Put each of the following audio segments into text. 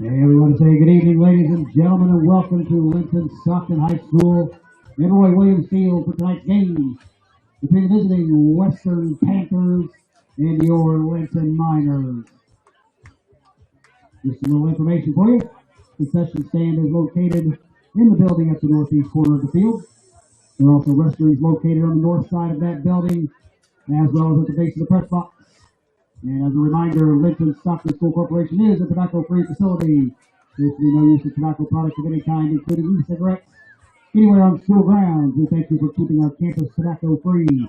Hey, we want to say good evening, ladies and gentlemen, and welcome to Linton Stockton High School in Roy Williams Field for tonight's game between the visiting Western Panthers and your Linton Miners. Just a little information for you. The concession stand is located in the building at the northeast corner of the field. There are also restrooms located on the north side of that building, as well as at the base of the press box. And as a reminder, Linton Stockton School Corporation is a tobacco-free facility. There should be no use of tobacco products of any kind, including e-cigarettes, anywhere on school grounds. We thank you for keeping our campus tobacco-free.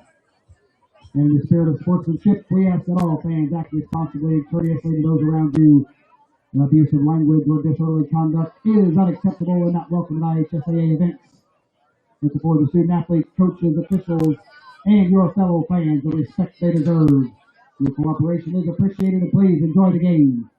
And in the spirit of sportsmanship, we ask that all fans act responsibly and courteously to those around you. Abusive language or disorderly conduct is unacceptable and not welcome at IHSAA events. And support the student athletes, coaches, officials, and your fellow fans the respect they deserve. Your cooperation is appreciated, and please enjoy the game.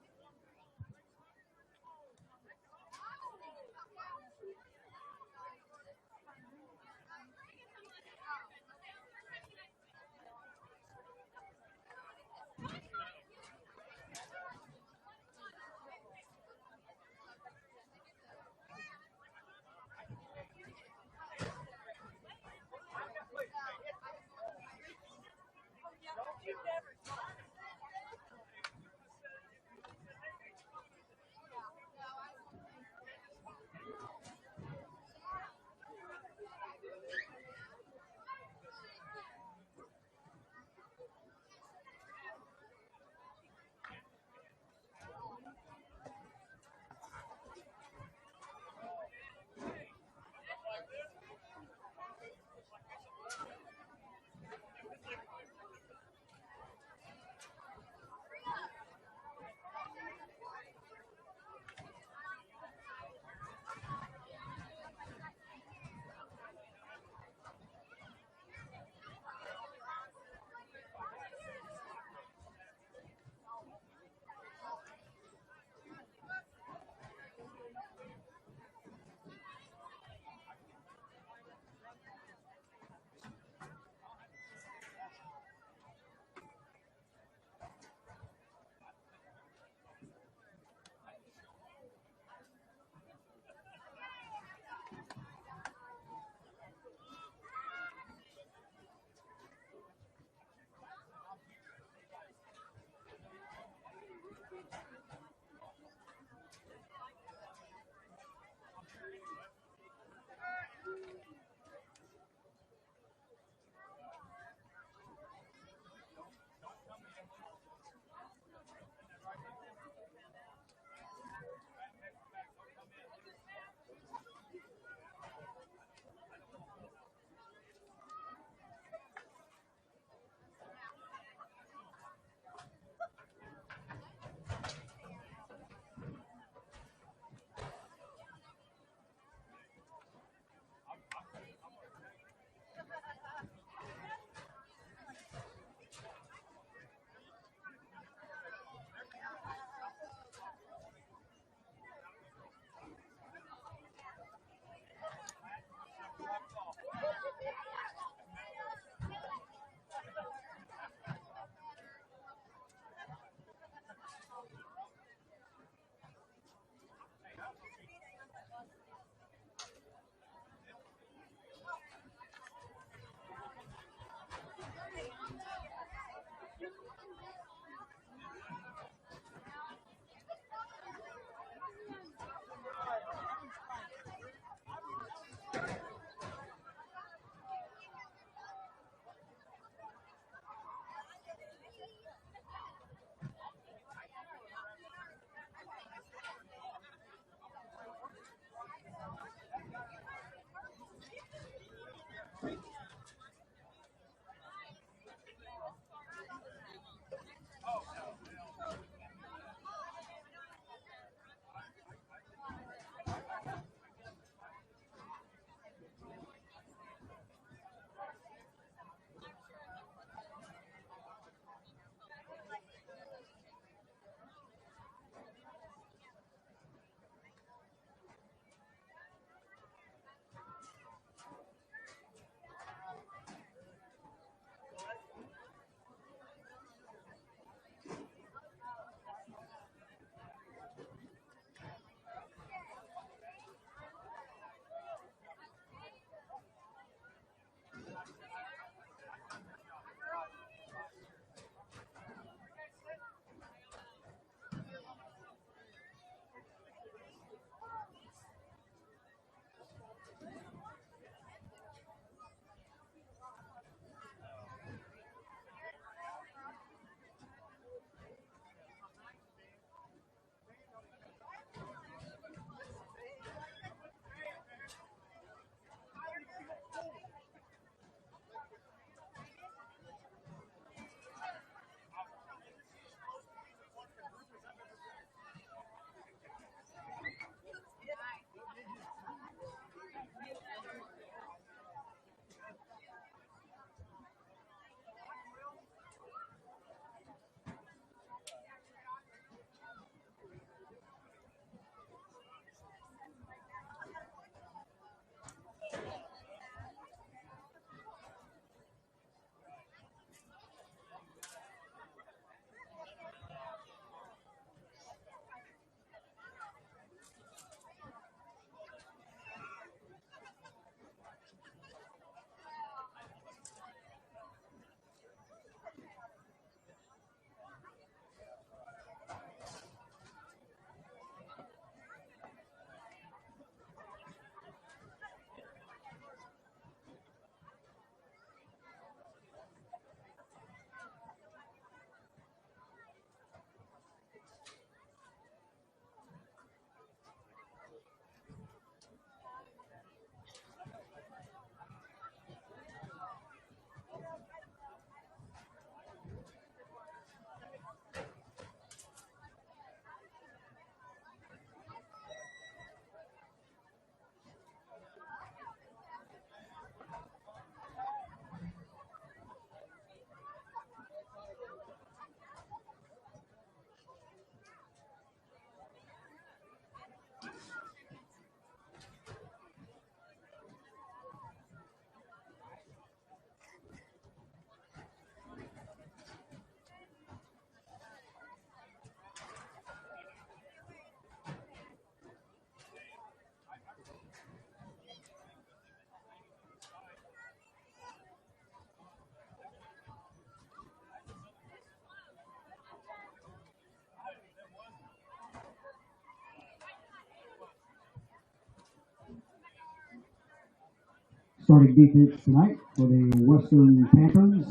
Starting defense tonight for the Western Panthers.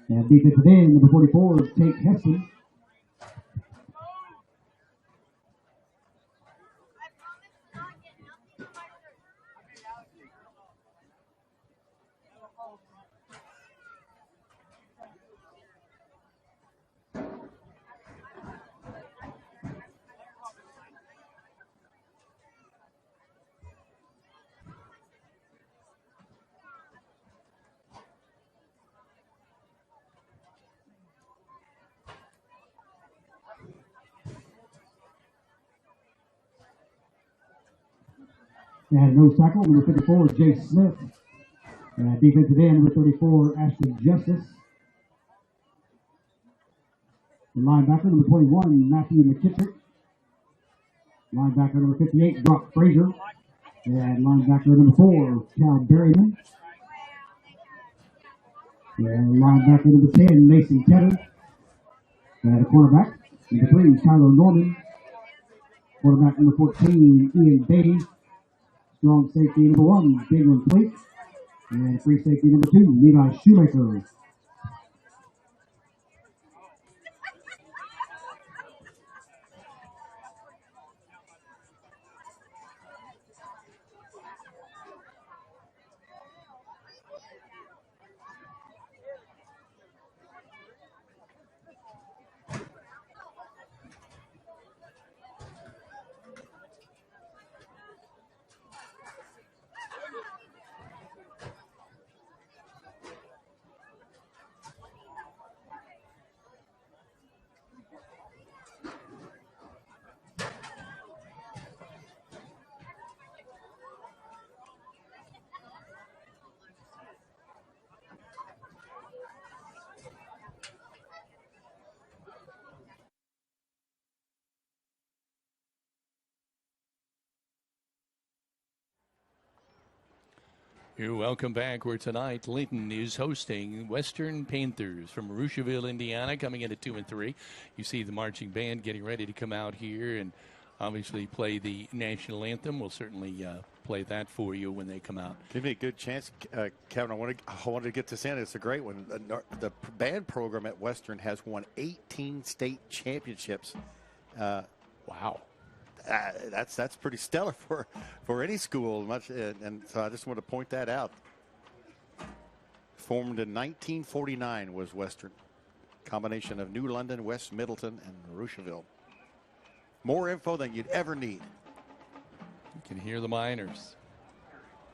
And defensive end, number 44, Tate Heston. And no tackle, number 54, Jay Smith. Defensive end, number 34, Ashton Justice. The linebacker, number 21, Matthew McKittrick. Linebacker, number 58, Brock Frazier. And linebacker, number 4, Cal Berryman. And linebacker, number 10, Mason Tedder. And a quarterback, number 3, Tyler Norman. Quarterback, number 14, Ian Beatty. Strong safety, number 1, Jalen Fleet. And free safety, number 2, Levi Shoemaker. You're welcome back. Where tonight Linton is hosting Western Panthers from Rushville, Indiana, coming in at 2-3. You see the marching band getting ready to come out here and obviously play the national anthem. We'll certainly play that for you when they come out. Give me a good chance, Kevin. I wanted to get this in. It's a great one. The band program at Western has won 18 state championships. Wow. That's pretty stellar for any school. And so I just want to point that out. Formed in 1949 was Western. Combination of New London, West Middleton, and Rushville. More info than you'd ever need. You can hear the Miners.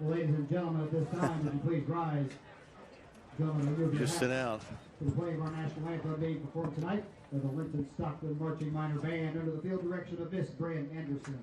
Ladies and gentlemen, at this time, would you please rise? Gentlemen, just sit down. For the play of our national anthem being performed tonight by the Linton Stockton Marching Miner Band under the field direction of Miss Brand Anderson.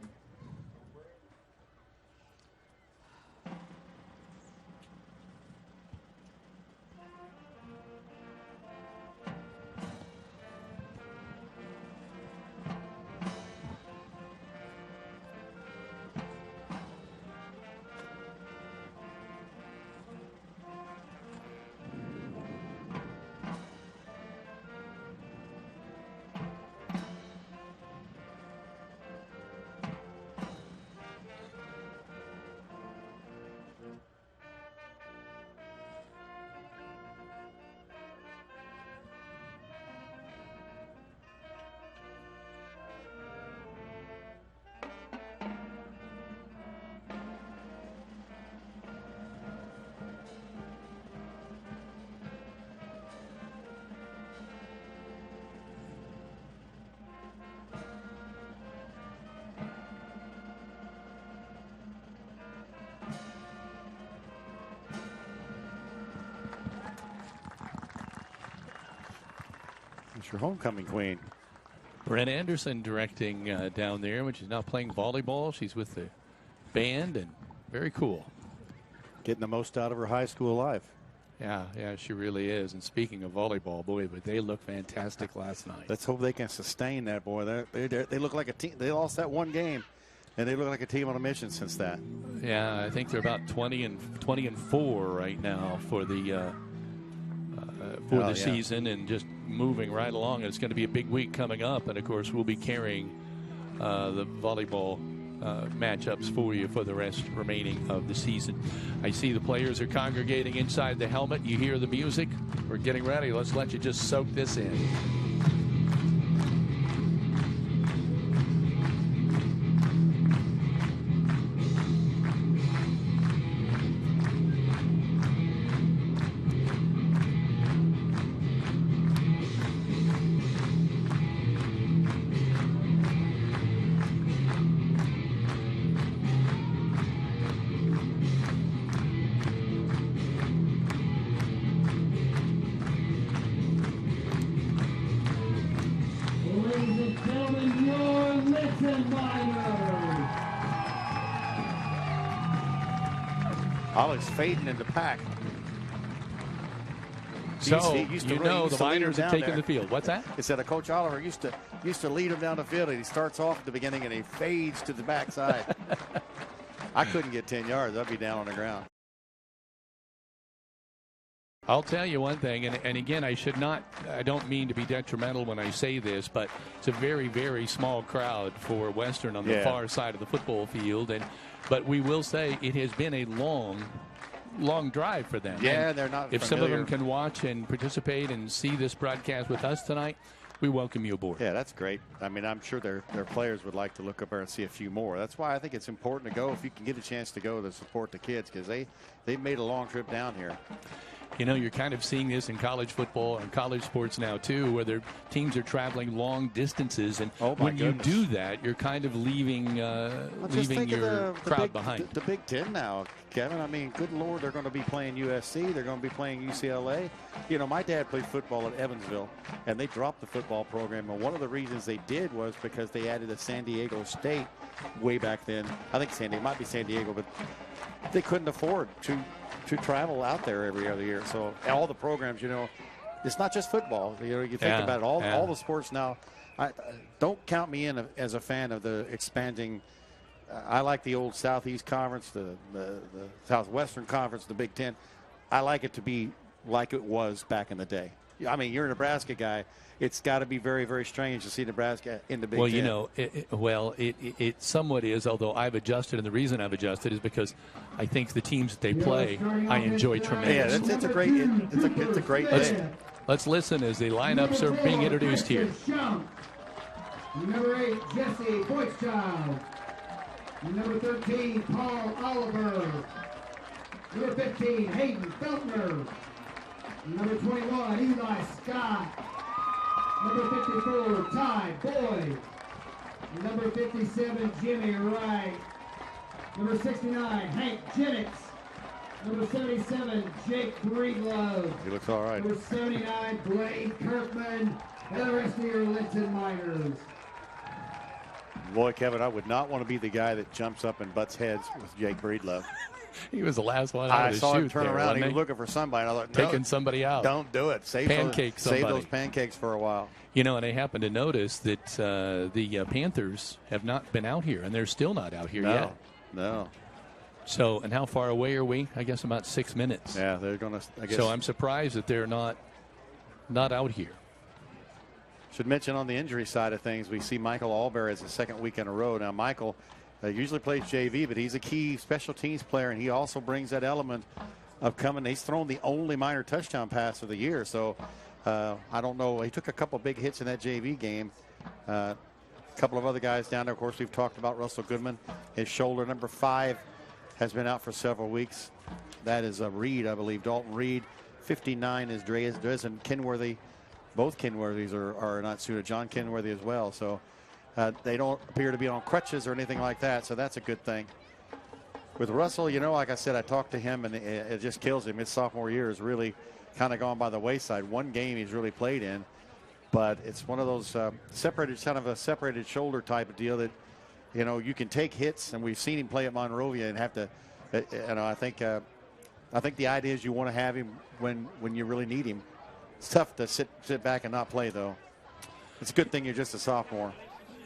It's your homecoming queen. Brent Anderson directing down there, which is now playing volleyball. She's with the band, and very cool. Getting the most out of her high school life. Yeah, she really is. And speaking of volleyball, boy, but they look fantastic last night. Let's hope they can sustain that, boy. They look like a team. They lost that one game, and they look like a team on a mission since that. Yeah, I think they're about 20-4 right now for the season, and just moving right along. It's going to be a big week coming up, and of course we'll be carrying the volleyball matchups for you for the rest remaining of the season. I see the players are congregating inside the helmet. You hear the music. We're getting ready. Let's let you just soak this in. Ollie's fading into pack. So, you know the Miners have taken the field. What's that? It said Coach Oliver used to lead him down the field, and he starts off at the beginning, and he fades to the backside. I couldn't get 10 yards. I'd be down on the ground. I'll tell you one thing, and again, I don't mean to be detrimental when I say this, but it's a very, very small crowd for Western on the far side of the football field. But we will say it has been a long drive for them. Yeah, and they're not If familiar. some of them can watch and participate and see this broadcast with us tonight, we welcome you aboard. Yeah, that's great. I mean, I'm sure their players would like to look up there and see a few more. That's why I think it's important to go if you can get a chance to go to support the kids, because they made a long trip down here. You know, you're kind of seeing this in college football and college sports now, too, where their teams are traveling long distances. And when you do that, you're kind of leaving your crowd behind. The Big Ten now, Kevin. I mean, good Lord, they're going to be playing USC. They're going to be playing UCLA. You know, my dad played football at Evansville, and they dropped the football program. And one of the reasons they did was because they added a San Diego State way back then. I think it might be San Diego, but they couldn't afford to travel out there every other year. So all the programs, you know, it's not just football. You know, you think about it, all the sports now. Don't count me in as a fan of the expanding. I like the old Southeast Conference, the Southwestern Conference, the Big Ten. I like it to be like it was back in the day. I mean, you're a Nebraska guy. It's got to be very, very strange to see Nebraska in the Big Ten. Well, you know, it somewhat is, although I've adjusted, and the reason I've adjusted is because I think the teams that they play, I enjoy tremendously. Yeah, it's a great thing. Let's listen as the lineups are being introduced here. Number 8, Jesse Boytschild. Number 13, Paul Oliver. Number 15, Hayden Feltner. Number 21, Eli Scott. Number 54, Ty Boyd. Number 57, Jimmy Wright. Number 69, Hank Jennings. Number 77, Jake Breedlove. He looks all right. Number 79, Blaine Kirkman. And the rest of your Linton Miners. Boy, Kevin, I would not want to be the guy that jumps up and butts heads with Jake Breedlove. He was the last one out of the I saw him chute turn there, around. He wasn't was looking for somebody. I thought, taking somebody out. Don't do it. Save those pancakes for a while. You know, and I happen to notice that the Panthers have not been out here, and they're still not out here yet. No. So, and how far away are we? I guess about 6 minutes. Yeah, they're going to. So I'm surprised that they're not out here. Should mention on the injury side of things, we see Michael Allbear as the second week in a row. Now, Michael usually plays JV, but he's a key special teams player, and he also brings that element of coming. He's thrown the only minor touchdown pass of the year. So I don't know. He took a couple big hits in that JV game. A couple of other guys down there. Of course, we've talked about Russell Goodman. His shoulder, number 5, has been out for several weeks. That is Reed, I believe. Dalton Reed. 59 is Dresden Kenworthy. Both Kenworthys are not suited. John Kenworthy as well. So they don't appear to be on crutches or anything like that. So that's a good thing. With Russell, you know, like I said, I talked to him, and it just kills him. His sophomore year has really kind of gone by the wayside. One game he's really played in, but it's one of those separated shoulder type of deal that, you know, you can take hits, and we've seen him play at Monrovia and have to, you know, I think the idea is you want to have him when you really need him. It's tough to sit back and not play, though. It's a good thing you're just a sophomore.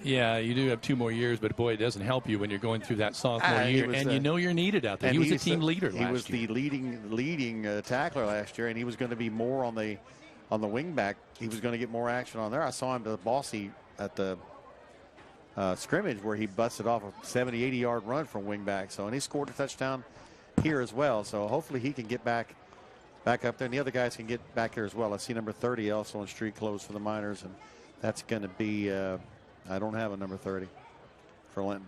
Yeah, you do have 2 more years, but boy, it doesn't help you when you're going through that sophomore year, and you know you're needed out there. He was a team leader last year. He was the leading tackler last year, and he was going to be more on the wing back. He was going to get more action on there. I saw him to Bossy at the scrimmage where he busted off a 70, 80-yard run from wingback. So, and he scored a touchdown here as well. So hopefully he can get back up there, and the other guys can get back there as well. I see number 30 also in street clothes for the Miners, and that's going to be I don't have a number 30 for Linton.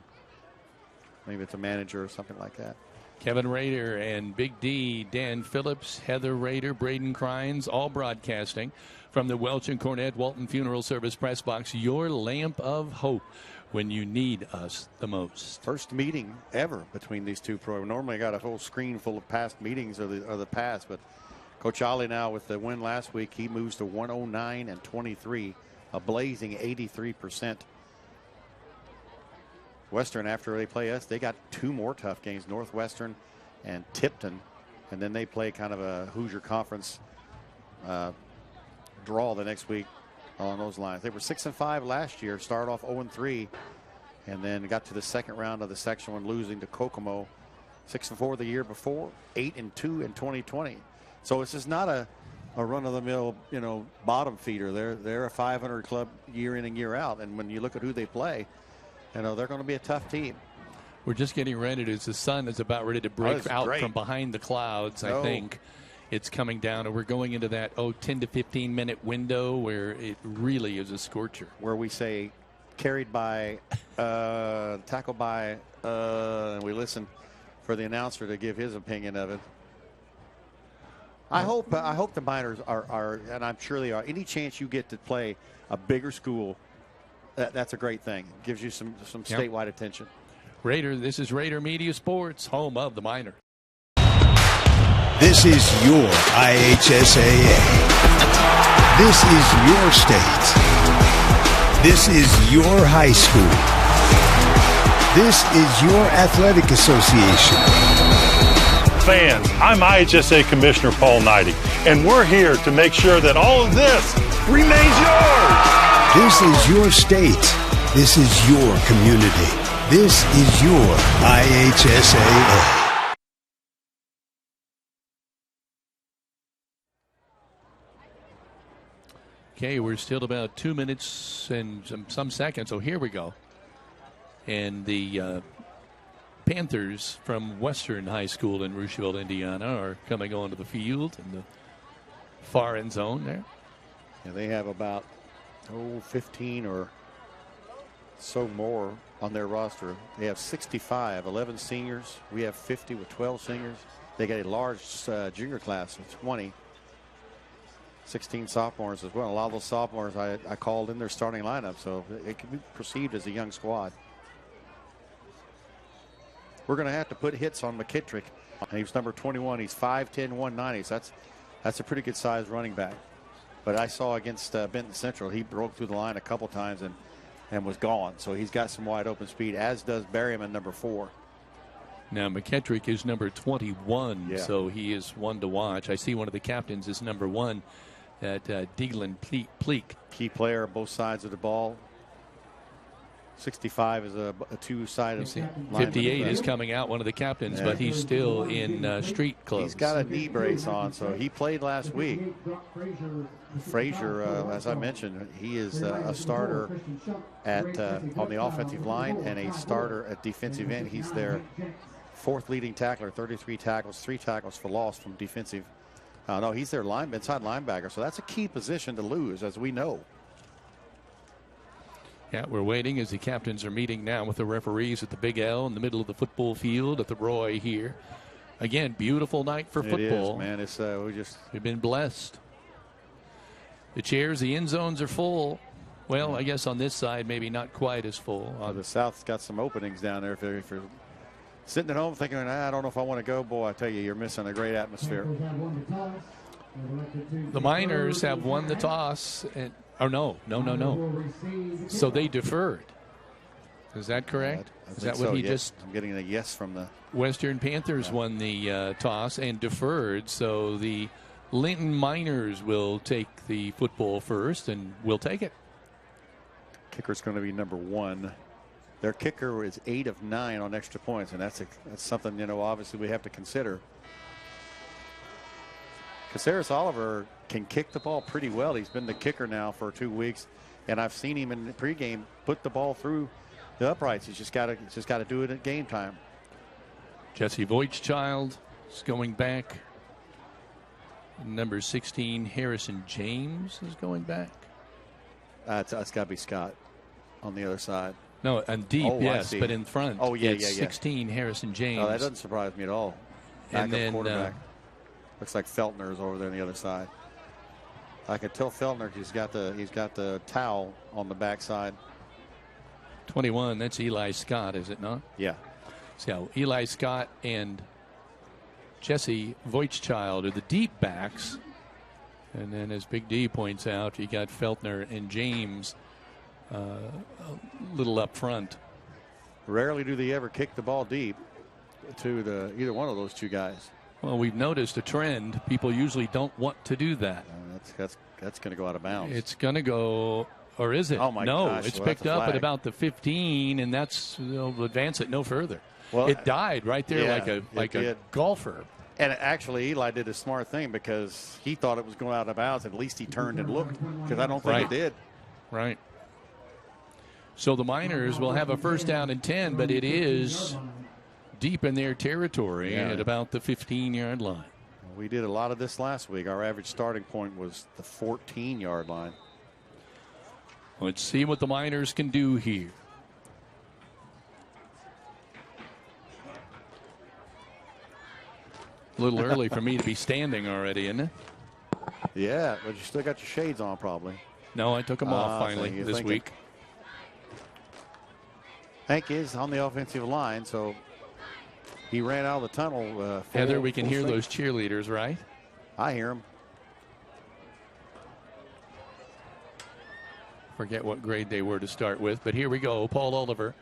Maybe it's a manager or something like that. Kevin Rader and Big D, Dan Phillips, Heather Rader, Braden Crynes, all broadcasting from the Welch and Cornett Walton Funeral Service press box. Your lamp of hope when you need us the most. First meeting ever between these two programs. Normally I got a whole screen full of past meetings or the past, but Coach Ollie now with the win last week, he moves to 109-23, a blazing 83%. Western, after they play us, they got 2 more tough games, Northwestern and Tipton, and then they play kind of a Hoosier Conference draw the next week on those lines. They were 6-5 last year, started off 0-3, and then got to the second round of the section one, losing to Kokomo. 6-4 the year before, 8-2 in 2020. So it's just not a run-of-the-mill, bottom feeder. They're a 500 club year in and year out, and when you look at who they play, they're going to be a tough team. We're just getting ready as the sun is about ready to break out from behind the clouds. I think it's coming down, and we're going into that 10 to 15 minute window where it really is a scorcher. Where we say carried by, tackled by, and we listen for the announcer to give his opinion of it. I hope the Miners are, and I'm sure they are. Any chance you get to play a bigger school, that's a great thing. Gives you some statewide attention. Rader, this is Rader Media Sports, home of the Miners. This is your IHSAA. This is your state. This is your high school. This is your athletic association. Fans, I'm IHSA Commissioner Paul Knighty, and we're here to make sure that all of this remains yours. This is your state. This is your community. This is your IHSAA. Okay, we're still about 2 minutes and some seconds. So here we go. And the Panthers from Western High School in Rocheville, Indiana, are coming onto the field in the far end zone there. Yeah, they have about 15 or so more on their roster. They have 65, 11 seniors. We have 50 with 12 seniors. They got a large junior class of 20. 16 sophomores as well. A lot of those sophomores I called in their starting lineup, so it can be perceived as a young squad. We're going to have to put hits on McKittrick. And he was number 21. He's 5'10", 190. So that's a pretty good size running back. But I saw against Benton Central, he broke through the line a couple times and was gone. So he's got some wide open speed, as does Berryman, number 4. Now McKittrick is number 21, so he is one to watch. I see one of the captains is number 1 at Deaglan Pleak. Key player both sides of the ball. 65 is a two-sided. 58 is coming out, one of the captains, but he's still in street clothes. He's got a knee brace on, so he played last week. Frazier, as I mentioned, he is a starter at on the offensive line and a starter at defensive end. He's their 4th leading tackler, 33 tackles, 3 tackles for loss from defensive. No, he's their inside linebacker, so that's a key position to lose, as we know. Yeah, we're waiting as the captains are meeting now with the referees at the Big L in the middle of the football field at the Roy here. Again, beautiful night for football. It is, man. We've been blessed. The chairs, the end zones are full. Well, I guess on this side, maybe not quite as full. The South's got some openings down there. If you're sitting at home thinking, I don't know if I want to go, boy, I tell you, you're missing a great atmosphere. The Miners have won the toss. No. So they deferred. Is that correct? Is that what he just? I'm getting a yes from the Western Panthers won the toss and deferred. So the Linton Miners will take the football first, and we'll take it. Kicker's going to be number 1. Their kicker is 8 of 9 on extra points, and that's something obviously we have to consider. Caceres Oliver can kick the ball pretty well. He's been the kicker now for 2 weeks, and I've seen him in the pregame put the ball through the uprights. He's just got to do it at game time. Jesse Voigtchild is going back. Number 16, Harrison James is going back. That's got to be Scott on the other side. No, and deep, yes, but in front. Oh, yeah, it's 16, Harrison James. Oh, that doesn't surprise me at all. And then quarterback. Looks like Feltner is over there on the other side. I can tell Feltner he's got the towel on the backside. 21, that's Eli Scott, is it not? Yeah. So Eli Scott and Jesse Voigtchild are the deep backs. And then as Big D points out, you got Feltner and James a little up front. Rarely do they ever kick the ball deep to either one of those two guys. Well, we've noticed a trend. People usually don't want to do that. That's going to go out of bounds. It's going to go, or is it? Oh my gosh! It's picked up at about the 15, and that's advance it no further. Well, it died right there like a golfer. And actually, Eli did a smart thing because he thought it was going out of bounds. At least he turned and looked, because I don't think it did. Right. So the Miners will have a first down and 10, but it is deep in their territory at about the 15-yard line. We did a lot of this last week. Our average starting point was the 14-yard line. Let's see what the Miners can do here. A little early for me to be standing already, isn't it? Yeah, but you still got your shades on probably. No, I took them off finally this week. Hank is on the offensive line, so he ran out of the tunnel. Heather, we can hear those cheerleaders, right? I hear them. Forget what grade they were to start with, but here we go. Paul Oliver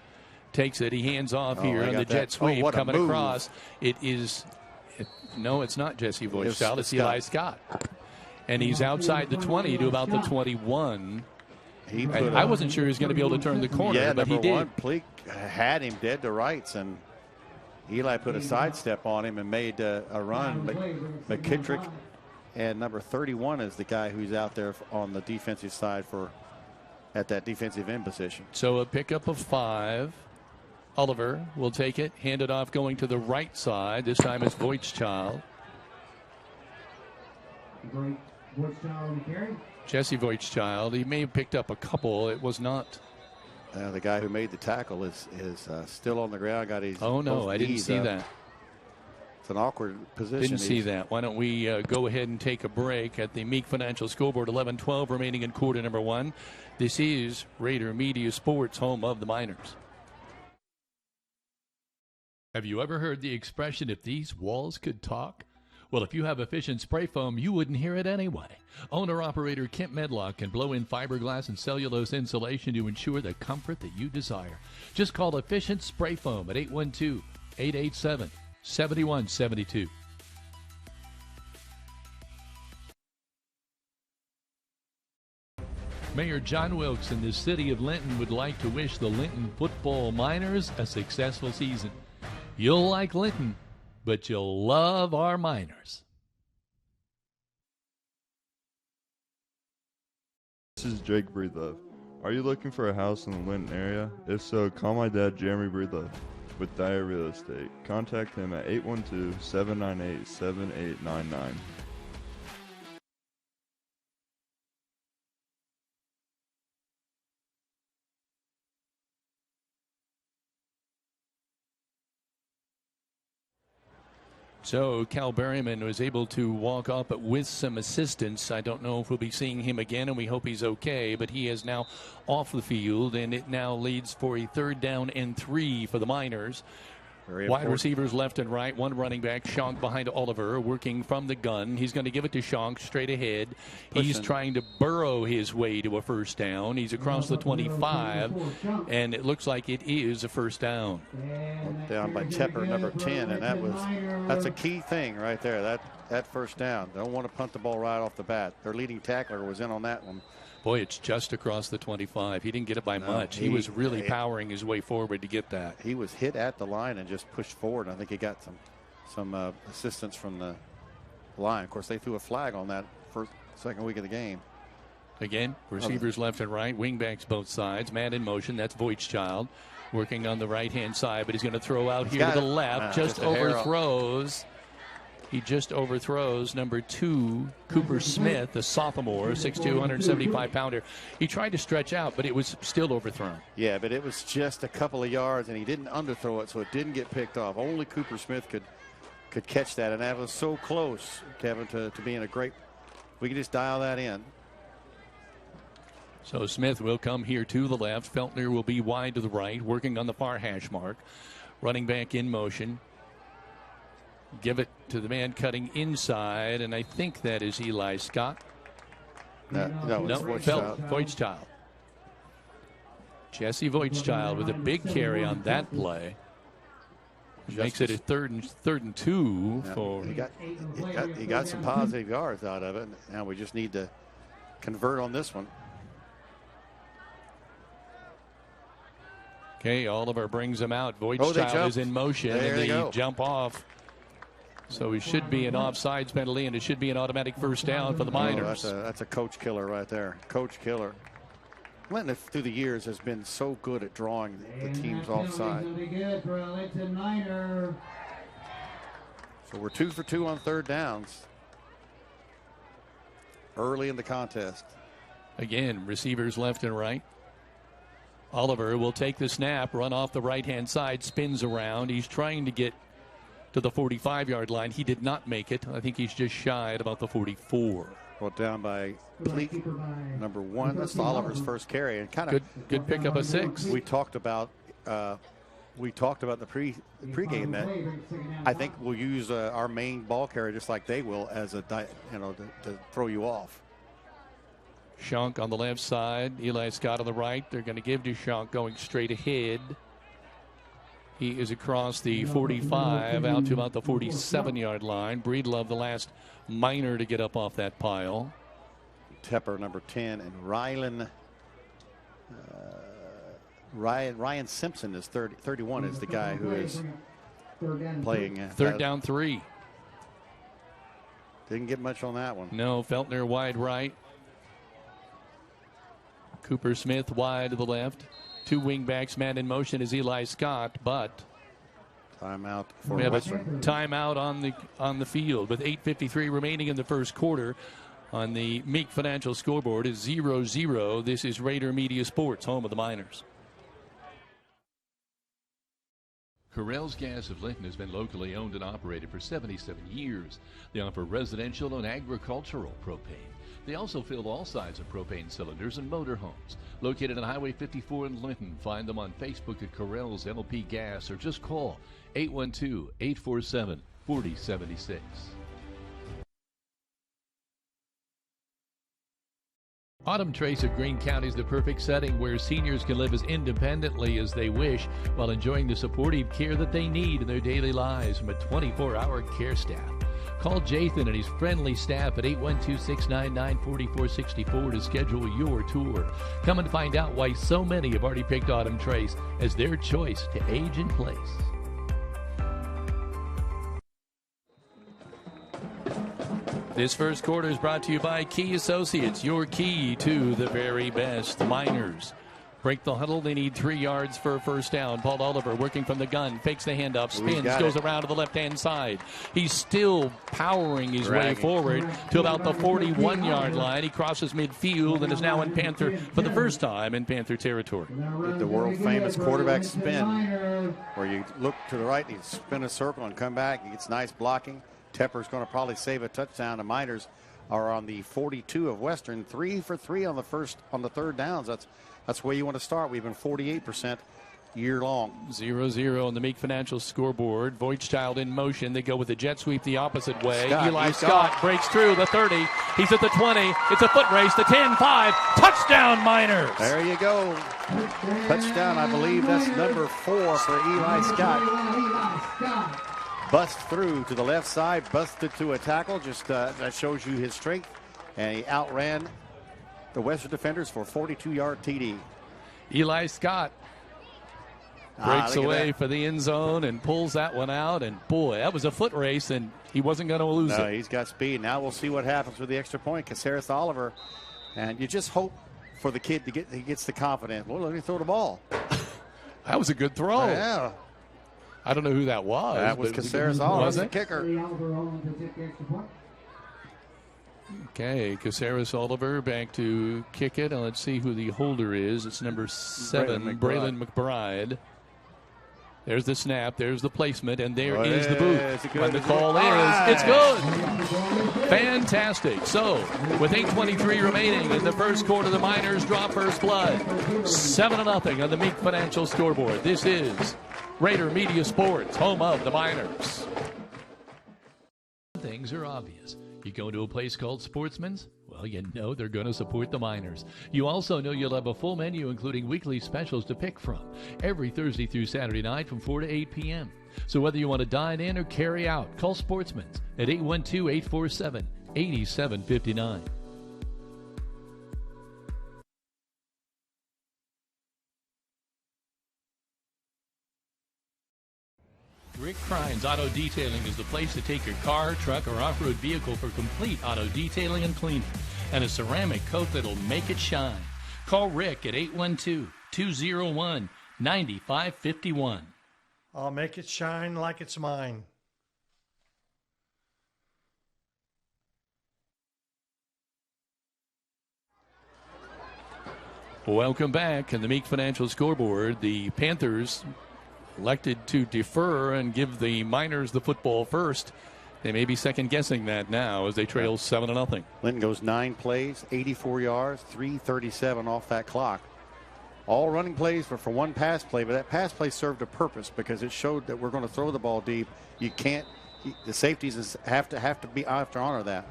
takes it. He hands off here on the jet sweep coming across. It is, no, it's not Jesse Voigtchild. It's Eli Scott. And he's outside the 20 to about the 21. I wasn't sure he was going to be able to turn the corner, but he did. Pleak had him dead to rights, and Eli put a sidestep on him and made a run. McKittrick and number 31 is the guy who's out there on the defensive side at that defensive end position. So a pickup of 5. Oliver will take it, hand it off going to the right side. This time it's Voigtchild. Jesse Voigtchild. He may have picked up a couple. It was not. The guy who made the tackle is still on the ground. Got his. Oh no, I didn't see that. It's an awkward position. Didn't see that. Why don't we go ahead and take a break at the Meek Financial Scoreboard. 11-12 remaining in quarter number 1. This is Raider Media Sports, home of the Miners. Have you ever heard the expression, if these walls could talk? Well, if you have efficient spray foam, you wouldn't hear it anyway. Owner-operator Kent Medlock can blow in fiberglass and cellulose insulation to ensure the comfort that you desire. Just call Efficient Spray Foam at 812-887-7172. Mayor John Wilkes in the city of Linton would like to wish the Linton football Miners a successful season. You'll like Linton, but you'll love our Miners. This is Jake Breedlove. Are you looking for a house in the Linton area? If so, call my dad, Jeremy Breedlove, with Dyer Real Estate. Contact him at 812-798-7899. So Cal Berryman was able to walk up with some assistance. I don't know if we'll be seeing him again, and we hope he's okay, but he is now off the field, and it now leads for a 3rd down and 3 for the Miners. Wide receivers left and right. One running back, Shonk behind Oliver, working from the gun. He's going to give it to Shonk straight ahead. He's trying to burrow his way to a 1st down. He's across the 25, and it looks like it is a 1st down. Down by Tepper, number 10, and that's a key thing right there. That 1st down. Don't want to punt the ball right off the bat. Their leading tackler was in on that one. Boy, it's just across the 25. He didn't get it by much. He was really powering his way forward to get that. He was hit at the line and just pushed forward. I think he got some assistance from the line. Of course, they threw a flag on that second week of the game. Again, receivers left and right, wingbacks both sides. Man in motion, that's Voigtchild. working on the right-hand side, but he's going to throw out here to the left. Just overthrows. He just overthrows number 2, Cooper Smith, the sophomore, 6'2", 175-pounder. He tried to stretch out, but it was still overthrown. Yeah, but it was just a couple of yards, and he didn't underthrow it, so it didn't get picked off. Only Cooper Smith could catch that, and that was so close, Kevin, to being a great. We can just dial that in. So Smith will come here to the left. Feltner will be wide to the right, working on the far hash mark. Running back in motion. Give it to the man cutting inside, and I think that is Eli Scott. No, Voigtchild. Jesse Voigtchild with a big carry on that play. Makes it a third and 2 for. He got some positive yards out of it. Now we just need to convert on this one. Okay, Oliver brings him out. Voigtchild is in motion, and they jump off. So he should be an offsides penalty, and it should be an automatic first down for the Miners. That's a coach killer right there. Coach killer. Linton, through the years, has been so good at drawing the teams offside. So we're 2 for 2 on third downs early in the contest. Again, receivers left and right. Oliver will take the snap, run off the right-hand side, spins around. He's trying to get to the 45-yard line. He did not make it. I think he's just shy at about the 44. Brought down by Pleat, number 1. That's Oliver's first carry, and kind of good pickup of 6. We talked about the pregame that I think we'll use our main ball carrier just like they will as to throw you off. Shunk on the left side, Eli Scott on the right. They're going to give to Shunk going straight ahead. He is across the 45 out to about the 47-yard line. Breedlove, the last Miner to get up off that pile. Tepper, number 10, and Ryan Simpson is 31 is the guy who is playing. Third down 3. Didn't get much on that one. No, Feltner wide right. Cooper Smith wide to the left. 2 wingbacks, man in motion is Eli Scott, but timeout for we have Western. a timeout on the field with 8:53 remaining in the first quarter. On the Meek Financial scoreboard is 0-0. This is Rader Media Sports, home of the Miners. Correll's Gas of Linton has been locally owned and operated for 77 years. They offer residential and agricultural propane. They also fill all sizes of propane cylinders and motorhomes. Located on Highway 54 in Linton. Find them on Facebook at Correll's LP Gas or just call 812-847-4076. Autumn Trace of Greene County is the perfect setting where seniors can live as independently as they wish while enjoying the supportive care that they need in their daily lives from a 24-hour care staff. Call Jathan and his friendly staff at 812-699-4464 to schedule your tour. Come and find out why so many have already picked Autumn Trace as their choice to age in place. This first quarter is brought to you by Key Associates, your key to the very best. The Miners break the huddle. They need 3 yards for a first down. Paul Oliver working from the gun, fakes the handoff, spins, goes around to the left-hand side. He's still powering his way forward to about the 41-yard line. He crosses midfield and is now in Panther for the first time in Panther territory. The world-famous quarterback spin, where you look to the right, you spin a circle and come back. He gets nice blocking. Tepper's going to probably save a touchdown. The Miners are on the 42 of Western, 3 for 3 on the third downs. That's where you want to start. We've been 48% year long. 0-0 on the Meek Financial scoreboard. Voigtchild in motion. They go with the jet sweep the opposite way. Eli Scott breaks through the 30. He's at the 20. It's a foot race. The 10-5. Touchdown Miners. There you go. Touchdown. I believe that's number 4 for Eli Scott. Bust through to the left side. Busted to a tackle. Just that shows you his strength. And he outran the Western defenders for a 42-yard TD. Eli Scott breaks away for the end zone and pulls that one out. And boy, that was a foot race, and he wasn't going to lose it. No, he's got speed. Now we'll see what happens with the extra point. Caceres Oliver, and you just hope for the kid he gets the confidence. Well, let me throw the ball. That was a good throw. Yeah. I don't know who that was. That was Caceres Was the it? kicker. Okay, Caceres Oliver back to kick it. And let's see who the holder is. It's number 7, Braden McBride. There's the snap, there's the placement, and there is the boot. And the call is, it's good. Fantastic. So, with 8:23 remaining in the first quarter, the Miners draw first blood. 7-0 on the Meek Financial scoreboard. This is Rader Media Sports, home of the Miners. Things are obvious. You go to a place called Sportsman's? Well, you know they're going to support the Miners. You also know you'll have a full menu, including weekly specials to pick from, every Thursday through Saturday night from 4 to 8 p.m. So whether you want to dine in or carry out, call Sportsman's at 812-847-8759. Rick Crynes Auto Detailing is the place to take your car, truck, or off-road vehicle for complete auto detailing and cleaning, and a ceramic coat that'll make it shine. Call Rick at 812-201-9551. I'll make it shine like it's mine. Welcome back. And the Meek Financial scoreboard, the Panthers elected to defer and give the Miners the football first. They may be second-guessing that now as they trail 7-0. Linton goes 9 plays, 84 yards, 3:37 off that clock. All running plays for one pass play, but that pass play served a purpose because it showed that we're going to throw the ball deep. You can't. The safeties have to honor that.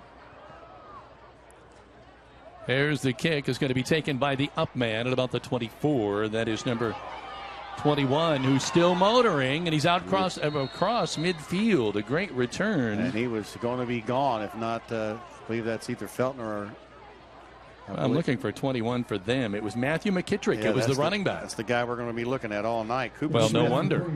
There's the kick. Is going to be taken by the up man at about the 24. That is number 21, who's still motoring, and he's out across midfield. A great return. And he was going to be gone if not, I believe that's either Felton or... I'm looking for 21 for them. It was Matthew McKittrick. Yeah, it was the running back. That's the guy we're going to be looking at all night. Well, no wonder.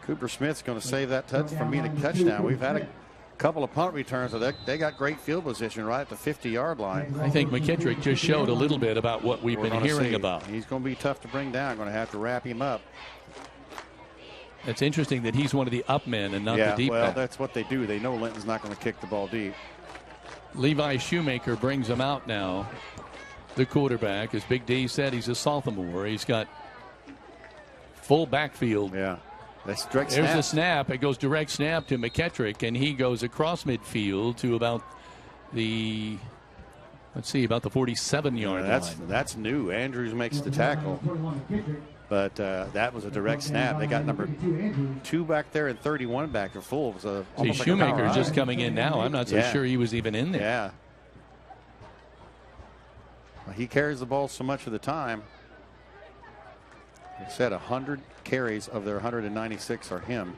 Cooper Smith's going to save that touch from being a touchdown. We've had a couple of punt returns, so they got great field position right at the 50-yard line. I think McKittrick just showed a little bit about what we've been hearing about. He's going to be tough to bring down. Going to have to wrap him up. It's interesting that he's one of the up men and not the deep well, back. that's what they do. They know Linton's not going to kick the ball deep. Levi Shoemaker brings him out now. The quarterback, as Big D said, he's a sophomore. He's got full backfield. Yeah. That's direct There's snap. the snap. It goes direct snap to McKittrick, and he goes across midfield to about the, about the 47-yard line. That's new. Andrews makes the tackle. But that was a direct snap. They got number 2 back there and 31 back there full. So Shoemaker's just coming in now. I'm not so sure he was even in there. Yeah. Well, he carries the ball so much of the time. They said 100 carries of their 196 are him.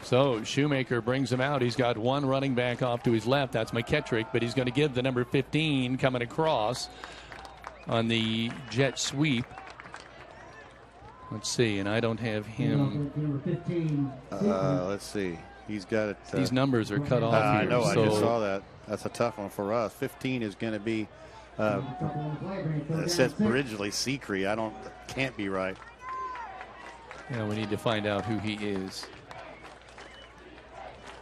So Shoemaker brings him out. He's got one running back off to his left. That's McKittrick, but he's going to give the number 15 coming across on the jet sweep. Let's see, and I don't have him. Let's see. He's got it. These numbers are cut off here. I know. I just saw that. That's a tough one for us. 15 is going to be. It says Bridgely Secree. Can't be right. Yeah, we need to find out who he is.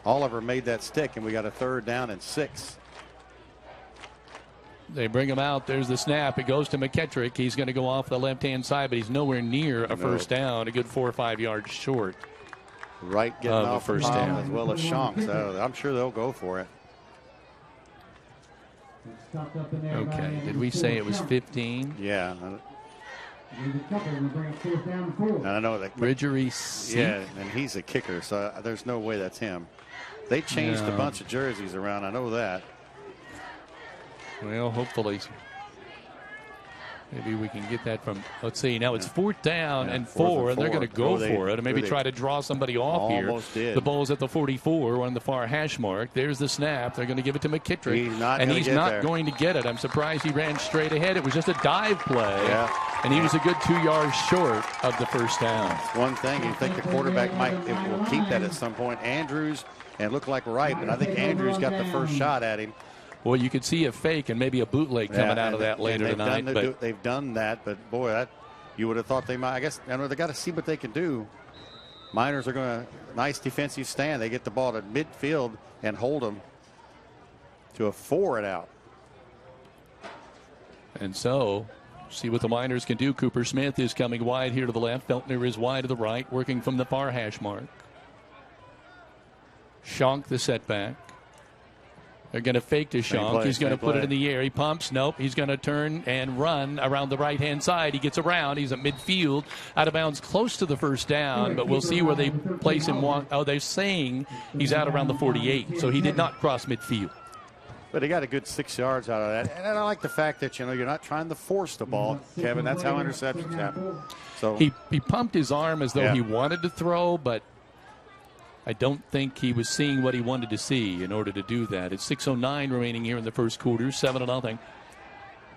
Oliver made that stick, and we got a 3rd down and 6. They bring him out. There's the snap. It goes to McKittrick. He's going to go off the left-hand side, but he's nowhere near a first down. A good 4 or 5 yards short. Right, getting off first down as well as Shank. So I'm sure they'll go for it. Okay. Did we say it was 15? Yeah. I know that. Bridgery. Yeah, and he's a kicker, so there's no way that's him. They changed a bunch of jerseys around. I know that. Well, hopefully. Maybe we can get that from, let's see, now it's 4th down and 4, and they're going to go for it and maybe try to draw somebody off here. Did. The ball's at the 44 on the far hash mark. There's the snap. They're going to give it to McKittrick. He's not going to get it. I'm surprised he ran straight ahead. It was just a dive play. Yeah. And he was a good 2 yards short of the first down. One thing, you think the quarterback will keep that at some point. Andrews, and it looked like Wright, but I think Andrews got the first shot at him. Well, you could see a fake and maybe a bootleg coming out of that later tonight. They've done that, but boy, you would have thought they might. I guess they got to see what they can do. Miners are going to nice defensive stand. They get the ball to midfield and hold them to a 4 and out. And so, see what the Miners can do. Cooper Smith is coming wide here to the left. Feltner is wide to the right, working from the far hash mark. Schonk the setback. They're going to fake to Schonk. He's going to put it in the air. He pumps. Nope. He's going to turn and run around the right-hand side. He gets around. He's at midfield, out of bounds, close to the first down. But we'll see where they place him. Oh, they're saying he's out around the 48. So he did not cross midfield. But he got a good 6 yards out of that. And I like the fact that, you're not trying to force the ball, Kevin. That's how interceptions happen. So he pumped his arm as though he wanted to throw, but I don't think he was seeing what he wanted to see in order to do that. It's 6:09 remaining here in the first quarter, 7-0.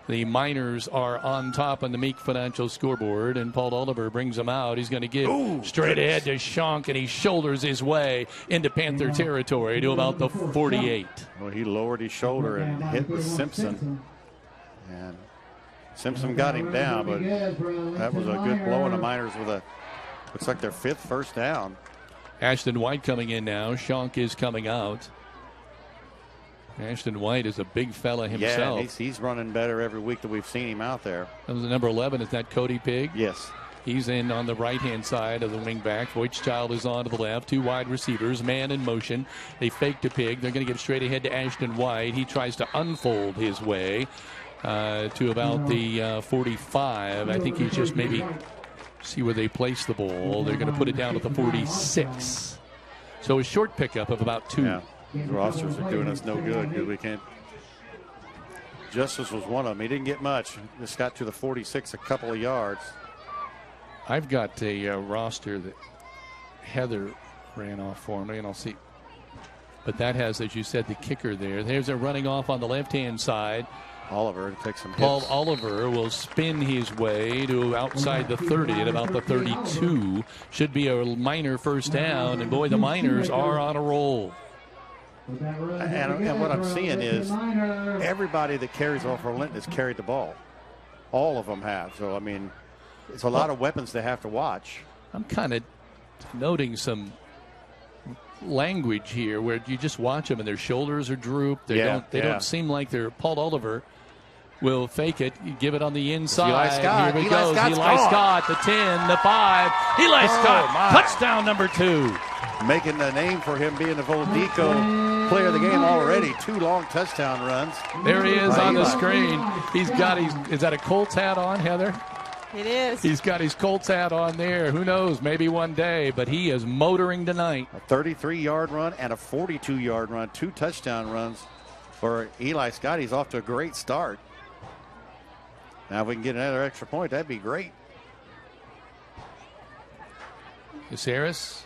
The Miners are on top on the Meek Financial scoreboard, and Paul Oliver brings them out. He's going to give straight ahead to Schonk, and he shoulders his way into Panther territory to about the 48. Well, he lowered his shoulder and hit with Simpson. And Simpson got him down, but that was a good blow in the Miners with looks like their 5th first down. Ashton White coming in now. Schonk is coming out. Ashton White is a big fella himself. Yeah, he's running better every week that we've seen him out there. That was the number 11. Is that Cody Pigg? Yes. He's in on the right-hand side of the wingback. Voigtchild is on to the left. 2 wide receivers. Man in motion. They fake to Pigg. They're going to get straight ahead to Ashton White. He tries to unfold his way to about the 45. I think he's just maybe see where they place the ball. They're going to put it down at the 46. So a short pickup of about 2. Yeah. The rosters are doing us no good because we can't. Justice was one of them. He didn't get much. Just got to the 46, a couple of yards. I've got a roster that Heather ran off for me, and I'll see. But that has, as you said, the kicker there. There's a running off on the left-hand side. Oliver takes some hits. Paul Oliver will spin his way to outside the 30 at about the 32. Should be a Miner first down, and boy, the Miners are on a roll. And what I'm seeing is everybody that carries off for Linton has carried the ball. All of them have. So, I mean, it's a lot of weapons they have to watch. I'm kind of noting some language here where you just watch them and their shoulders are drooped. They don't seem like they're. Paul Oliver will fake it. You give it on the inside. Eli Scott. Here he goes. Eli Scott, the 10, the 5. Eli Scott, touchdown number 2. Making the name for him being the Voldico player of the game already. 2 long touchdown runs. There he is on the screen. He's got is that a Colts hat on, Heather? It is. He's got his Colts hat on there. Who knows? Maybe one day, but he is motoring tonight. A 33-yard run and a 42-yard run. 2 touchdown runs for Eli Scott. He's off to a great start. Now, if we can get another extra point, that'd be great. Harris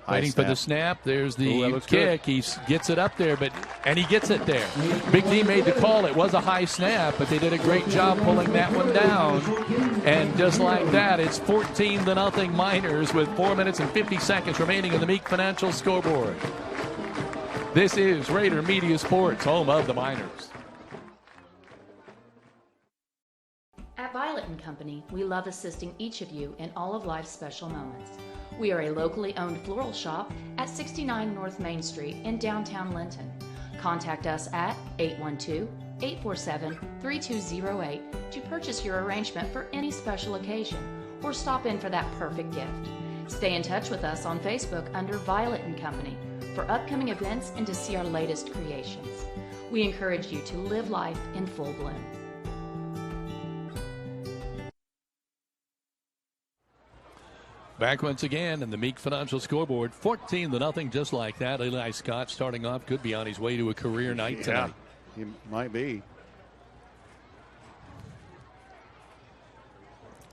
waiting for the snap. There's the kick. He gets it up there, and he gets it there. Big D made the call. It was a high snap, but they did a great job pulling that one down. And just like that, it's 14-0 Miners with 4 minutes and 50 seconds remaining in the Meek Financial scoreboard. This is Rader Media Sports, home of the Miners. At Violet & Company, we love assisting each of you in all of life's special moments. We are a locally owned floral shop at 69 North Main Street in downtown Linton. Contact us at 812-847-3208 to purchase your arrangement for any special occasion or stop in for that perfect gift. Stay in touch with us on Facebook under Violet & Company for upcoming events and to see our latest creations. We encourage you to live life in full bloom. Back once again in the Meek Financial scoreboard, 14-0, just like that. Eli Scott starting off, could be on his way to a career night tonight. He might be.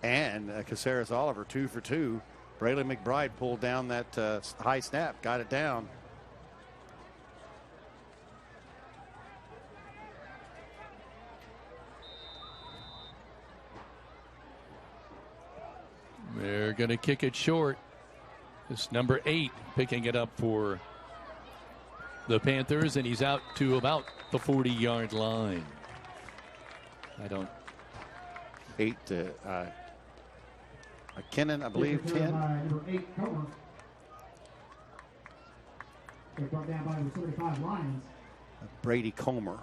And Caceres Oliver 2 for 2. Braden McBride pulled down that high snap, got it down. They're going to kick it short. This number 8 picking it up for the Panthers, and he's out to about the 40-yard line. I don't. 8 to McKinnon, I believe, 10. Number 8, Comer. They're brought down by the 35 Lions. Brady Comer.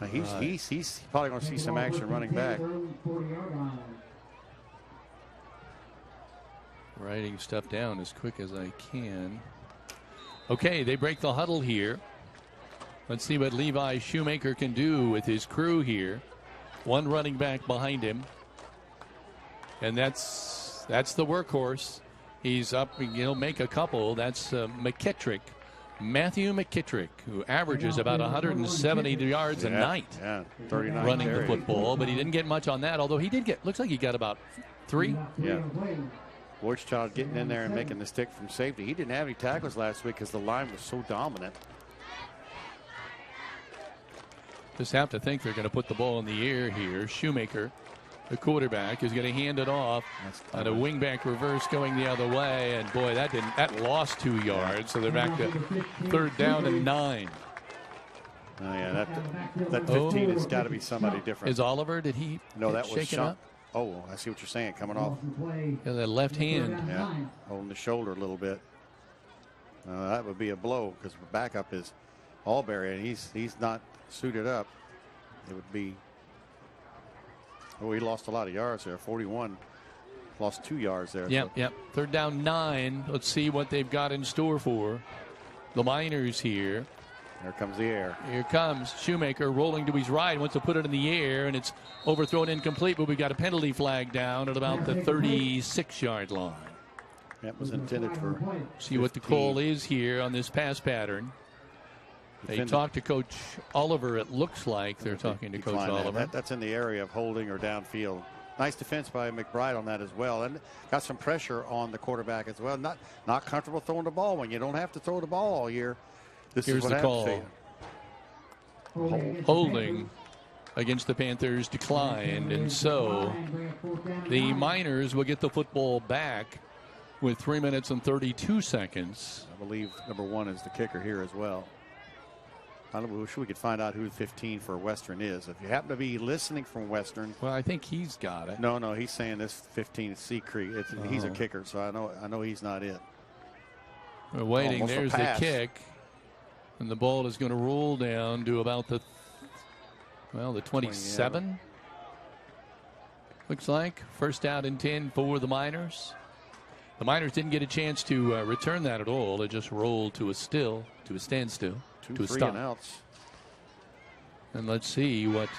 Now he's probably going to see some action running back. Writing stuff down as quick as I can. Okay, they break the huddle here. Let's see what Levi Shoemaker can do with his crew here. One running back behind him. And that's the workhorse. He's up, he'll make a couple. That's McKittrick. Matthew McKittrick, who averages about 170 yards a night. Yeah, 39 running carries. the football, but he didn't get much on that, although he did get, looks like he got about 3. Yeah. Wojciech getting in there and making the stick from safety. He didn't have any tackles last week because the line was so dominant. Just have to think they're going to put the ball in the air here. Shoemaker, the quarterback, is going to hand it off on a wingback reverse going the other way. And boy, that lost 2 yards. So they're back to 3rd down and 9. Oh yeah, that 15 has got to be somebody different. Is Oliver? Did he? No, that was shaken up? Oh, I see what you're saying. Coming off. Yeah, that left hand. Yeah, holding the shoulder a little bit. That would be a blow because the backup is Alberry, and he's not suited up. It would be. Oh, he lost a lot of yards there. 41. Lost 2 yards there. Yep, yep. 3rd down 9. Let's see what they've got in store for the Miners here. Here comes the air. Here comes Shoemaker rolling to his right. Wants to put it in the air, and it's overthrown incomplete, but we got a penalty flag down at about the 36-yard line. That was intended for. See what the call is here on this pass pattern. They talked to Coach Oliver. It looks like they're talking to Coach Oliver. That's in the area of holding or downfield. Nice defense by McBride on that as well, and got some pressure on the quarterback as well. Not comfortable throwing the ball when you don't have to throw the ball all year. Here's the call. Holding against the Panthers declined, and so the Miners will get the football back with 3 minutes and 32 seconds. I believe number 1 is the kicker here as well. I wish we could find out who 15 for Western is. If you happen to be listening from Western. Well, I think he's got it. No, he's saying this 15 is Seacrete. He's a kicker, so I know he's not it. We're waiting. There's the kick. And the ball is going to roll down to about the 27. Looks like 1st down and 10 for the Miners. The Miners didn't get a chance to return that at all. It just rolled to a standstill, to a stop. And outs. And let's see what.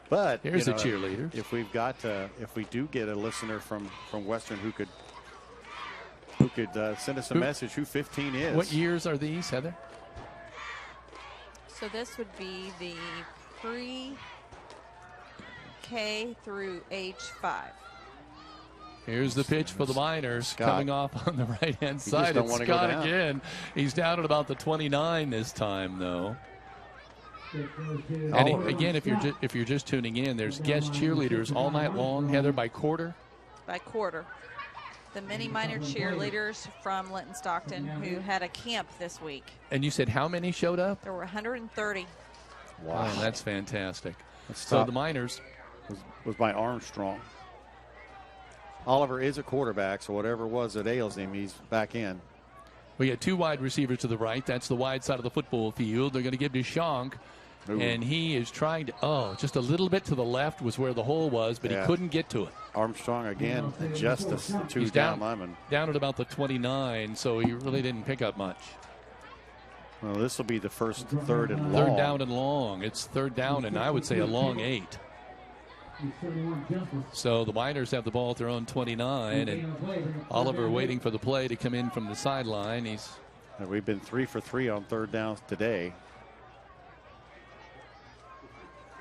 But here's the cheerleaders. If we do get a listener from Western who could send us a message who 15 is. What years are these, Heather? So this would be the pre-K through age 5. Here's the pitch for the Miners. Scott. Coming off on the right-hand side. It's Scott again. He's down at about the 29 this time, though. And again, if you're just tuning in, there's guest cheerleaders all night long, Heather, by quarter? By quarter. The mini minor cheerleaders from Linton Stockton who had a camp this week. And you said how many showed up? There were 130. Wow, that's fantastic. So the Miners was by Armstrong. Oliver is a quarterback, so whatever it was that ails him, he's back in. We got 2 wide receivers to the right. That's the wide side of the football field. They're going to give to Shank. And he is trying to, just a little bit to the left was where the hole was, but he couldn't get to it. Armstrong again, just a 2 down lineman. Down at about the 29, so he really didn't pick up much. Well, this will be the first 3rd and long. 3rd down and long. It's 3rd down and I would say a long 8. So the Miners have the ball at their own 29, and Oliver waiting for the play to come in from the sideline. We've been 3 for 3 on 3rd downs today.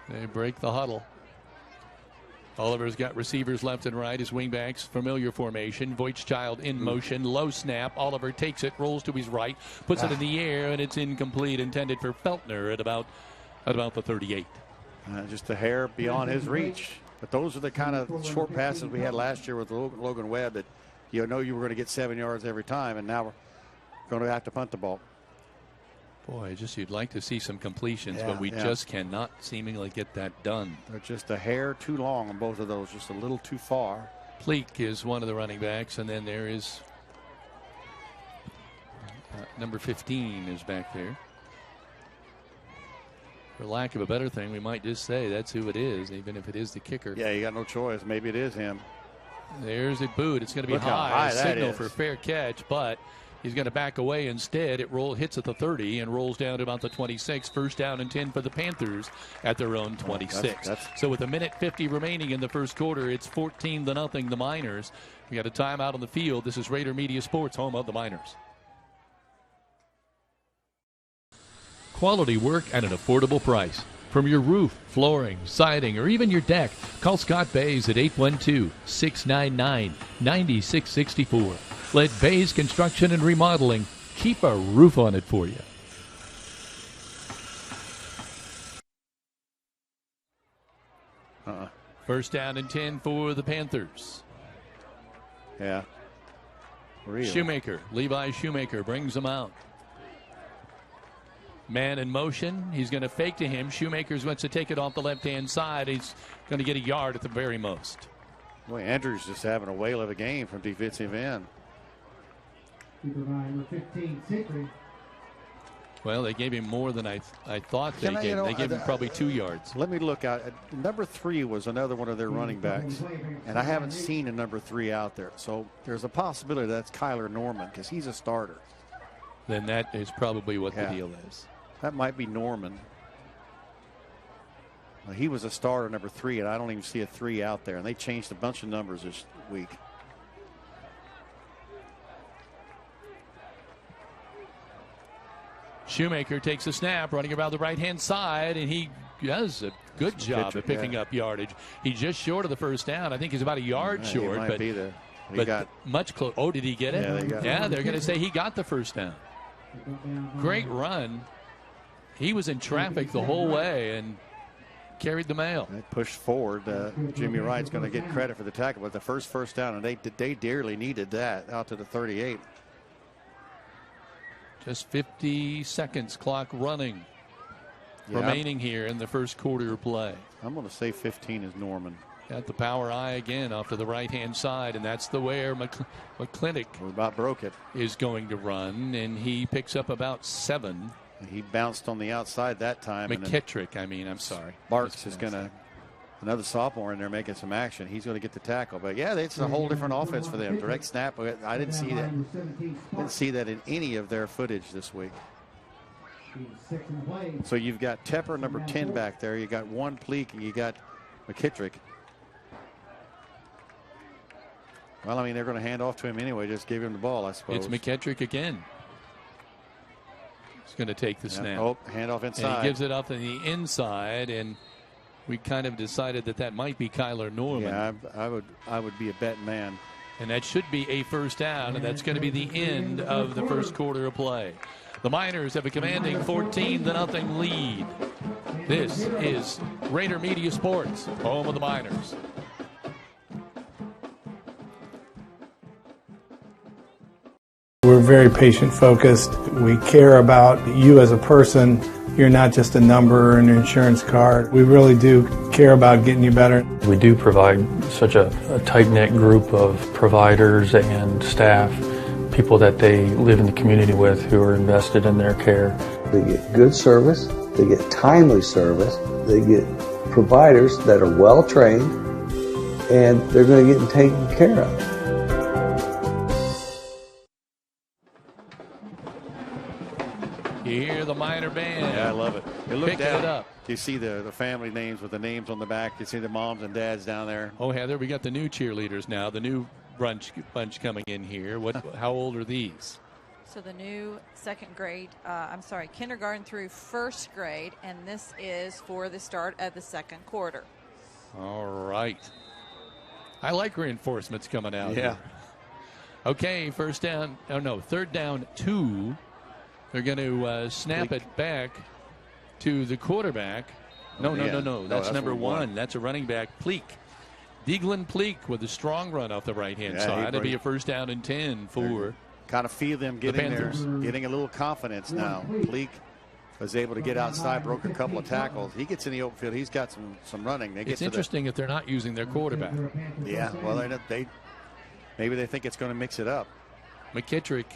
They break the huddle. Oliver's got receivers left and right. His wingbacks, familiar formation. Voigtchild in motion. Low snap. Oliver takes it, rolls to his right, puts it in the air, and it's incomplete. Intended for Feltner at about the 38. Just a hair beyond his reach. But those are the kind of short passes we had last year with Logan Webb that you were going to get 7 yards every time, and now we're going to have to punt the ball. Boy, just you'd like to see some completions, but we just cannot seemingly get that done. They're just a hair too long on both of those, just a little too far. Pleak is one of the running backs, and then there is number 15 is back there. For lack of a better thing, we might just say that's who it is, even if it is the kicker. Yeah, you got no choice. Maybe it is him. There's a boot. It's going to be high. A signal for fair catch, but he's going to back away instead. It hits at the 30 and rolls down to about the 26. First down and 10 for the Panthers at their own 26. So with 1:50 remaining in the first quarter, it's 14-0 the Miners. We got a timeout on the field. This is Raider Media Sports, home of the Miners. Quality work at an affordable price. From your roof, flooring, siding, or even your deck, call Scott Bays at 812-699-9664. Let Bays Construction and Remodeling keep a roof on it for you. First down and 10 for the Panthers. Yeah. Shoemaker, Levi Shoemaker brings them out. Man in motion. He's going to fake to him. Shoemaker's wants to take it off the left-hand side. He's going to get a yard at the very most. Boy, Andrews just having a whale of a game from defensive end. Number 15, Sickry. Well, they gave him more than I thought they gave. They gave him probably 2 yards. Let me look out. Number 3 was another one of their running backs, and I haven't seen a number 3 out there. So there's a possibility that's Kyler Norman because he's a starter. Then that is probably what the deal is. That might be Norman. He was a starter, number 3, and I don't even see a 3 out there. And they changed a bunch of numbers this week. Shoemaker takes a snap, running around the right-hand side, and he does a good job at picking up yardage. He's just short of the first down. I think he's about a yard short, but much close. Oh, did he get it? Yeah, they're going to say he got the first down. Great run. He was in traffic the whole way and carried the mail. They pushed forward. Jimmy Wright's going to get credit for the tackle, but the first down, and they dearly needed that out to the 38. Just 50 seconds clock running remaining here in the first quarter of play. I'm going to say 15 is Norman. Got the power eye again off to the right-hand side, and that's the where McClintock about broke it. Is going to run, and he picks up about 7. He bounced on the outside that time. McKittrick, I'm sorry. Barks is going to, another sophomore in there making some action. He's going to get the tackle. But, yeah, it's a whole different offense for them. Direct snap. I didn't see that. Didn't see that in any of their footage this week. So you've got Tepper, number 10 back there. You got one Pleak, and you got McKittrick. Well, I mean, they're going to hand off to him anyway. Just give him the ball, I suppose. It's McKittrick again. He's going to take the snap. Oh, handoff inside. And he gives it up to the inside, and we kind of decided that might be Kyler Norman. Yeah, I would be a betting man. And that should be a first down, and that's going to be the end of the first quarter of play. The Miners have a commanding 14-0 lead. This is Raider Media Sports, home of the Miners. We're very patient-focused. We care about you as a person. You're not just a number or an insurance card. We really do care about getting you better. We do provide such a tight-knit group of providers and staff, people that they live in the community with who are invested in their care. They get good service. They get timely service. They get providers that are well-trained, and they're going to get taken care of. You hear the Miner band. Yeah, I love it. You look picking down. It up. You see the family names with the names on the back. You see the moms and dads down there. Oh, Heather, we got the new cheerleaders now. The new bunch coming in here. How old are these? So the new kindergarten through first grade, and this is for the start of the second quarter. All right. I like reinforcements coming out. Yeah. Here. Okay, third down 2. They're going to snap it back to the quarterback. No. That's number 1. That's a running back, Pleak. Deaglin Pleak with a strong run off the right-hand side. It'll be a first down and 10 for kind of feel them getting there, getting a little confidence now. Pleak was able to get outside, broke a couple of tackles. He gets in the open field. He's got some running. It's interesting that they're not using their quarterback. Yeah, well, maybe they think it's going to mix it up. McKittrick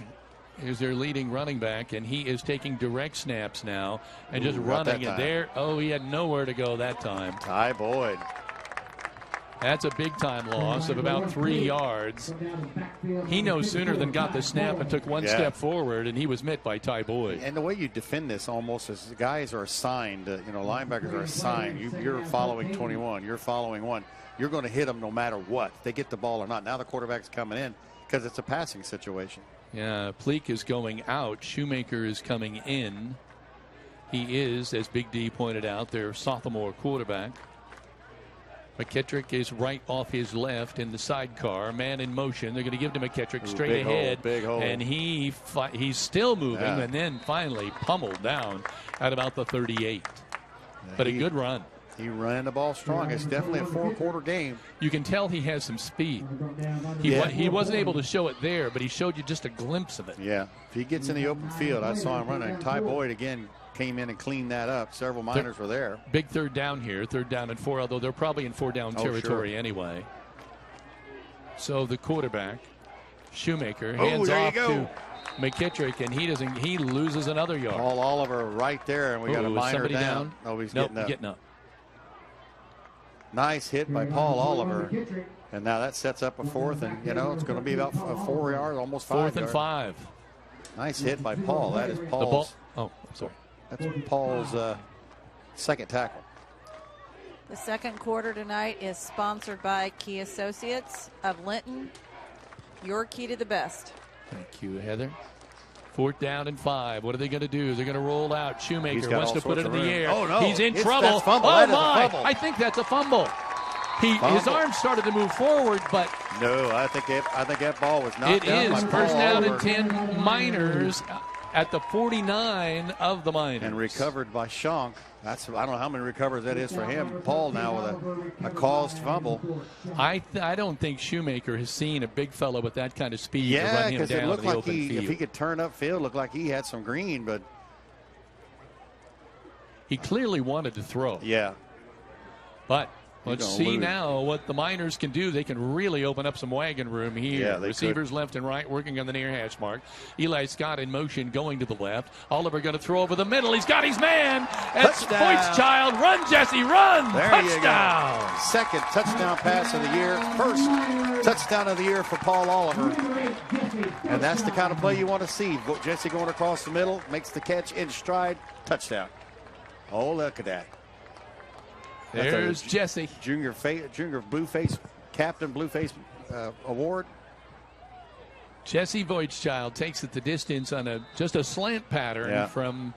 is their leading running back, and he is taking direct snaps now and just running. And there, he had nowhere to go that time. Ty Boyd. That's a big-time loss of about 3 yards. He no sooner than got the snap and took one step forward, and he was met by Ty Boyd. And the way you defend this almost is the guys are assigned, linebackers are assigned. You're following 21. You're following 1. You're going to hit them no matter what. If they get the ball or not. Now the quarterback's coming in because it's a passing situation. Yeah, Pleak is going out. Shoemaker is coming in. He is, as Big D pointed out, their sophomore quarterback. McKittrick is right off his left in the sidecar. Man in motion. They're going to give to McKittrick straight ahead. Big hole. And he's still moving and then finally pummeled down at about the 38. But a good run. He ran the ball strong. It's definitely a 4-quarter game. You can tell he has some speed. He wasn't able to show it there, but he showed you just a glimpse of it. Yeah. If he gets in the open field, I saw him running. Ty Boyd again came in and cleaned that up. Several Miners were there. Big third down here, 3rd down and 4, although they're probably in 4-down territory anyway. So the quarterback, Shoemaker, hands off to McKittrick, and he loses another yard. Paul Oliver right there, and we got a Miner down. Oh, he's getting up. Nice hit by Paul Oliver. And now that sets up a 4th, and it's going to be about 4 yards, almost 5 4th and 5. Nice hit by Paul. That is Paul's. I'm sorry. That's Paul's second tackle. The second quarter tonight is sponsored by Key Associates of Linton. Your key to the best. Thank you, Heather. 4th down and 5. What are they going to do? They're going to roll out. Shoemaker wants to put it in the air. Oh, no. He's in trouble. Oh, my. I think that's a fumble. His arm started to move forward, but no, I think that ball was knocked down. It is first down and 10 Miners at the 49 of the Miners. And recovered by Shank. I don't know how many recovers that is for him. Paul now with a caused fumble. I don't think Shoemaker has seen a big fellow with that kind of speed to run him down because it looked in the like open field. If he could turn upfield, looked like he had some green, but he clearly wanted to throw. Yeah. But let's see now what the Miners can do. They can really open up some wagon room here. Yeah, Receivers left and right working on the near hash mark. Eli Scott in motion going to the left. Oliver going to throw over the middle. He's got his man. That's Voight's child. Run, Jesse, run. There touchdown. You go. Second touchdown pass of the year. First touchdown of the year for Paul Oliver. And that's the kind of play you want to see. Jesse going across the middle, makes the catch in stride. Touchdown. Oh, look at that. There's Jesse. Junior Blueface, Captain Blueface Award. Jesse Voight's takes it the distance on just a slant pattern from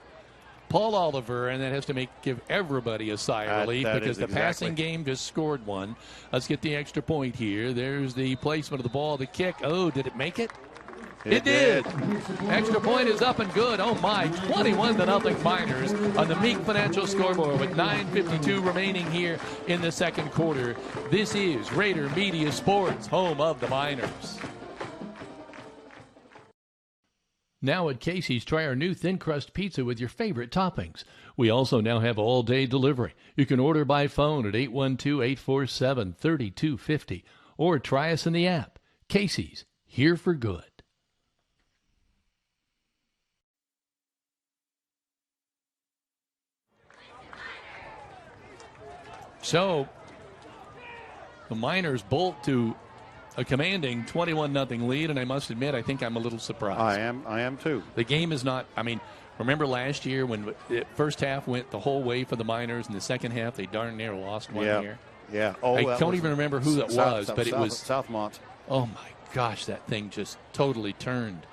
Paul Oliver, and that has to give everybody a sigh of relief because the passing game just scored one. Let's get the extra point here. There's the placement of the ball, the kick. Oh, did it make it? It did. Extra point is up and good. Oh, my. 21-0 Miners on the Meek Financial scoreboard with 9:52 remaining here in the second quarter. This is Raider Media Sports, home of the Miners. Now at Casey's, try our new thin crust pizza with your favorite toppings. We also now have all-day delivery. You can order by phone at 812-847-3250 or try us in the app. Casey's, here for good. So, the Miners bolt to a commanding 21-0 lead, and I must admit, I think I'm a little surprised. I am too. The game is not, remember last year when the first half went the whole way for the Miners, and the second half they darn near lost one here? Yeah. I don't even remember who that was, but it was Southmont. Oh, my gosh, that thing just totally turned.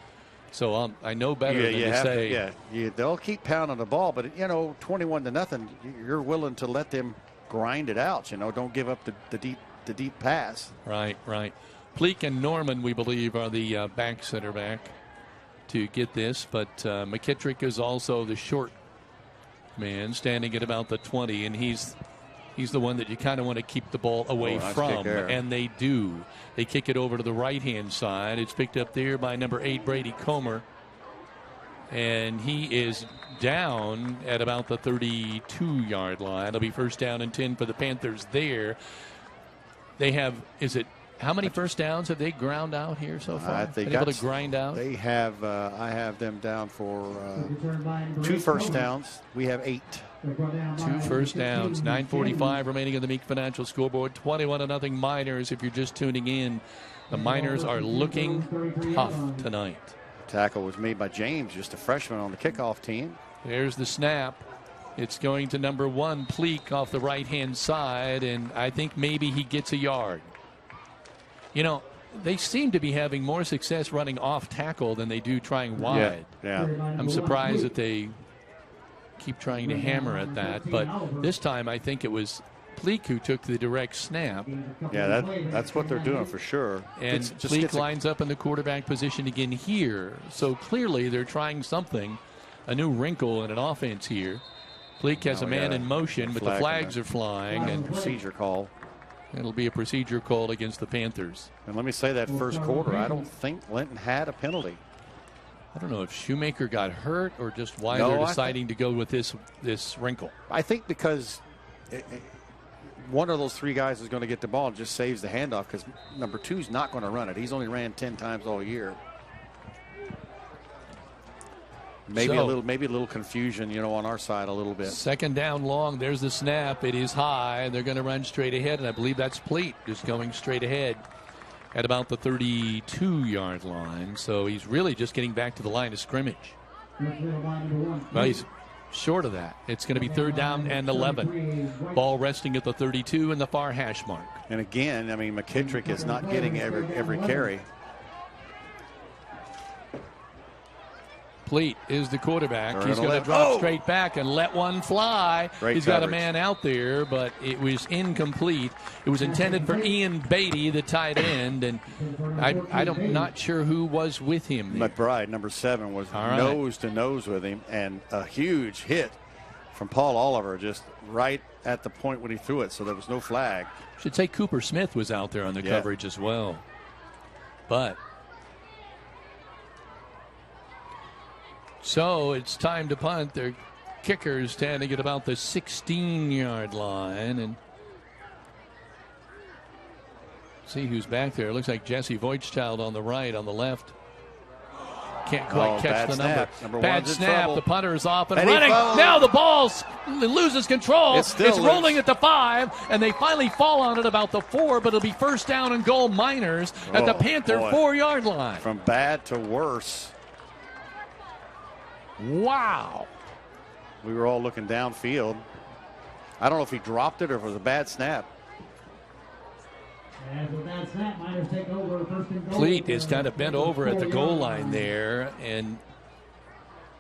So I know better than to say. They'll keep pounding the ball, but, 21-0, you're willing to let them grind it out, don't give up the deep pass. Right. Pleak and Norman, we believe, are the center back to get this, but McKittrick is also the short man standing at about the 20, and he's the one that you kind of want to keep the ball away from, and they do. They kick it over to the right-hand side. It's picked up there by number 8, Brady Comer. And he is down at about the 32-yard line. It'll be first down and 10 for the Panthers there. They have, how many first downs have they ground out here so far? They been got able to grind out? They have, I have them down for 2 first downs. We have 8. 2 first downs. 9:45 remaining in the Meek Financial scoreboard. 21-0 Miners. If you're just tuning in, the Miners are looking tough tonight. Tackle was made by James, just a freshman on the kickoff team. There's the snap. It's going to number 1, Pleak, off the right-hand side, and I think maybe he gets a yard. You know, they seem to be having more success running off tackle than they do trying wide. Yeah. I'm surprised that they keep trying to hammer at that, but this time I think it was Pleak who took the direct snap. Yeah, that's what they're doing for sure. And Pleak lines up in the quarterback position again here. So clearly they're trying something, a new wrinkle in an offense here. Pleak has a man in motion, but the flags are flying. And procedure call. It'll be a procedure call against the Panthers. And let me say that first quarter, I don't think Linton had a penalty. I don't know if Shoemaker got hurt or just why they're deciding to go with this wrinkle. I think because one of those 3 guys is going to get the ball and just saves the handoff because number 2 is not going to run it. He's only ran 10 times all year. Maybe a little confusion, on our side a little bit. Second down long. There's the snap. It is high. They're going to run straight ahead, and I believe that's Pleat just going straight ahead at about the 32-yard line. So he's really just getting back to the line of scrimmage. Well, he's short of that. It's going to be 3rd down and 11. Ball resting at the 32 in the far hash mark. And again, McKittrick is not getting every carry. Pleat is the quarterback. He's going to drop straight back and let one fly. He's got a man out there, but it was incomplete. It was intended for Ian Beatty, the tight end, and I'm not sure who was with him there. McBride, number 7, was nose to nose with him, and a huge hit from Paul Oliver just right at the point when he threw it, so there was no flag. Should say Cooper Smith was out there on the coverage as well. But so it's time to punt. Their kicker's standing at about the 16-yard line. And see who's back there. It looks like Jesse Voigtchild on the right, on the left. Can't quite catch the number. Bad snap. The punter is off and running. Now the ball loses control. It's rolling at the 5, and they finally fall on it about the 4, but it'll be first down and goal Miners at the Panther 4-yard line. From bad to worse. Wow. We were all looking downfield. I don't know if he dropped it or if it was a bad snap. Pleat is kind of bent over at the goal line there, and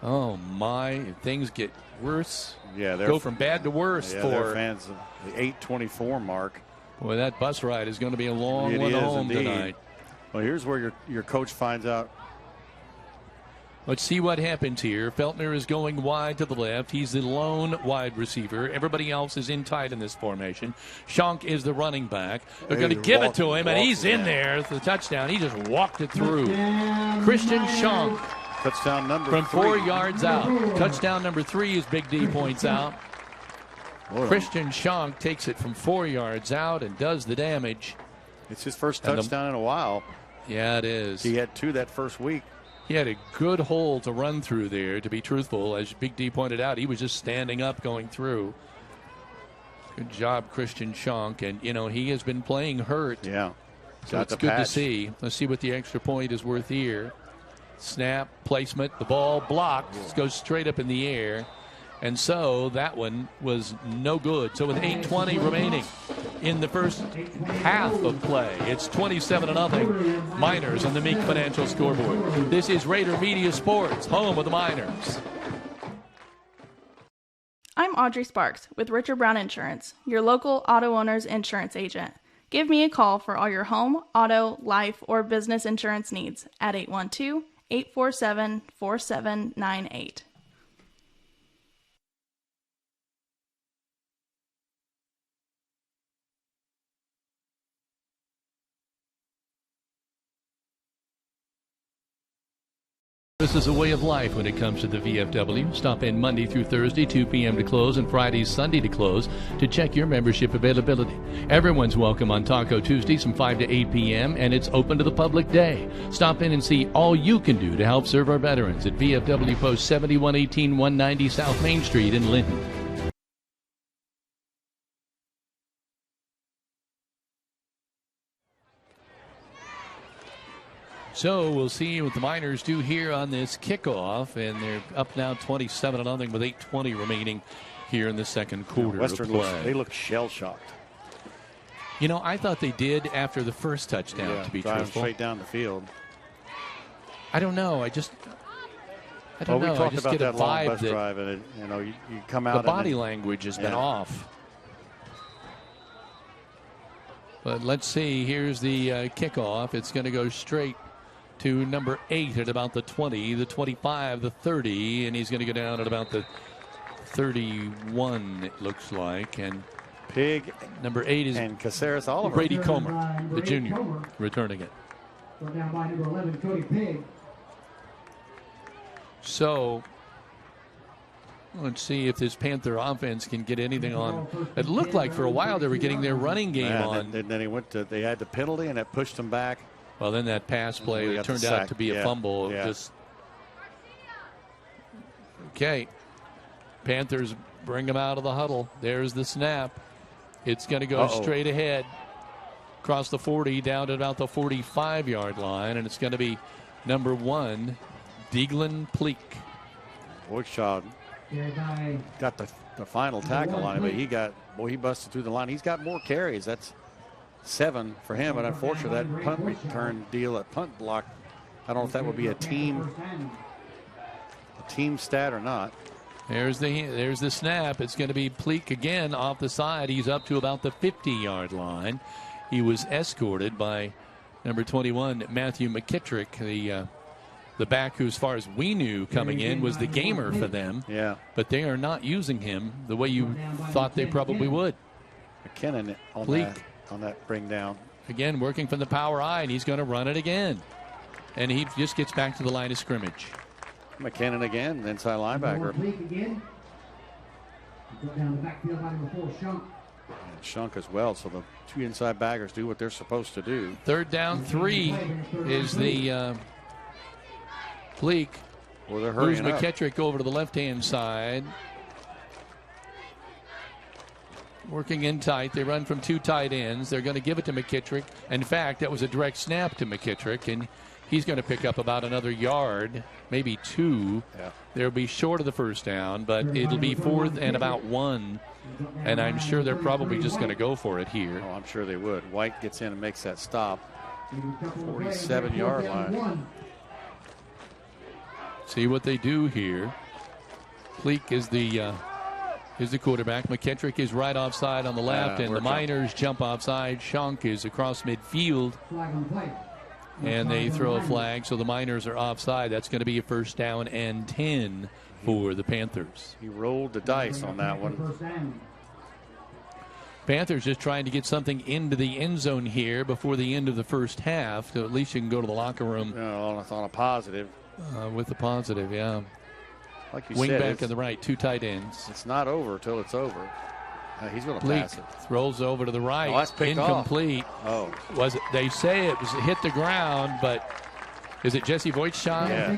oh my, things get worse. Yeah, go from bad to worse for their fans. The 8:24 mark. Boy, that bus ride is going to be a long one home tonight. Well, here's where your coach finds out. Let's see what happens here. Feltner is going wide to the left. He's the lone wide receiver. Everybody else is in tight in this formation. Schonk is the running back. They're going to give it to him, and he's in there. It's the touchdown. He just walked it through. Christian Schonk. Touchdown number from 3. 4 yards out. Touchdown number 3, as Big D points out. Christian Schonk takes it from 4 yards out and does the damage. It's his first touchdown in a while. Yeah, it is. He had 2 that first week. He had a good hole to run through there, to be truthful. As Big D pointed out, he was just standing up going through. Good job, Christian Schonk. And, he has been playing hurt. Yeah. So it's good to see. Let's see what the extra point is worth here. Snap, placement, the ball blocked. Goes straight up in the air. And so that one was no good. So with 8:20 remaining in the first half of play, it's 27-0 Miners on the Meek Financial scoreboard. This is Rader Media Sports, home of the Miners. I'm Audrey Sparks with Richard Brown Insurance, your local auto owner's insurance agent. Give me a call for all your home, auto, life, or business insurance needs at 812-847-4798. Service is a way of life when it comes to the VFW. Stop in Monday through Thursday, 2 p.m. to close, and Friday, Sunday to close to check your membership availability. Everyone's welcome on Taco Tuesdays from 5 to 8 p.m., and it's open to the public day. Stop in and see all you can do to help serve our veterans at VFW Post 7118 190 South Main Street in Linton. So we'll see what the Miners do here on this kickoff, and they're up now 27-0 with 8:20 remaining here in the second quarter. Western they look shell-shocked. You know, I thought they did after the first touchdown, to be truthful. Straight down the field. I don't know. I don't know. We talked I just about get a that long vibe bus that drive, and you come out. The body language has been off. But let's see. Here's the kickoff. It's going to go straight to number 8 at about the 20, the 25, the 30, and he's going to go down at about the 31, it looks like. And Pig number 8 is and Caceres Oliver. Brady Comer, the junior, returning it. So down by number 11, Cody Pig. So let's see if this Panther offense can get anything on. It looked like for a while they were getting their running game on. And then they had the penalty, and that pushed them back. Well, then that pass play that turned out to be a fumble. Just okay. Panthers bring them out of the huddle. There's the snap. It's going to go straight ahead, across the 40, down to about the 45-yard line, and it's going to be number 1, Deaglin Pleak. Workshaw got the final tackle on it, but he busted through the line. He's got more carries. That's 7 for him, but unfortunately that punt return deal at punt block, I don't know if that would be a team stat or not. There's the snap. It's going to be Pleak again off the side. He's up to about the 50-yard line. He was escorted by number 21, Matthew McKittrick, the back who, as far as we knew coming in, was the gamer for them. Yeah. But they are not using him the way you thought they probably would. McKinnon on that bring down. Again, working from the power eye, and he's going to run it again. And he just gets back to the line of scrimmage. McKinnon again, inside linebacker. And Shunk as well, so the 2 inside backers do what they're supposed to do. 3rd down 3 is the Pleak. Well, they're moves hurrying up. McKittrick over to the left-hand side. Working in tight. They run from 2 tight ends. They're going to give it to McKittrick. In fact, that was a direct snap to McKittrick, and he's going to pick up about another yard, maybe 2. Yeah. They'll be short of the first down, but it'll be 4th and about 1. And I'm sure they're probably just going to go for it here. Oh, I'm sure they would. White gets in and makes that stop. 47-yard line. See what they do here. Pleak is the quarterback. McKittrick is right offside on the left, and the Miners jump offside. Shunk is across midfield. And they throw a flag, so the Miners are offside. That's going to be a 1st down and 10 for the Panthers. He rolled the dice on that one. Panthers just trying to get something into the end zone here before the end of the first half, so at least you can go to the locker room. On a positive. With the positive, yeah. Like you Wing said, back on the right, 2 tight ends. It's not over till it's over. He's going to pass it. Throws over to the right. Oh, that's picked incomplete. Off. Was it? They say it was hit the ground, but is it Jesse Voigt's shot? Yeah.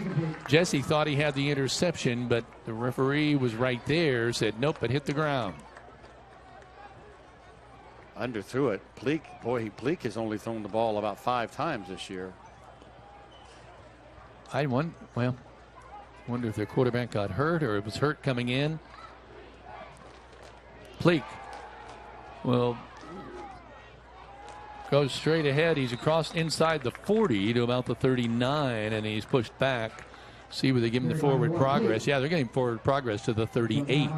Jesse thought he had the interception, but the referee was right there. Said nope, it hit the ground. Underthrew it. Pleak has only thrown the ball about 5 times this year. I wonder if their quarterback got hurt or it was hurt coming in. Pleak goes straight ahead. He's across inside the 40 to about the 39, and he's pushed back. See where they give him the forward progress. Yeah, they're getting forward progress to the 38.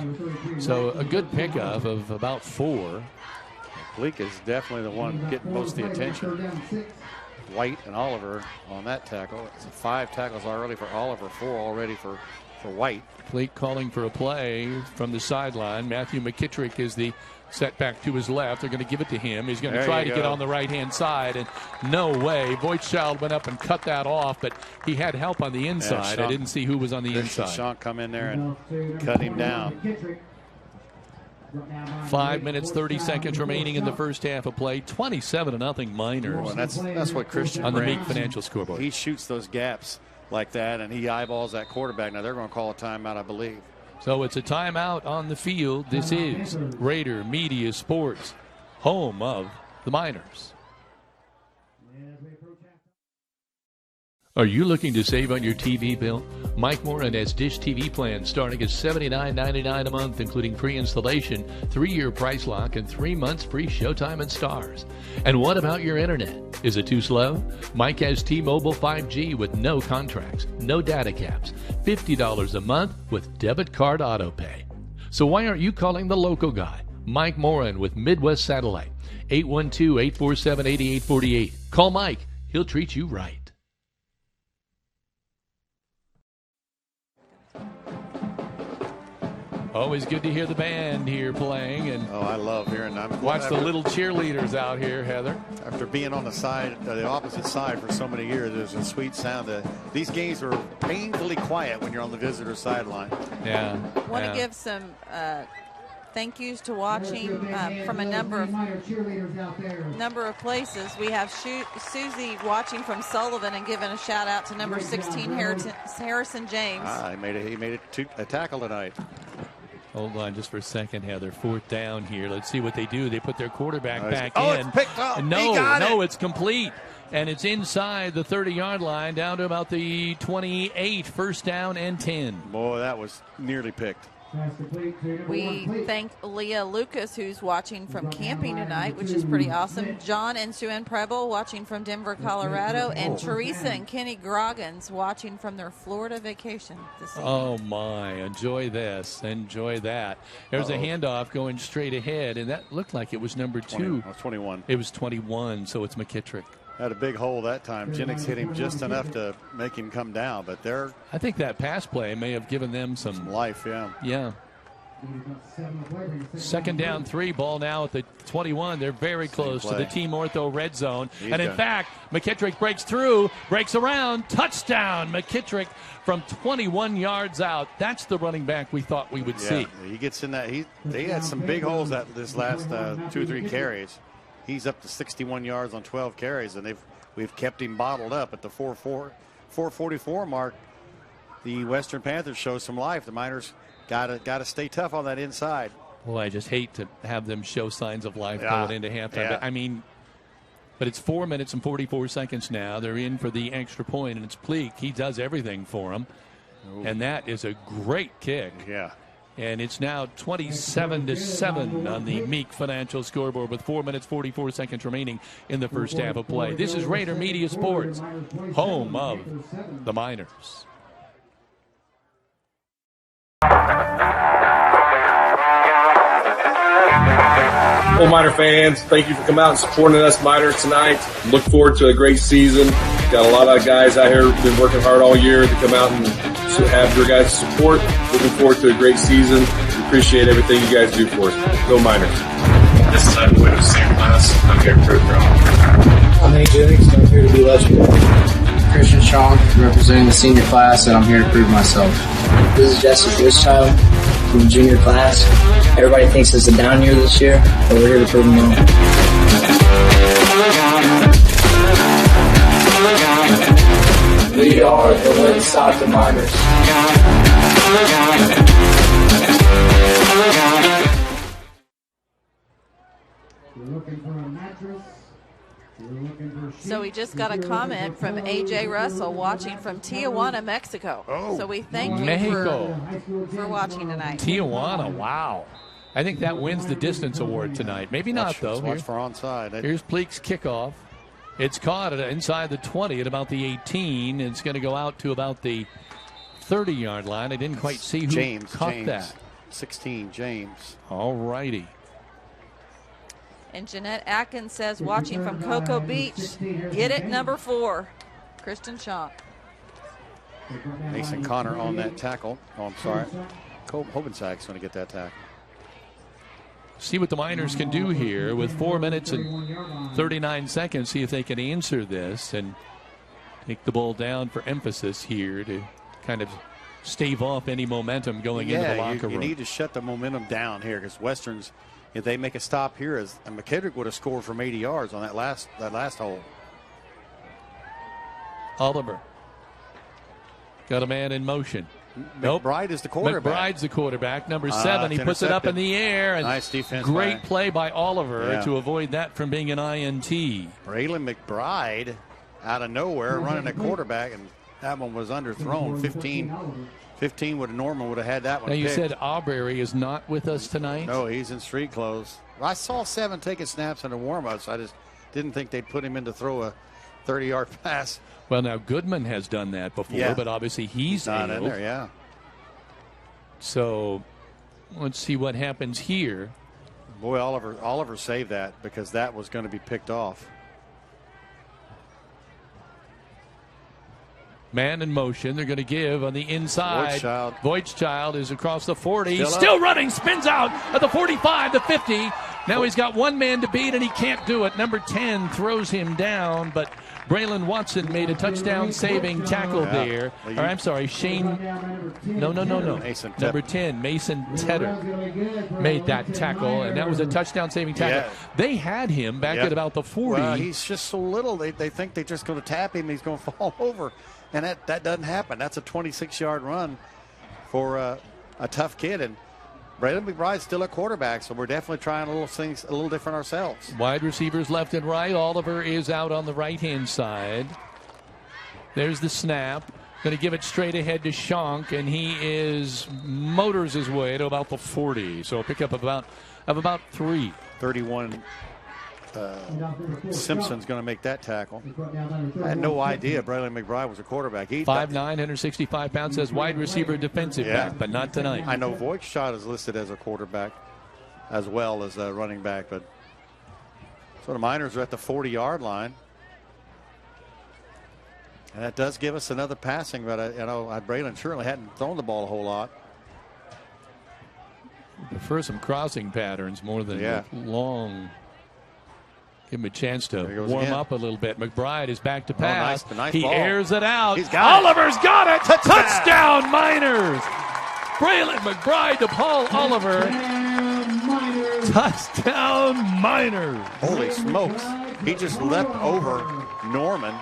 So a good pickup of about 4. Pleak is definitely the one getting most of the attention. White and Oliver on that tackle. It's 5 tackles already for Oliver, 4 already for White. Pleak calling for a play from the sideline. Matthew McKittrick is the Set back to his left. They're going to give it to him. He's going to There try you to get go. on the right-hand side, and no way. Voigtchild went up and cut that off, but he had help on the inside. I didn't see who was on the inside. Sean come in there and cut him down. 5 minutes, 30 seconds remaining in the first half of play. 27-0 Miners. Well, that's what Christian on the brings. Meek Financial scoreboard. He shoots those gaps like that, and he eyeballs that quarterback. Now they're going to call a timeout, I believe. So it's a timeout on the field. This is Rader Media Sports, home of the Miners. Are you looking to save on your TV bill? Mike Moran has Dish TV plans starting at $79.99 a month, including free installation, 3-year price lock, and 3 months free Showtime and Stars. And what about your internet? Is it too slow? Mike has T-Mobile 5G with no contracts, no data caps, $50 a month with debit card auto pay. So why aren't you calling the local guy? Mike Moran with Midwest Satellite, 812-847-8848. Call Mike. He'll treat you right. Always good to hear the band here playing, and I love hearing them. Watch the little cheerleaders out here, Heather. After being on the opposite side for so many years, there's a sweet sound. These games are painfully quiet when you're on the visitor sideline. Yeah. Want to give some thank yous to watching from a number of places. We have Susie watching from Sullivan and giving a shout out to number 16 Harrison James. He made a tackle tonight. Hold on just for a second, Heather. 4th down here. Let's see what they do. They put their quarterback back in. It's picked up. It's complete. And it's inside the 30-yard line down to about the 28. 1st down and 10. Boy, that was nearly picked. We thank Leah Lucas, who's watching from camping tonight, which is pretty awesome. John and Sue-Ann Preble watching from Denver, Colorado. And Teresa and Kenny Groggins watching from their Florida vacation this evening. Oh, my. Enjoy this. Enjoy that. There's a handoff going straight ahead, and that looked like it was number 2. 21. It was 21, so it's McKittrick. Had a big hole that time. Jennings hit him just enough to make him come down, but I think that pass play may have given them some life, Yeah. 2nd down 3, ball now at the 21. They're very close to the Team Ortho red zone. In fact, McKittrick breaks through, breaks around, touchdown. McKittrick from 21 yards out. That's the running back we thought we would see. He gets in that. They had some big holes this last 2 or 3 carries. He's up to 61 yards on 12 carries, and we've kept him bottled up at the 4:44 mark. The Western Panthers show some life. The Miners got to stay tough on that inside. Well, I just hate to have them show signs of life going into halftime. Yeah. But it's 4 minutes and 44 seconds now. They're in for the extra point, and it's Pleak. He does everything for them, and that is a great kick. Yeah. And it's now 27-7 on the Meek Financial scoreboard with 4 minutes, 44 seconds remaining in the first half of play. This is Rader Media Sports, home of the Miners. Well, Miner fans, thank you for coming out and supporting us Miners tonight. Look forward to a great season. Got a lot of guys out here who've been working hard all year to come out and have your guys' support. Looking forward to a great season. We appreciate everything you guys do for us. Go Miners. This is Tyler Wood of senior class. I'm here to prove wrong. I'm Nate Jennings. I'm here to be legendary. Christian Shaw, representing the senior class, and I'm here to prove myself. This is Jesse Goodchild from the junior class. Everybody thinks it's a down year this year, but we're here to prove them wrong. We are the Woodstock Miners. So we just got a comment from A.J. Russell watching from Tijuana, Mexico. So we thank you for watching tonight. Tijuana, wow. I think that wins the distance award tonight. Maybe not, though. Watch for onside. Here's Pleak's kickoff. It's caught inside the 20 at about the 18. It's going to go out to about the 30-yard line. I didn't quite see who caught that. 16, James. All righty. And Jeanette Atkins says, watching from Cocoa Beach, get it, number 4, Christian Shaw. Mason Connor on that tackle. Oh, I'm sorry. Hobensack's going to get that tackle. see what the Miners can do here with 4 minutes and 39 seconds. See if they can answer this and take the ball down for emphasis here to kind of stave off any momentum going into the locker room. You need to shut the momentum down here because Western's, if they make a stop here, and McKittrick would have scored from 80 yards on that last hole. Oliver got a man in motion. McBride is the quarterback. McBride's the quarterback, number 7. He puts it up in the air. And nice defense. Great play by Oliver to avoid that from being an INT. Braylon McBride out of nowhere running a quarterback, and that one was underthrown. 15 Norman would have had that one. Now you picked. said Aubrey is not with us tonight? No, he's in street clothes. I saw 7 taking snaps in the warm-ups. I just didn't think they'd put him in to throw a 30-yard pass. Well, now Goodman has done that before, but obviously he's not ill. in there, So let's see what happens here. Boy, Oliver saved that because that was going to be picked off. Man in motion. They're going to give on the inside. Voigtchild is across the 40. Still running. Spins out at the 45, the 50. Now he's got one man to beat, and he can't do it. Number 10 throws him down, but Braylon Watson made a touchdown-saving tackle there. Or, I'm sorry, Shane. No. Mason Number 10, Mason Tedder, made that tackle, and that was a touchdown-saving tackle. Yeah. They had him back at about the 40. Well, he's just so little. They think they're just going to tap him. He's going to fall over. And that doesn't happen. That's a 26-yard run for a tough kid. And Braden McBride's still a quarterback, so we're definitely trying things a little different ourselves. Wide receivers left and right. Oliver is out on the right-hand side. There's the snap. Going to give it straight ahead to Schonk, and he motors his way to about the 40. So a pickup of about 3. 31. Simpson's going to make that tackle. I had no idea Braylon McBride was a quarterback. 5'9", 165 pounds, says wide receiver, defensive back, but not tonight. I know Voigtchild is listed as a quarterback as well as a running back, but so the Miners are at the 40-yard line. And that does give us another passing, but Braylon certainly hadn't thrown the ball a whole lot. Prefer some crossing patterns more than long. Give him a chance to warm up a little bit. McBride is back to pass. Nice he ball. airs it out. Oliver's got it. Touchdown Miners. Braylon McBride to Paul Oliver. Touchdown Miners. Holy smokes. He just leapt over Norman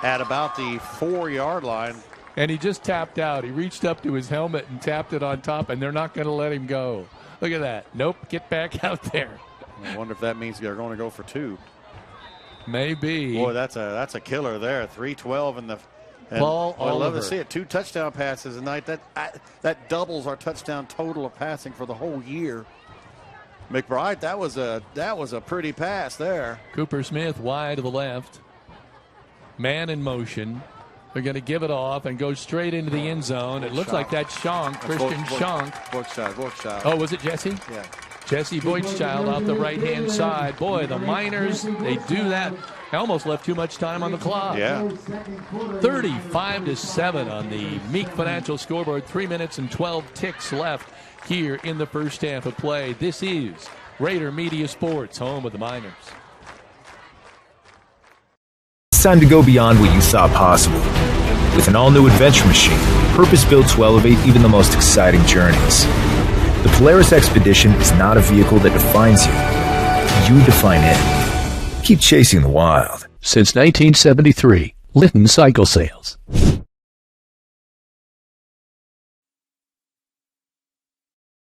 at about the 4-yard line. And he just tapped out. He reached up to his helmet and tapped it on top, and they're not going to let him go. Look at that. Nope, get back out there. I wonder if that means they're going to go for 2. Maybe. Boy, that's a killer there. 312 in the Paul I love Oliver. to see it. 2 touchdown passes tonight. That doubles our touchdown total of passing for the whole year. McBride, that was a pretty pass there. Cooper Smith wide to the left. Man in motion. They're going to give it off and go straight into the end zone. It looks like that's Schonk, Christian Schonk. Voigtchild. Oh, was it Jesse? Yeah. Jesse Voigtchild off the right-hand side. Boy, the Miners, they do that. They almost left too much time on the clock. Yeah. 35-7 on the Meek Financial scoreboard. 3 minutes and 12 ticks left here in the first half of play. This is Rader Media Sports, home of the Miners. It's time to go beyond what you thought possible. With an all-new adventure machine, purpose-built to elevate even the most exciting journeys. The Polaris Expedition is not a vehicle that defines you. You define it. Keep chasing the wild. Since 1973, Linton Cycle Sales.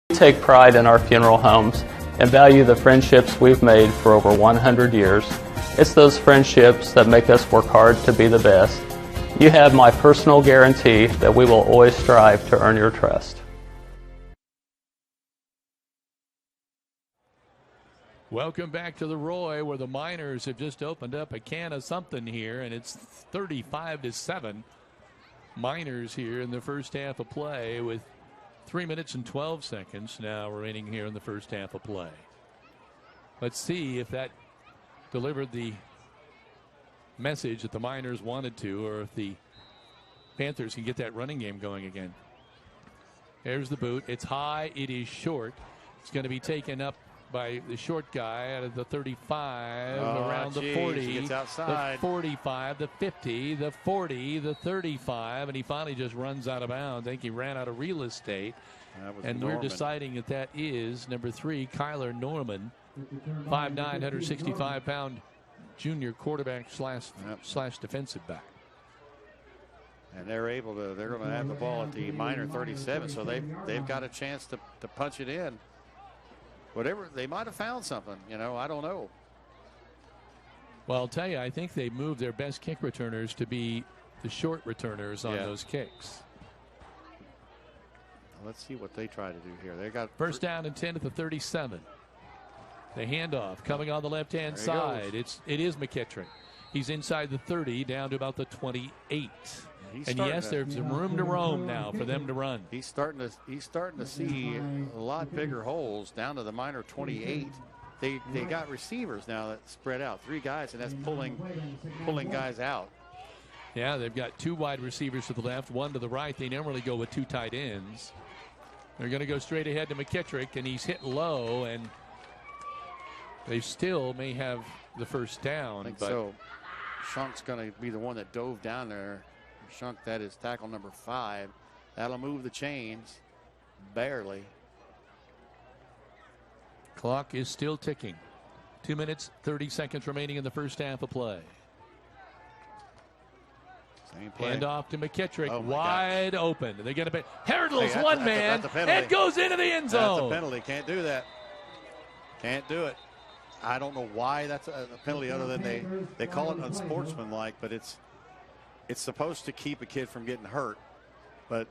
We take pride in our funeral homes and value the friendships we've made for over 100 years. It's those friendships that make us work hard to be the best. You have my personal guarantee that we will always strive to earn your trust. Welcome back to the Roy, where the Miners have just opened up a can of something here, and it's 35-7. Miners here in the first half of play with 3 minutes and 12 seconds now remaining here in the first half of play. Let's see if that delivered the message that the Miners wanted to, or if the Panthers can get that running game going again. There's the boot. It's high. It is short. It's going to be taken up by the short guy out of the 35, Oh, around the geez, 40, he gets outside. the 45, the 50, the 40, the 35, and he finally just runs out of bounds. I think he ran out of real estate. And Norman. we're deciding that is number 3, Kyler Norman, 5'9", 165-pound junior quarterback slash defensive back. And they're going to have the ball at the minor 37, so they've got a chance to punch it in. Whatever, they might have found something, I don't know. Well, I'll tell you, I think they moved their best kick returners to be the short returners on those kicks. Let's see what they try to do here. They got first down and 10 at the 37. The handoff coming on the left-hand side. It is McKittrick. He's inside the 30, down to about the 28. And yes, there's some room to roam now for them to run. He's starting to see a lot bigger holes down to the minor 28. They got receivers now that spread out, 3 guys, and that's pulling guys out. Yeah, they've got 2 wide receivers to the left, 1 to the right. They normally go with 2 tight ends. They're going to go straight ahead to McKittrick, and he's hit low, and they still may have the first down. I think so. Shunk's going to be the one that dove down there. Shunk, that is tackle number 5. That'll move the chains barely. Clock is still ticking. 2 minutes, 30 seconds remaining in the first half of play. Same play. Hand off to McKittrick, Oh wide open. They're going to be Hurdles Hey, one man and goes into the end zone. That's a penalty. Can't do that. Can't do it. I don't know why that's a penalty, other than they call it unsportsmanlike, but it's supposed to keep a kid from getting hurt. But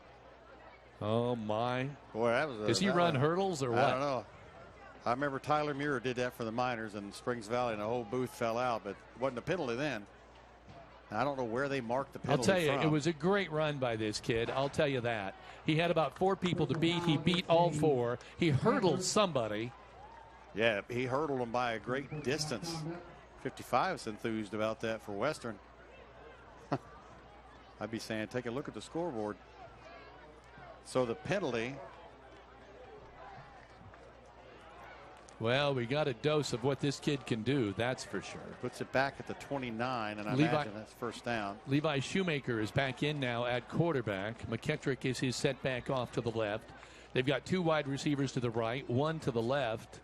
oh my, boy, that was. Does he run hurdles or what? I don't know. I remember Tyler Muir did that for the Miners in Springs Valley, and the whole booth fell out, but it wasn't a penalty then. I don't know where they marked the penalty. I'll tell you, from. it was a great run by this kid. I'll tell you that. He had about 4 people to beat. He beat all 4. He hurdled somebody. Yeah, he hurdled them by a great distance. 55's enthused about that for Western. I'd be saying, take a look at the scoreboard. So the penalty. Well, we got a dose of what this kid can do, that's for sure. Puts it back at the 29, and I imagine that's first down. Levi Shoemaker is back in now at quarterback. McKittrick is his setback off to the left. They've got 2 wide receivers to the right, 1 to the left.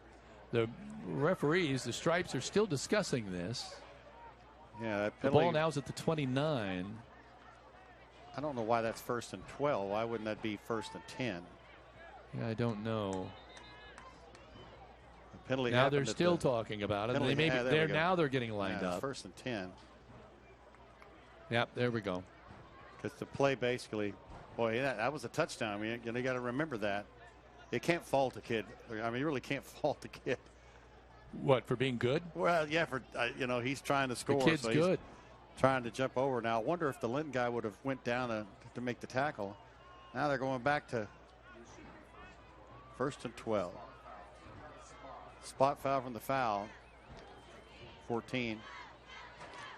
The referees, the Stripes, are still discussing this. Yeah, that the penalty, ball now is at the 29. I don't know why that's 1st and 12. Why wouldn't that be 1st and 10? Yeah, I don't know. The penalty. Now they're still talking about it. They they're getting lined up. 1st and 10. Yep, there we go. Because the play basically, boy, that was a touchdown. I mean, you got to remember that. You can't fault a kid. I mean, you really can't fault the kid. What, for being good? Well, yeah, for he's trying to score. The kid's so good. Trying to jump over. Now, I wonder if the Linton guy would have went down to make the tackle. Now they're going back to 1st and 12. Spot foul from the foul. 14.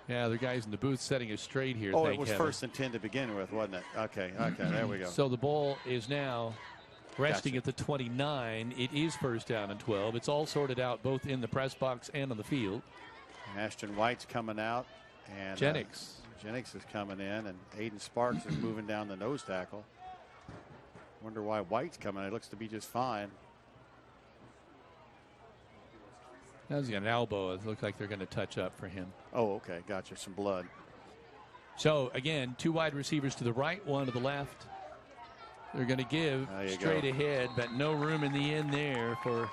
Yeah, the guys in the booth setting it straight here. Oh, it was 1st and 10 to begin with, wasn't it? Okay, there we go. So the ball is now resting at the 29. It is 1st down and 12. It's all sorted out both in the press box and on the field. Ashton White's coming out. And Jennings. Jennings is coming in, and Aiden Sparks is moving down the nose tackle. Wonder why White's coming. It looks to be just fine. Now he's got an elbow. It looks like they're going to touch up for him. Oh, okay. Gotcha. Some blood. So, again, 2 wide receivers to the right, 1 to the left. They're going to give straight ahead, but no room in the end there for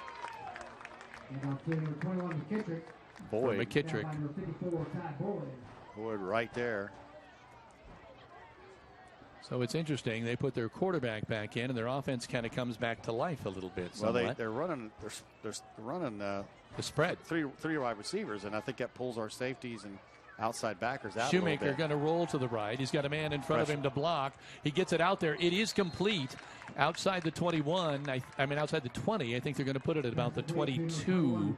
Boyd. McKittrick. Boyd right there. So it's interesting. They put their quarterback back in, and their offense kind of comes back to life a little bit. Well, they're running. They're running the spread. Three wide receivers, and I think that pulls our safeties and outside backers out. Shoemaker going to roll to the right. He's got a man in front of him to block. He gets it out there. It is complete outside the 21. I mean outside the 20. I think they're going to put it at about the 22.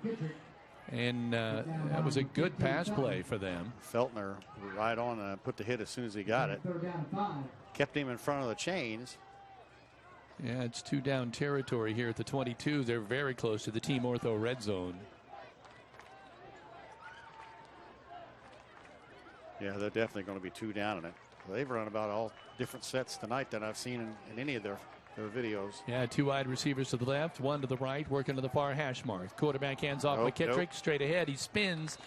And that was a good pass play for them. Feltner right on and put the hit as soon as he got it. Kept him in front of the chains. Yeah, it's 2 down territory here at the 22. They're very close to the Team Ortho red zone. Yeah, they're definitely going to be 2 down in it. They've run about all different sets tonight that I've seen in any of their videos. Yeah, 2 wide receivers to the left, 1 to the right, working to the far hash mark. Quarterback hands off McKittrick, straight ahead. He spins,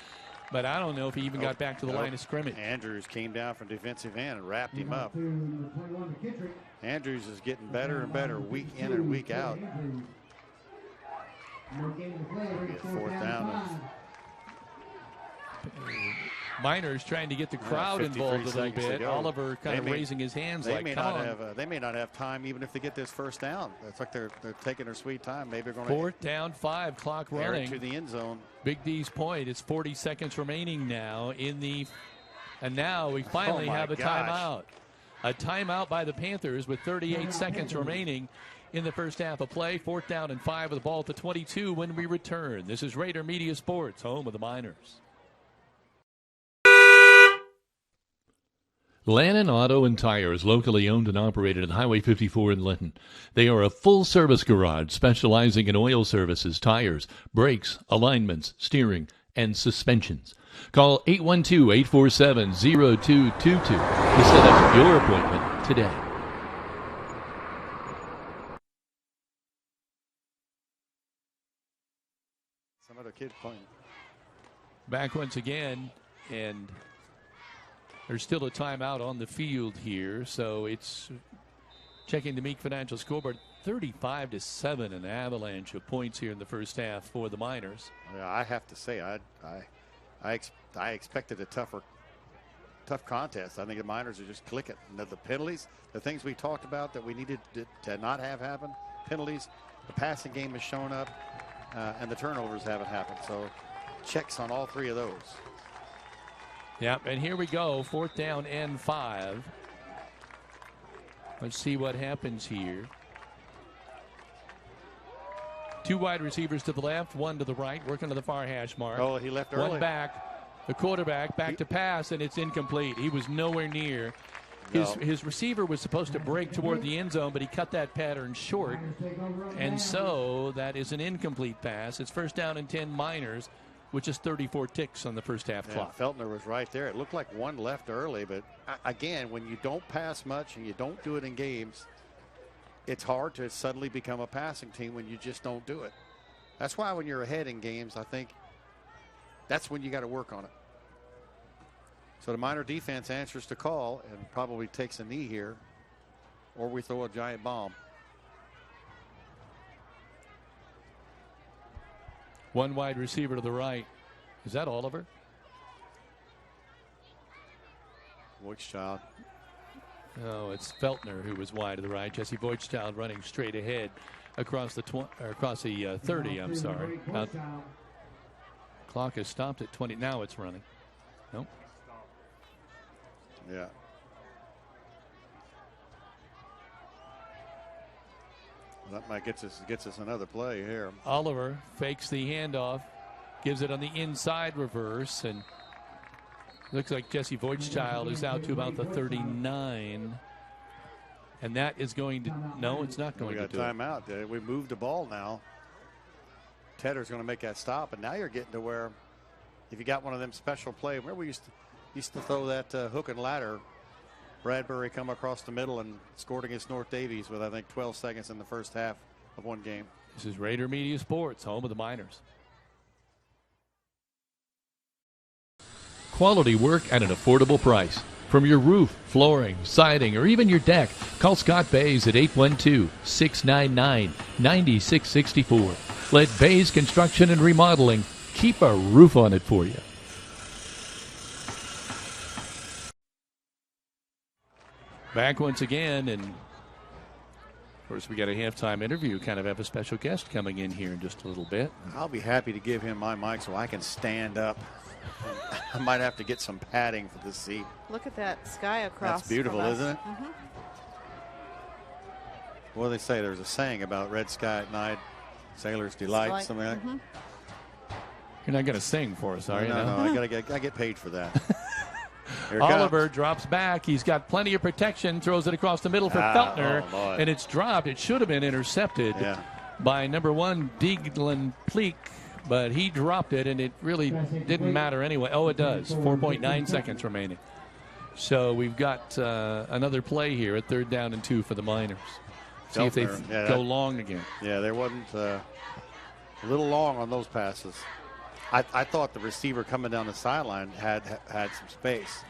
but I don't know if he even got back to the line of scrimmage. Andrews came down from defensive end and wrapped him up. Andrews is getting better and better week in and week out. 4th down. Miners trying to get the crowd involved a little bit. Oliver kind of raising his hands they like, may come not on. have. They may not have time even if they get this first down. It's like they're taking their sweet time. Maybe they're going to 4th down, 5, clock running to the end zone. Big D's point. It's 40 seconds remaining now and now we finally have a timeout. A timeout by the Panthers with 38 seconds remaining in the first half of play. 4th down and 5 with the ball at the 22 when we return. This is Rader Media Sports, home of the Miners. Lannon Auto and Tires, locally owned and operated at Highway 54 in Linton. They are a full-service garage specializing in oil services, tires, brakes, alignments, steering, and suspensions. Call 812-847-0222 to set up your appointment today. Some other kid playing. Back once again, and there's still a timeout on the field here, so it's checking the Meek Financial scoreboard. 35-7, an avalanche of points here in the first half for the Miners. Yeah, I have to say, I expected a tough contest. I think the Miners are just clicking. The penalties, the things we talked about that we needed to not have happen, penalties, the passing game has shown up, and the turnovers haven't happened. So checks on all 3 of those. Yeah, and here we go, 4th down and 5. Let's see what happens here. 2 wide receivers to the left, 1 to the right, working to the far hash mark. Oh, he left early. 1 back, the quarterback back to pass, and it's incomplete. He was nowhere near. His receiver was supposed to break toward the end zone, but he cut that pattern short, and so that is an incomplete pass. It's 1st down and 10 Miners, with just 34 ticks on the first half clock. Feltner was right there. It looked like 1 left early, but again, when you don't pass much and you don't do it in games, it's hard to suddenly become a passing team when you just don't do it. That's why when you're ahead in games, I think that's when you got to work on it. So the Miner defense answers to call and probably takes a knee here, or we throw a giant bomb. 1 wide receiver to the right. Is that Oliver? Voigtchild. No, it's Feltner who was wide to the right. Jesse Voigtchild running straight ahead across the 30. I'm sorry. Clock has stopped at 20. Now it's running. Nope. Yeah. That might gets us another play here. Oliver fakes the handoff, gives it on the inside reverse, and looks like Jesse Voigtchild is out to about the 39. And that is going to, no, it's not going to do it. We got timeout. We moved the ball now. Tedder's going to make that stop, and now you're getting to where if you got one of them special plays, where we used to throw that hook and ladder, Bradbury come across the middle and scored against North Davies with, I think, 12 seconds in the first half of one game. This is Rader Media Sports, home of the Miners. Quality work at an affordable price. From your roof, flooring, siding, or even your deck, call Scott Bays at 812-699-9664. Let Bays Construction and Remodeling keep a roof on it for you. Back once again, and of course we got a halftime interview. Kind of have a special guest coming in here in just a little bit. I'll be happy to give him my mic so I can stand up. I might have to get some padding for this seat. Look at that sky across. That's beautiful, isn't it? Mm-hmm. What do they say? There's a saying about red sky at night, sailor's delight, something like that. Mm-hmm. You're not going to sing for us, are you? No, I get paid for that. Here it Oliver comes. drops back. He's got plenty of protection, throws it across the middle for Feltner, and it's dropped. It should have been intercepted by number 1, Deaglan Pleek, but he dropped it, and it really didn't matter anyway. Oh, it does. 4.9 seconds remaining. So we've got another play here at 3rd down and 2 for the Miners. See if they go long again. Yeah, there wasn't a little long on those passes. I thought the receiver coming down the sideline had some space.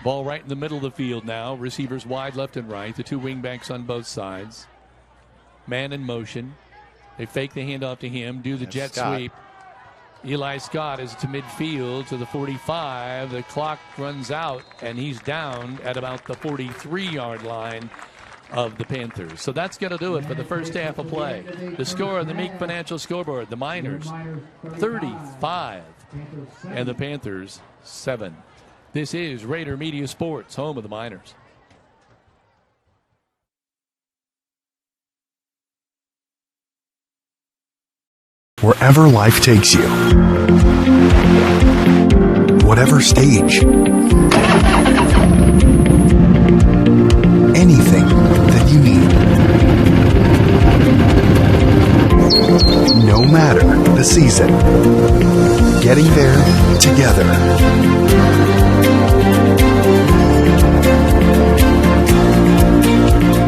Ball right in the middle of the field now. Receivers wide left and right. The 2 wingbacks on both sides. Man in motion. They fake the handoff to him, do the jet sweep. Eli Scott is to midfield to the 45. The clock runs out, and he's down at about the 43-yard line of the Panthers. So that's going to do it for the first half of play. The score on the Meek Financial scoreboard, the Miners 35 and the Panthers 7. This is Raider Media Sports, home of the Miners. Wherever life takes you, whatever stage, anything that you need, no matter the season, getting there together.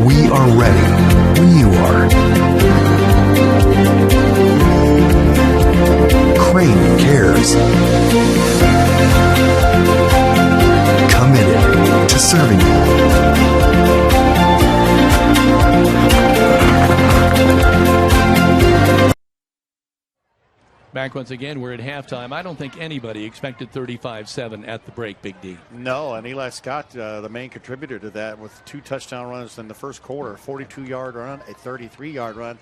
We are ready when you are. Crynes cares. Committed to serving you. Back once again, we're at halftime. I don't think anybody expected 35-7 at the break, Big D. No, and Eli Scott, the main contributor to that, with 2 touchdown runs in the first quarter, a 42-yard run, a 33-yard run.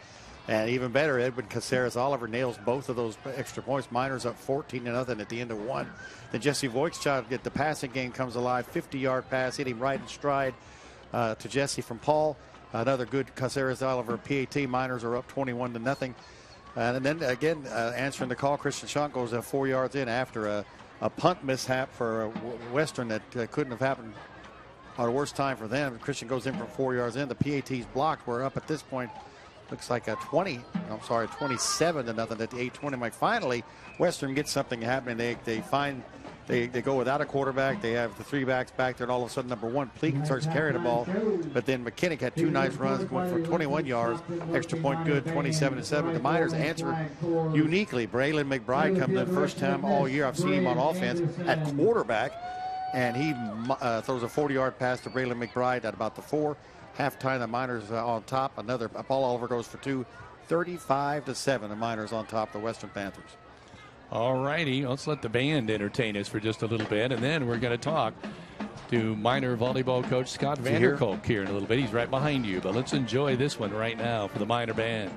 And even better, Edwin Caceres-Oliver nails both of those extra points. Miners up 14-0 at the end of 1. Then Jesse Voigtchild, the passing game comes alive. 50-yard pass, hit him right in stride to Jesse from Paul. Another good Caceres-Oliver PAT. Miners are up 21-0. And then again, answering the call, Christian Schunk goes 4 yards in after a punt mishap for Western that couldn't have happened on a worse time for them. Christian goes in from 4 yards in. The PAT's blocked. We're up at this point. Looks like a 27-0 at the 8:20 mark. Finally, Western gets something happening. They go without a quarterback. They have the 3 backs back there, and all of a sudden, number 1, Pleek starts carrying the ball. But then McKinnick had 2 nice runs, going for 21 yards. Extra point good, 27-7. The Miners answered uniquely. Braden McBride comes in first time all year. I've seen him on offense at quarterback, and he throws a 40-yard pass to Braden McBride at about the 4. Halftime, the Miners on top. Another Paul Oliver goes for 2, 35-7. The Miners on top. The Western Panthers. All righty, let's let the band entertain us for just a little bit, and then we're going to talk to Miner volleyball coach Scott Vanderkolk here in a little bit. He's right behind you, but let's enjoy this one right now for the Miner band.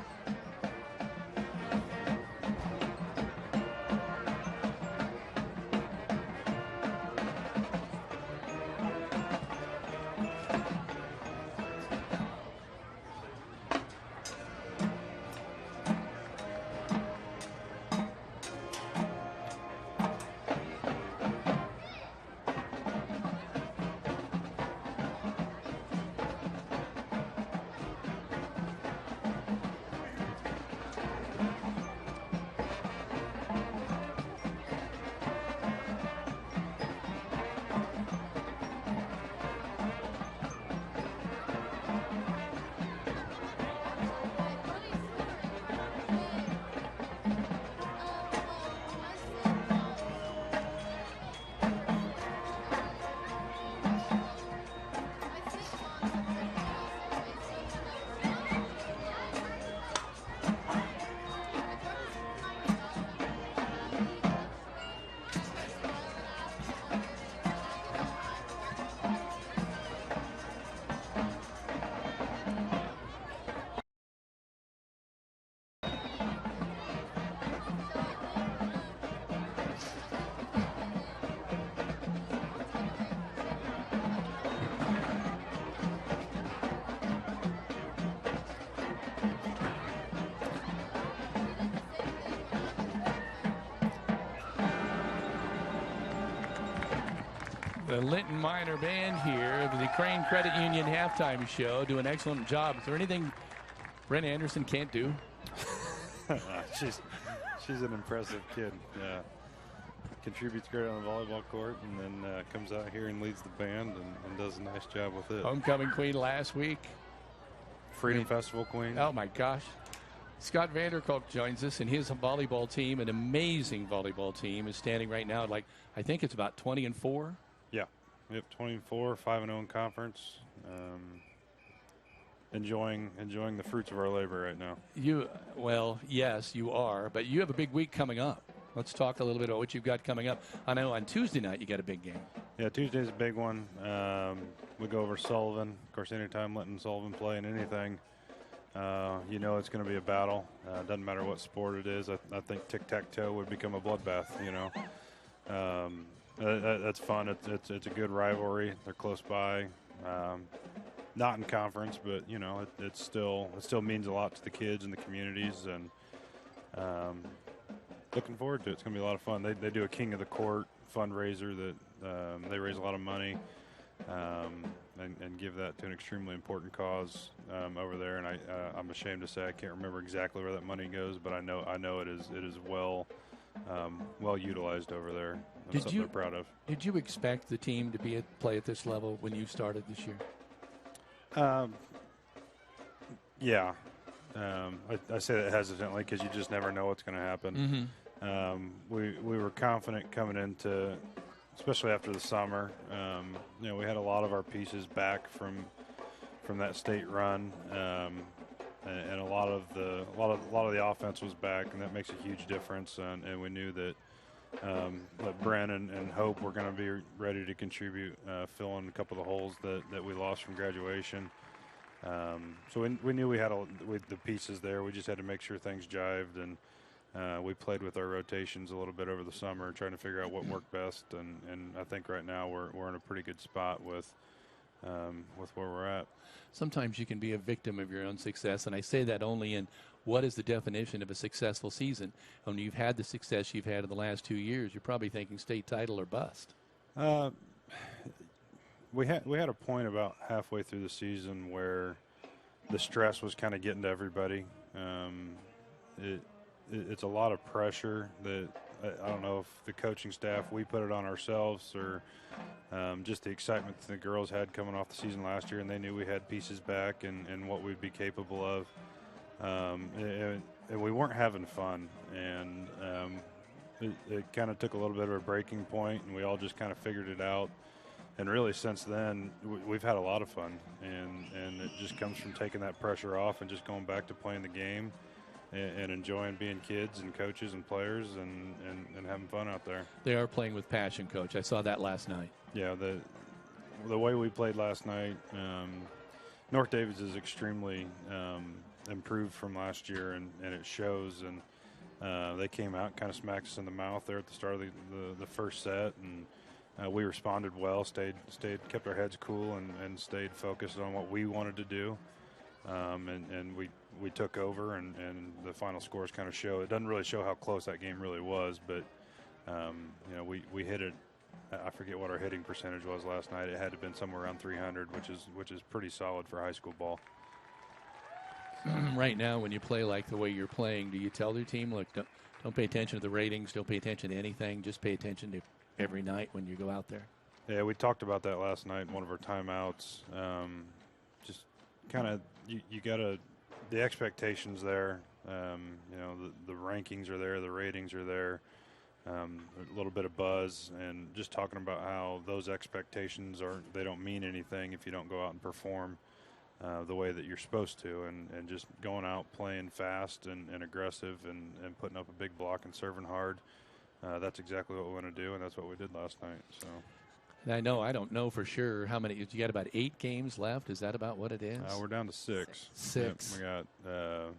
The Linton Minor Band here of the Crynes Credit Union halftime show do an excellent job. Is there anything Brent Anderson can't do? She's an impressive kid. Yeah. Contributes great on the volleyball court, and then comes out here and leads the band and does a nice job with it. Homecoming queen last week. Freedom Festival queen. Oh, my gosh. Scott Vanderkolk joins us, and his volleyball team, an amazing volleyball team, is standing right now at, I think it's about 20-4. Yeah. Yep, 24, 5-0 in conference. Enjoying the fruits of our labor right now. Yes, you are, but you have a big week coming up. Let's talk a little bit about what you've got coming up. I know on Tuesday night you got a big game. Yeah, Tuesday's a big one. We go over Sullivan. Of course, anytime Linton Sullivan play in anything, it's going to be a battle. Doesn't matter what sport it is. I think tic-tac-toe would become a bloodbath, That's fun. It's a good rivalry. They're close by. Not in conference, but, it still means a lot to the kids and the communities, and looking forward to it. It's going to be a lot of fun. They do a King of the Court fundraiser that they raise a lot of money and give that to an extremely important cause over there. And I'm ashamed to say I can't remember exactly where that money goes, but I know it is well utilized over there. That's something they're proud of. Did you expect the team to play at this level when you started this year? Yeah. I say that hesitantly because you just never know what's going to happen. Mm-hmm. We were confident coming into, especially after the summer. We had a lot of our pieces back from that state run, and a lot of the offense was back, and that makes a huge difference. And we knew that Brent and Hope were going to be ready to contribute, fill in a couple of the holes that we lost from graduation. So we knew we had the pieces there. We just had to make sure things jived, and we played with our rotations a little bit over the summer, trying to figure out what worked best. And I think right now we're in a pretty good spot with where we're at. Sometimes you can be a victim of your own success, and I say that only in what is the definition of a successful season. When you've had the success you've had in the last 2 years, you're probably thinking state title or bust. We had a point about halfway through the season where the stress was kind of getting to everybody. It's a lot of pressure that I don't know if the coaching staff, we put it on ourselves, or just the excitement that the girls had coming off the season last year, and they knew we had pieces back and what we'd be capable of. And we weren't having fun, and it kind of took a little bit of a breaking point, and we all just kind of figured it out. And really, since then, we've had a lot of fun, and it just comes from taking that pressure off and just going back to playing the game and enjoying being kids and coaches and players and having fun out there. They are playing with passion, Coach. I saw that last night. Yeah, the way we played last night, North Davids is extremely improved from last year, and it shows. And they came out and kind of smacked us in the mouth there at the start of the first set, and we responded well, kept our heads cool, and stayed focused on what we wanted to do. And we took over, and the final scores kind of show. It doesn't really show how close that game really was, but we hit it. I forget what our hitting percentage was last night. It had to have been somewhere around 300, which is pretty solid for high school ball. Right now, when you play like the way you're playing, do you tell your team, look, don't pay attention to the ratings, don't pay attention to anything, just pay attention to every night when you go out there? Yeah, we talked about that last night in one of our timeouts. Just kind of, you got to, the expectations there, the rankings are there, the ratings are there, a little bit of buzz, and just talking about how those expectations they don't mean anything if you don't go out and perform the way that you're supposed to, and just going out playing fast and aggressive and putting up a big block and serving hard. That's exactly what we want to do, and that's what we did last night. So, and I don't know for sure how many. You got about 8 games left. Is that about what it is? We're down to 6. 6. Yep, we got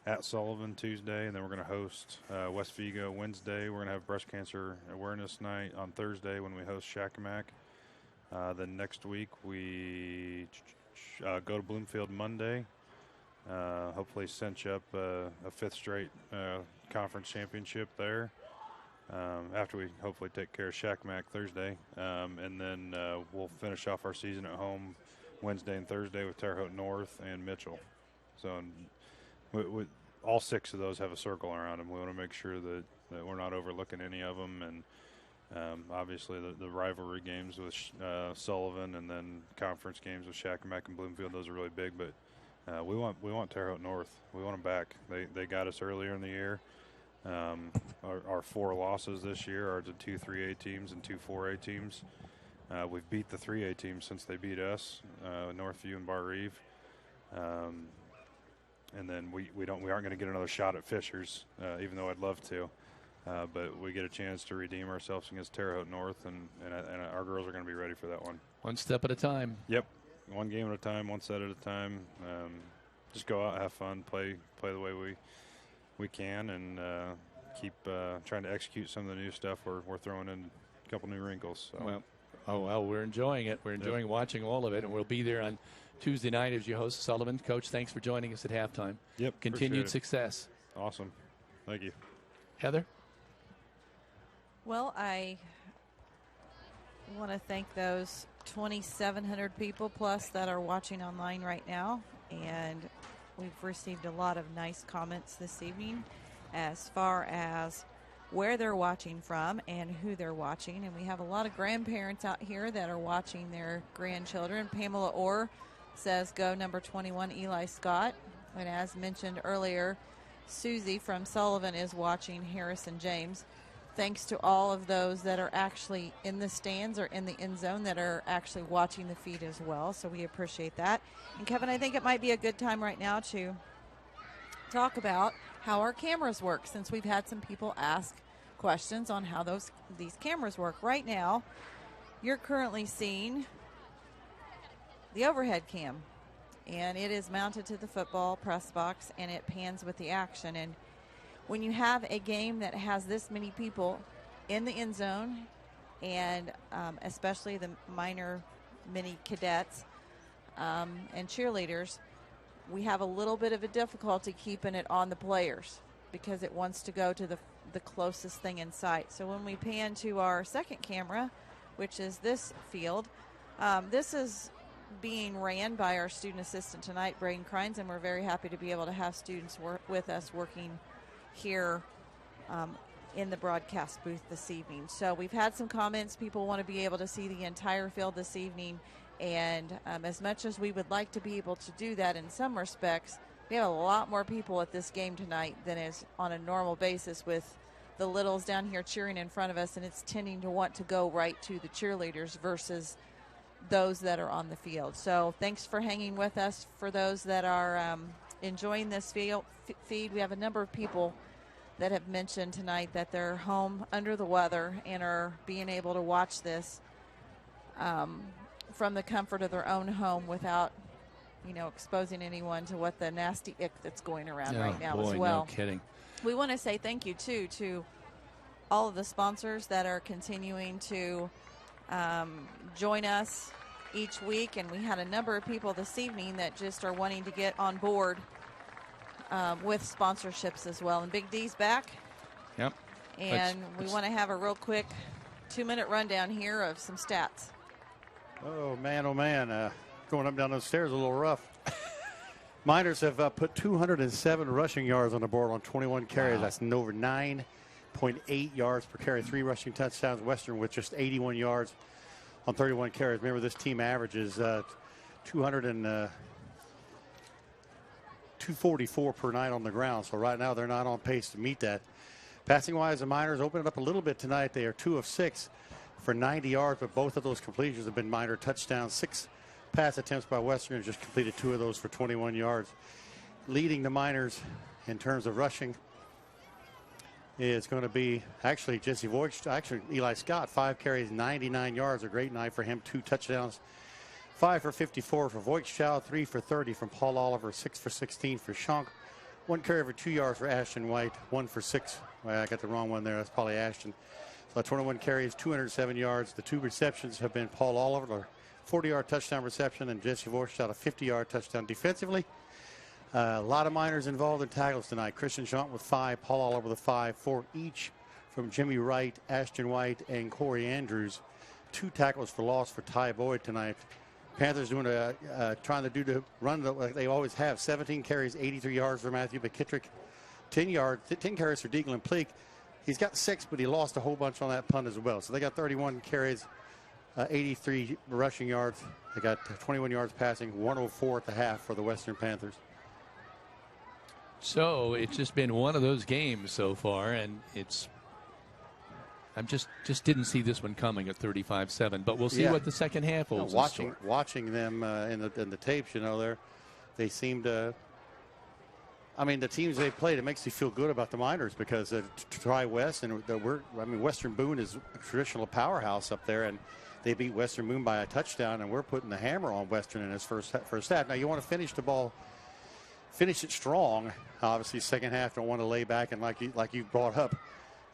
at Sullivan Tuesday, and then we're going to host West Vigo Wednesday. We're going to have Breast Cancer Awareness Night on Thursday when we host Shakamak. Then next week we go to Bloomfield Monday. Hopefully cinch up a 5th straight conference championship there. after we hopefully take care of Shackmack Thursday. And then we'll finish off our season at home Wednesday and Thursday with Terre Haute North and Mitchell. So we all 6 of those have a circle around them. We want to make sure that we're not overlooking any of them. And obviously the rivalry games with Sullivan, and then conference games with Shackmack and Bloomfield, those are really big. But we want Terre Haute North. We want them back. They got us earlier in the year. Our 4 losses this year are to 2 3A teams and 2 4A teams. We've beat the 3A teams since they beat us, Northview and Bar Reeve. And then we aren't going to get another shot at Fishers, even though I'd love to. But we get a chance to redeem ourselves against Terre Haute North, and our girls are going to be ready for that one. One step at a time. Yep, one game at a time, one set at a time. Just go out, have fun, play the way we can, and keep trying to execute some of the new stuff we're throwing in a couple new wrinkles. So. Well, we're enjoying it. We're enjoying watching all of it, and we'll be there on Tuesday night as you host Sullivan. Coach, thanks for joining us at halftime. Yep. Continued success. Awesome. Thank you. Heather? Well, I want to thank those 2,700 people plus that are watching online right now. And we've received a lot of nice comments this evening as far as where they're watching from and who they're watching. And we have a lot of grandparents out here that are watching their grandchildren. Pamela Orr says, go number 21, Eli Scott. And as mentioned earlier, Susie from Sullivan is watching Harrison James. Thanks to all of those that are actually in the stands or in the end zone that are actually watching the feed as well. So we appreciate that. And Kevin, I think it might be a good time right now to talk about how our cameras work, since we've had some people ask questions on how these cameras work. Right now, you're currently seeing the overhead cam, and it is mounted to the football press box, and it pans with the action. And when you have a game that has this many people in the end zone, and especially the minor mini cadets and cheerleaders, we have a little bit of a difficulty keeping it on the players because it wants to go to the closest thing in sight. So when we pan to our second camera, which is this field, this is being ran by our student assistant tonight, Braden Crynes, and we're very happy to be able to have students work with us working here in the broadcast booth this evening. So we've had some comments. People want to be able to see the entire field this evening, and as much as we would like to be able to do that in some respects, we have a lot more people at this game tonight than is on a normal basis, with the littles down here cheering in front of us, and it's tending to want to go right to the cheerleaders versus those that are on the field. So thanks for hanging with us. For those that are enjoying this feed, we have a number of people that have mentioned tonight that they're home under the weather and are being able to watch this from the comfort of their own home without, exposing anyone to what the nasty ick that's going around right now as well. No kidding. We want to say thank you, too, to all of the sponsors that are continuing to join us each week. And we had a number of people this evening that just are wanting to get on board with sponsorships as well. And Big D's back. Yep. And we want to have a real quick 2-minute rundown here of some stats. Oh, man. Going up and down those stairs a little rough. Miners have put 207 rushing yards on the board on 21 carries. Wow. That's over 9.8 yards per carry. 3 rushing touchdowns. Western with just 81 yards on 31 carries. Remember, this team averages 244 per night on the ground. So right now they're not on pace to meet that. Passing-wise, the Miners opened it up a little bit tonight. They are 2 of 6 for 90 yards, but both of those completions have been Miner touchdowns. 6 pass attempts by Western, and just completed 2 of those for 21 yards. Leading the Miners in terms of rushing is going to be actually Jesse Voigt, Eli Scott, 5 carries, 99 yards. A great night for him. 2 touchdowns, 5 for 54 for Voigt, 3 for 30 from Paul Oliver, 6 for 16 for Schonk. 1 carry for 2 yards for Ashton White, 1 for 6. Well, I got the wrong one there. That's probably Ashton. So 21 carries, 207 yards. The 2 receptions have been Paul Oliver, 40-yard touchdown reception, and Jesse Voigt, a 50-yard touchdown. Defensively, a lot of Miners involved in tackles tonight. Christian Schonk with 5, Paul Oliver with 5, 4 each from Jimmy Wright, Ashton White, and Corey Andrews. 2 tackles for loss for Ty Boyd tonight. Panthers doing trying to do the run like they always have. 17 carries, 83 yards for Matthew McKittrick. 10 carries for Deaglin Pleak. He's got 6, but he lost a whole bunch on that punt as well. So they got 31 carries, 83 rushing yards. They got 21 yards passing, 104 at the half for the Western Panthers. So it's just been one of those games so far, and I'm just didn't see this one coming at 35-7. But we'll see what the second half holds. Watching them in the tapes, they seem to. I mean, the teams they played, it makes you feel good about the Miners because Tri-West and Western Boone is a traditional powerhouse up there, and they beat Western Boone by a touchdown, and we're putting the hammer on Western in his first half. Now you want to finish it strong. Obviously, second half don't want to lay back and like you brought up,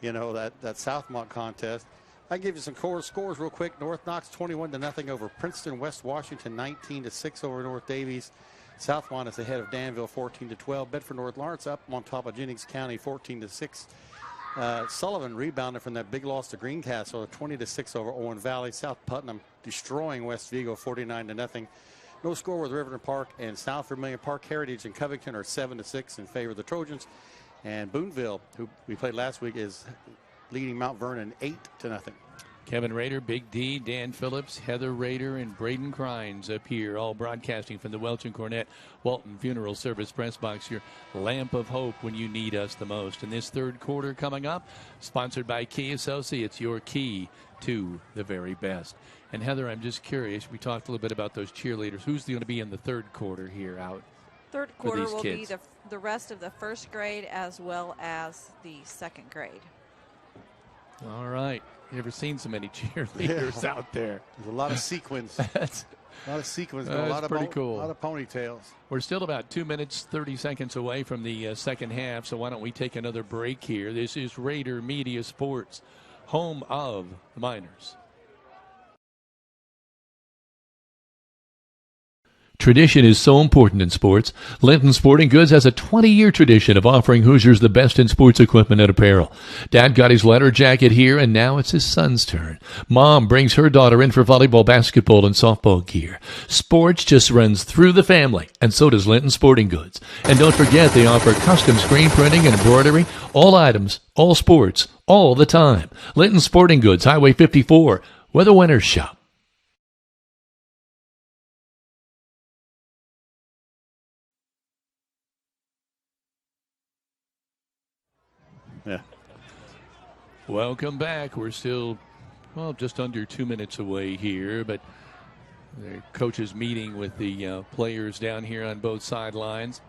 that Southmont contest. I can give you some scores real quick. North Knox 21-0 over Princeton. West Washington 19-6 over North Davies. Southmont is ahead of Danville 14-12. Bedford North Lawrence up on top of Jennings County 14-6. Sullivan rebounded from that big loss to Greencastle 20-6 over Owen Valley. South Putnam destroying West Vigo 49-0. No score with Riverton Park and South Vermilion. Park Heritage and Covington are 7-6 in favor of the Trojans. And Booneville, who we played last week, is leading Mount Vernon 8-0. Kevin Rader, Big D, Dan Phillips, Heather Rader, and Braden Crynes up here, all broadcasting from the Welch and Cornett Walton Funeral Service press box, your lamp of hope when you need us the most. And this third quarter coming up, sponsored by Key Associates, your key to the very best. And Heather, I'm just curious, we talked a little bit about those cheerleaders. Who's going to be in the third quarter here out? Third quarter will be the rest of the first grade as well as the second grade. All right. You ever seen so many cheerleaders out there? There's a lot of sequins. A lot of sequins, but a lot of ponytails. We're still about 2 minutes, 30 seconds away from the second half, so why don't we take another break here? This is Raider Media Sports, home of the Miners. Tradition is so important in sports. Linton Sporting Goods has a 20-year tradition of offering Hoosiers the best in sports equipment and apparel. Dad got his letter jacket here, and now it's his son's turn. Mom brings her daughter in for volleyball, basketball, and softball gear. Sports just runs through the family, and so does Linton Sporting Goods. And don't forget, they offer custom screen printing and embroidery, all items, all sports, all the time. Linton Sporting Goods, Highway 54, where the winners shop. Yeah. Welcome back. We're still, just under 2 minutes away here, but the coaches meeting with the players down here on both sidelines.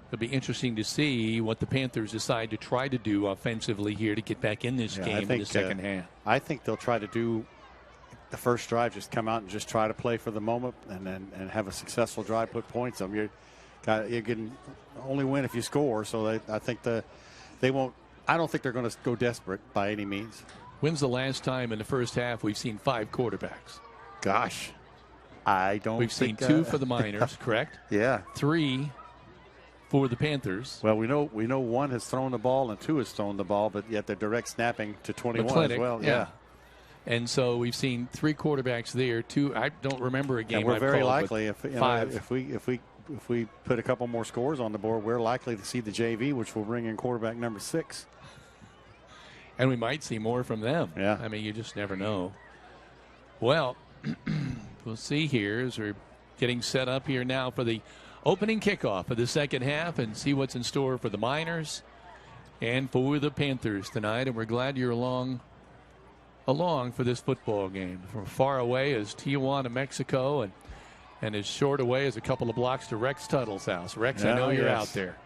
It'll be interesting to see what the Panthers decide to try to do offensively here to get back in this game in the second half. I think they'll try to do the first drive, just come out and just try to play for the moment and have a successful drive, put points on. You can only win if you score, so I think they won't. I don't think they're going to go desperate by any means. When's the last time in the first half we've seen 5 quarterbacks? Gosh, I don't. We've seen 2 for the Miners, correct? Yeah. 3 for the Panthers. Well, we know 1 has thrown the ball and 2 has thrown the ball, but yet they're direct snapping to 21 McClintock, as well. Yeah. And so we've seen 3 quarterbacks there. 2. I don't remember a game. And we're I've very called, likely if we put a couple more scores on the board, we're likely to see the JV, which will bring in quarterback number 6. And we might see more from them. Yeah. I mean, you just never know. Well, we'll see here as we're getting set up here now for the opening kickoff of the second half and see what's in store for the Miners and for the Panthers tonight. And we're glad you're along for this football game. From far away as Tijuana, Mexico, and as short away as a couple of blocks to Rex Tuttle's house. Rex, I know you're out there.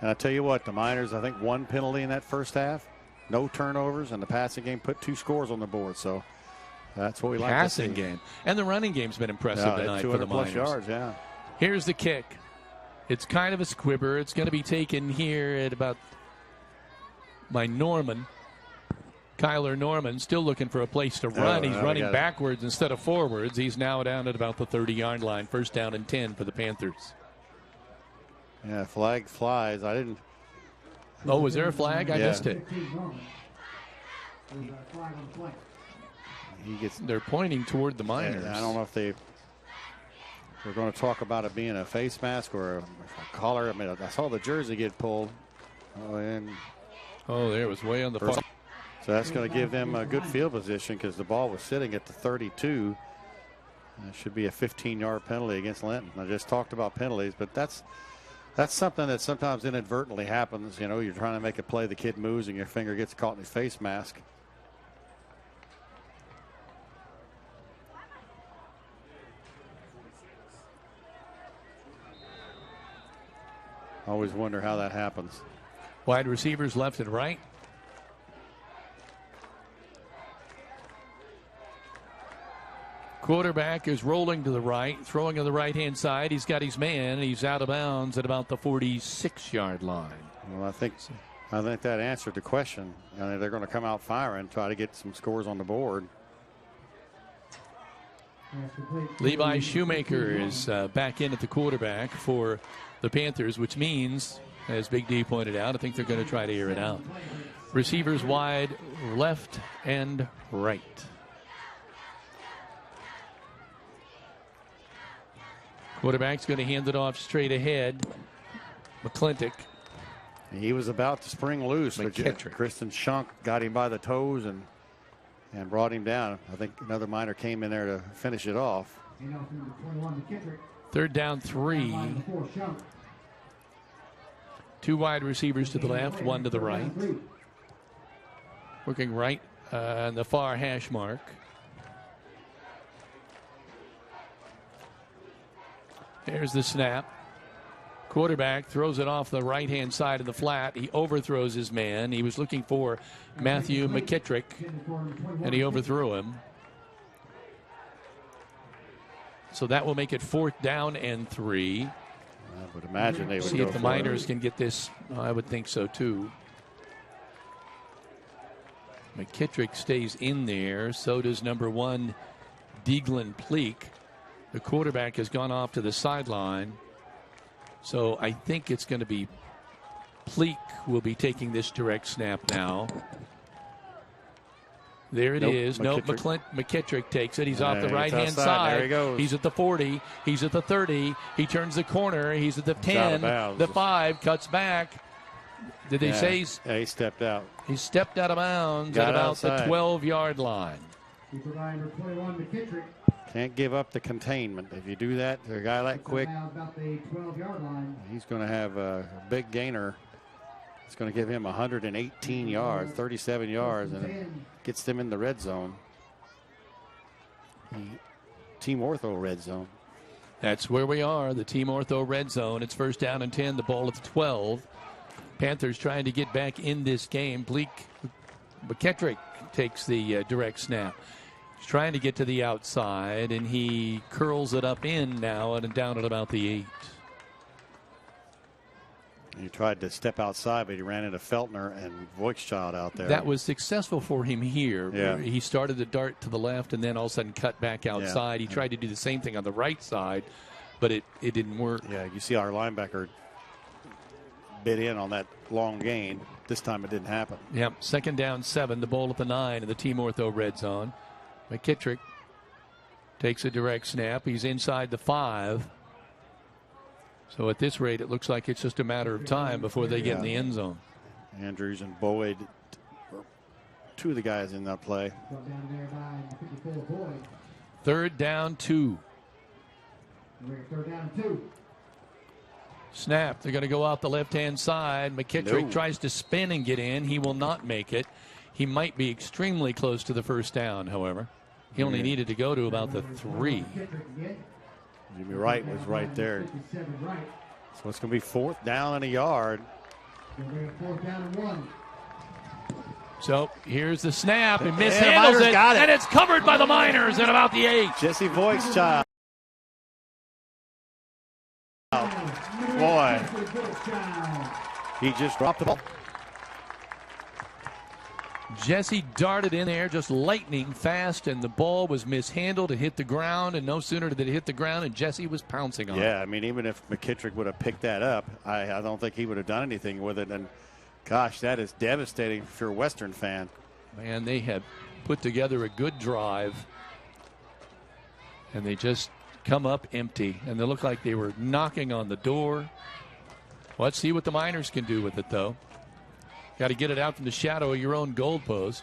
And I tell you what, the Miners, I think 1 penalty in that first half. No turnovers, and the passing game put 2 scores on the board. So that's what we like to see. Passing game. And the running game's been impressive tonight for the Miners. 200+ yards, yeah. Here's the kick. It's kind of a squibber. It's going to be taken here at about by Norman. Kyler Norman still looking for a place to run. He's running backwards instead of forwards. He's now down at about the 30-yard line. First down and 10 for the Panthers. Yeah, flag flies. I didn't. Oh, was there a flag? I missed it. They're pointing toward the Miners. I don't know if we're going to talk about it being a face mask or a collar. I mean, I saw the jersey get pulled. There it was way on the far. So that's going to give them a good field position because the ball was sitting at the 32. It should be a 15-yard penalty against Linton. I just talked about penalties, but that's something that sometimes inadvertently happens. You know, you're trying to make a play, the kid moves, and your finger gets caught in his face mask. Always wonder how that happens. Wide receivers left and right. Quarterback is rolling to the right, throwing on the right-hand side. He's got his man. He's out of bounds at about the 46-yard line. Well, I think that answered the question. They're going to come out firing, try to get some scores on the board. Levi Shoemaker is back in at the quarterback for the Panthers, which means, as Big D pointed out, I think they're going to try to air it out. Receivers wide left and right. Quarterback's going to hand it off straight ahead. McClintock. He was about to spring loose, but McKittrick. Kristen Schunk got him by the toes and brought him down. I think another Miner came in there to finish it off. Third down 3. 2 wide receivers to the left, 1 to the right. Working right on the far hash mark. There's the snap. Quarterback throws it off the right-hand side of the flat. He overthrows his man. He was looking for Matthew McKittrick, and he overthrew him. So that will make it 4th down and 3. I would imagine they would see go if the for Miners it. can get this. I would think so too. McKittrick stays in there. So does number 1, Deaglin Pleak. The quarterback has gone off to the sideline. So I think it's going to be Pleak will be taking this direct snap now. There it is. McKittrick takes it. He's off the right-hand side. There he goes. He's at the 40. He's at the 30. He turns the corner. He's at the 10. The 5. Cuts back. Did they say he stepped out? He stepped out of bounds at about the 12-yard line. Can't give up the containment. If you do that to a guy that quick, he's going to have a big gainer. It's going to give him 118 yards, 37 yards, and it gets them in the red zone. Team Ortho red zone. That's where we are, the Team Ortho red zone. It's 1st down and 10, the ball at the 12. Panthers trying to get back in this game. McKittrick takes the direct snap. He's trying to get to the outside, and he curls it up in now and down at about the 8. He tried to step outside, but he ran into Feltner and Voigtchild out there. That was successful for him here. Yeah. He started to dart to the left and then all of a sudden cut back outside. He tried to do the same thing on the right side, but it didn't work. Yeah, you see our linebacker bit in on that long gain. This time it didn't happen. Yep, 2nd down 7, the ball at the 9 in the Team Ortho red zone. McKittrick takes a direct snap. He's inside the 5. So at this rate, it looks like it's just a matter of time before they get in the end zone. Andrews and Boyd, 2 of the guys in that play. 3rd down 2. Snap. They're going to go out the left-hand side. McKittrick tries to spin and get in. He will not make it. He might be extremely close to the 1st down, however. He only needed to go to about the 3. Jimmy Wright was right there. So it's going to be 4th down and a yard. So here's the snap and mishandles it, and it's covered by the Miners at about the 8. Jesse Voigtchild. Boy, he just dropped the ball. Jesse darted in there just lightning fast, and the ball was mishandled. It hit the ground, and no sooner did it hit the ground, and Jesse was pouncing on it. Yeah, I mean, even if McKittrick would have picked that up, I don't think he would have done anything with it. And, gosh, that is devastating if you're a Western fan. Man, they have put together a good drive, and they just come up empty, and they look like they were knocking on the door. Let's see what the Miners can do with it, though. Got to get it out from the shadow of your own goalpost.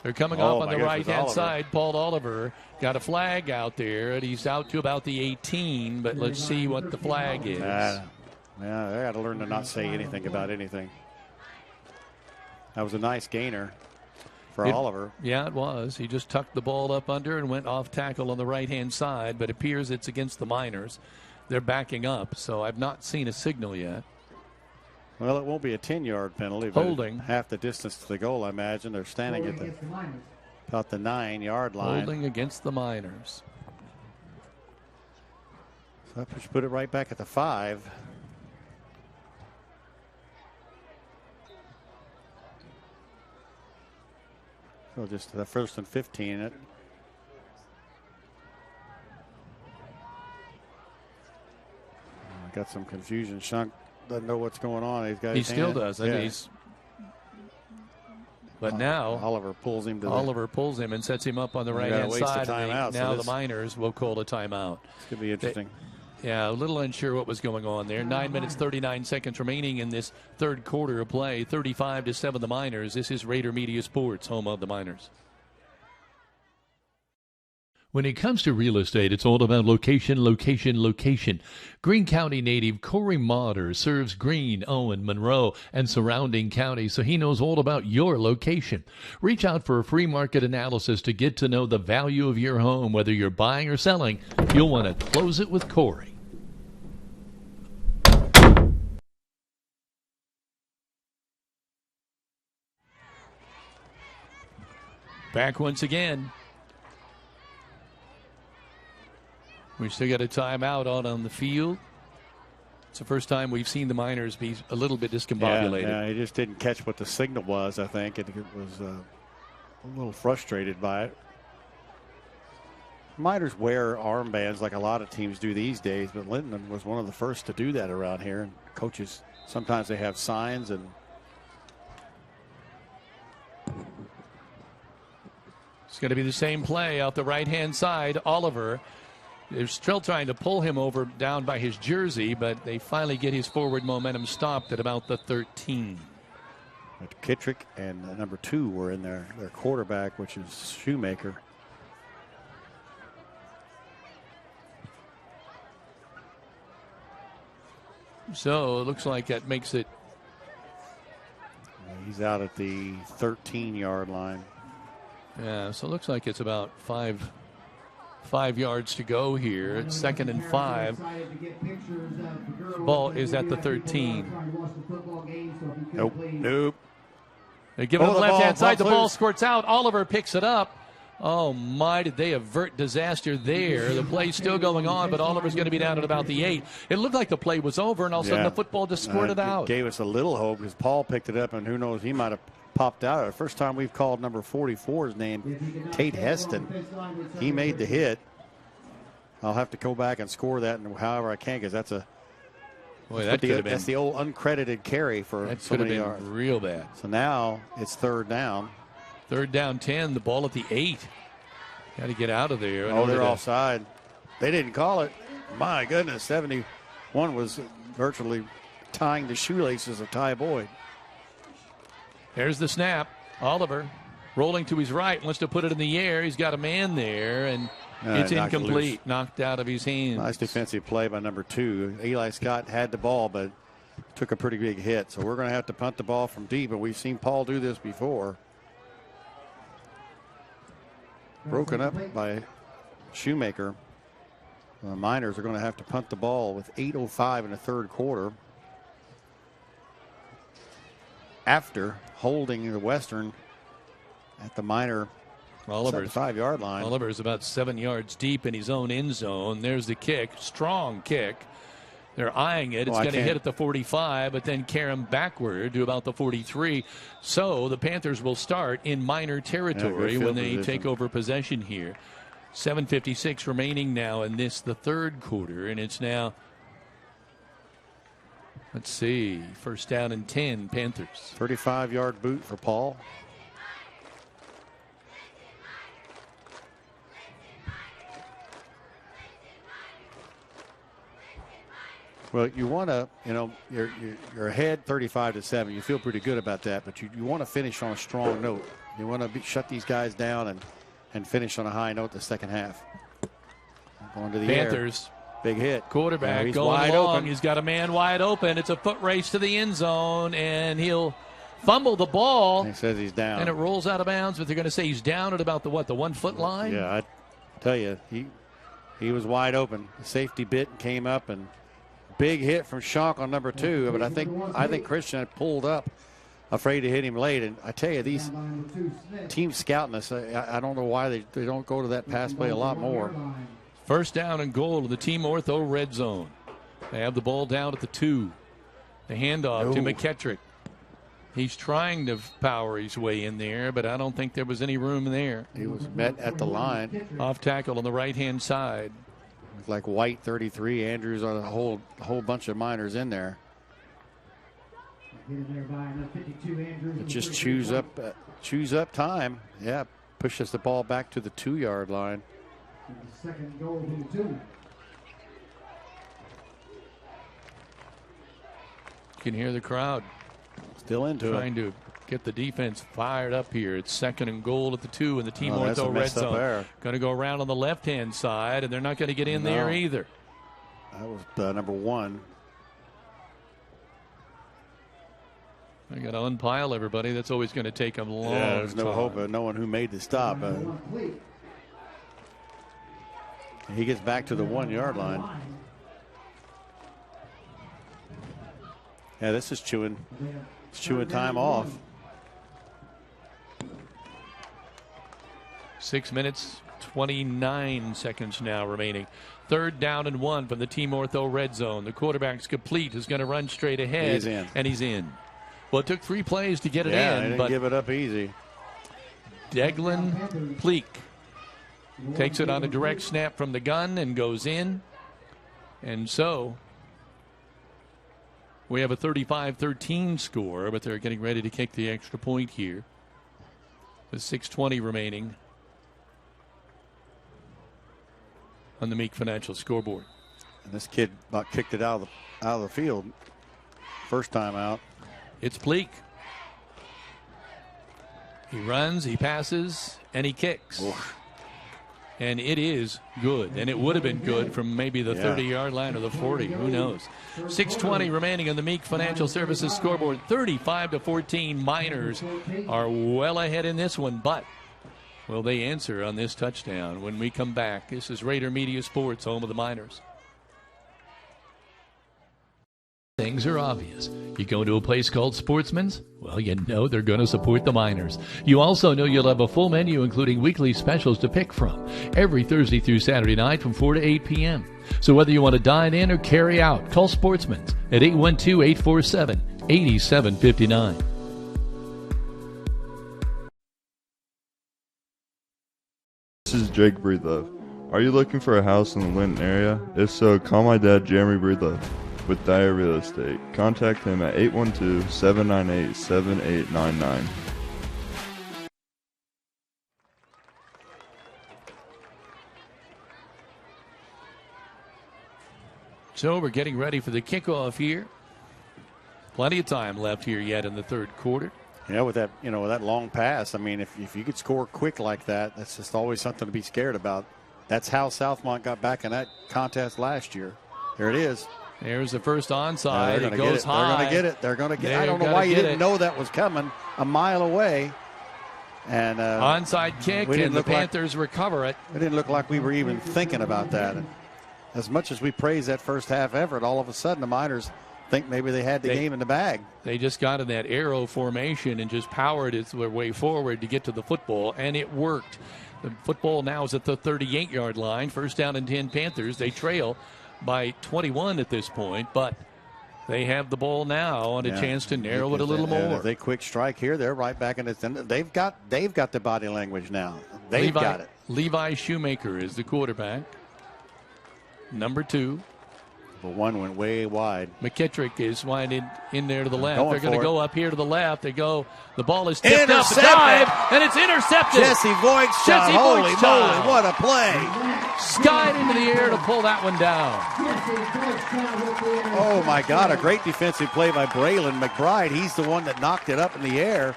They're coming up on the right-hand side. Paul Oliver got a flag out there, and he's out to about the 18, but let's see what the flag is. Yeah, they got to learn to not say anything about anything. That was a nice gainer for Oliver. Yeah, it was. He just tucked the ball up under and went off tackle on the right-hand side, but it appears it's against the Miners. They're backing up, so I've not seen a signal yet. Well, it won't be a 10-yard penalty, but holding half the distance to the goal, I imagine. They're standing at about the 9-yard line. Holding against the Miners. So that should put it right back at the 5. So just the 1st and 15. Got some confusion. Shunk doesn't know what's going on. He's got. He still doesn't. Yeah. But now Oliver pulls him. Pulls him and sets him up on the right-hand side. Now the Miners will call a timeout. This could be interesting. Yeah, a little unsure what was going on there. 9 minutes, 39 seconds remaining in this third quarter of play. 35-7 the Miners. This is Raider Media Sports, home of the Miners. When it comes to real estate, it's all about location, location, location. Greene County native Corey Motter serves Greene, Owen, Monroe, and surrounding counties, so he knows all about your location. Reach out for a free market analysis to get to know the value of your home. Whether you're buying or selling, you'll want to close it with Corey. Back once again. We still got a timeout on the field. It's the first time we've seen the Miners be a little bit discombobulated. Yeah, he just didn't catch what the signal was, I think. It was a little frustrated by it. Miners wear armbands like a lot of teams do these days, but Linton was one of the first to do that around here. And coaches, sometimes they have signs and it's going to be the same play out the right-hand side. Oliver. They're still trying to pull him over down by his jersey, but they finally get his forward momentum stopped at about the 13. Kittrick and number 2 were in their quarterback, which is Shoemaker. So it looks like that makes it. He's out at the 13-yard line. Yeah, so it looks like it's about 5 yards to go here. It's 2nd and 5. Ball is at the 13. Nope. They give it to the left-hand side. The ball squirts out. Oliver picks it up. Oh, my, did they avert disaster there. The play's still going on, but Oliver's going to be down at about the 8. It looked like the play was over, and all of a sudden the football just squirted out. Gave us a little hope because Paul picked it up, and who knows, he might have popped out. The first time we've called number 44's name, Tate Heston. He made the hit. I'll have to go back and score that, and however I can, because that's a. Boy, that could have been. That's the old uncredited carry for that so many yards. Real bad. So now it's 3rd down. 3rd down 10. The ball at the 8. Got to get out of there. Oh, they're offside. They didn't call it. My goodness, 71 was virtually tying the shoelaces of Ty Boyd. There's the snap. Oliver rolling to his right, wants to put it in the air. He's got a man there, and it's incomplete. Knocked out of his hands. Nice defensive play by number 2. Eli Scott had the ball, but took a pretty big hit. So we're going to have to punt the ball from deep, and we've seen Paul do this before. Broken up by Shoemaker. The Miners are going to have to punt the ball with 8:05 in the third quarter. After holding the Western at the Miner 5-yard line. Oliver is about 7 yards deep in his own end zone. There's the kick. Strong kick. They're eyeing it. It's going to hit at the 45, but then carry him backward to about the 43. So the Panthers will start in Miner territory when they take over possession here. 7:56 remaining now in the third quarter, and it's now, let's see, 1st down and 10, Panthers. 35-yard boot for Paul. Well, you want to, you're ahead 35-7. You feel pretty good about that, but you want to finish on a strong note. You want to shut these guys down and finish on a high note the second half. Going to the Panthers. Big hit. Quarterback he's going wide long. open. He's got a man wide open. It's a foot race to the end zone, and he'll fumble the ball. He says he's down. And it rolls out of bounds, but they're going to say he's down at about the 1 foot line? Yeah, I tell you, he was wide open. The safety bit and came up, and big hit from Schonk on number 2. But I think Christian had pulled up, afraid to hit him late. And I tell you, these teams scouting us, I don't know why they don't go to that pass play a lot more. First down and goal to the Team Ortho red zone. They have the ball down at the 2. The handoff to McKettrick. He's trying to power his way in there, but I don't think there was any room there. He was met at the line. Off tackle on the right-hand side. It's like White 33, Andrews on a whole bunch of minors in there. It just chews up time. Yeah, pushes the ball back to the 2-yard line. Second goal to 2. You can hear the crowd still into trying to get the defense fired up here. It's second and goal at the 2 in the Team Ortho red zone. Going to go around on the left-hand side, and they're not going to get in there either. That was number 1. I got to unpile everybody. That's always going to take them long. Yeah, there's no hope of knowing who made the stop. He gets back to the 1-yard line. Yeah, this is chewing time off. 6 minutes, 29 seconds now remaining. Third down and 1 from the Team Ortho red zone. The quarterback's complete. Is going to run straight ahead. He's in. And he's in. Well, it took 3 plays to get it in. He didn't give it up easy. Deglin Pleak takes it on a direct snap from the gun and goes in. And so we have a 35-13 score, but they're getting ready to kick the extra point here. With 6:20 remaining on the Meek Financial scoreboard. And this kid about kicked it out of the field first time out. It's Pleak. He runs, he passes, and he kicks. Oof. And it is good. And it would have been good from maybe the 30-yard line or the 40. Who knows? 6:20 remaining on the Meek Financial Services scoreboard. 35-14. Miners are well ahead in this one. But will they answer on this touchdown when we come back? This is Rader Media Sports, home of the Miners. Things are obvious. You go to a place called Sportsman's? Well, you know they're going to support the Miners. You also know you'll have a full menu, including weekly specials to pick from, every Thursday through Saturday night from 4 to 8 p.m. So whether you want to dine in or carry out, call Sportsman's at 812-847-8759. This is Jake Breedlove. Are you looking for a house in the Linton area? If so, call my dad, Jeremy Breedlove, with Dyer Real Estate. Contact him at 812-798-7899. So we're getting ready for the kickoff here. Plenty of time left here yet in the third quarter. Yeah, with that long pass, I mean, if you could score quick like that, that's just always something to be scared about. That's how Southmont got back in that contest last year. There it is. There's the first onside. It goes high. They're going to get it. They're going to get it. I don't know why you didn't know that was coming a mile away. And onside kick, and the Panthers recover it. It didn't look like we were even thinking about that. And as much as we praise that first half effort, all of a sudden the Miners think maybe they had the game in the bag. They just got in that arrow formation and just powered its way forward to get to the football, and it worked. The football now is at the 38-yard line. First down and 10 Panthers. They trail by 21 at this point, but they have the ball now and a chance to narrow it a little more. If they quick strike here, they're right back in it. They've got the body language now. They've got it. Levi Shoemaker is the quarterback. Number 2. But one went way wide. McKittrick is winding in there to the left. They're going to go up here to the left. They go. The ball is tipped up, dive, and it's intercepted. Jesse Voigt shot. Holy moly, what a play. skied into the air to pull that one down. Oh, my God, a great defensive play by Braylon McBride. He's the one that knocked it up in the air,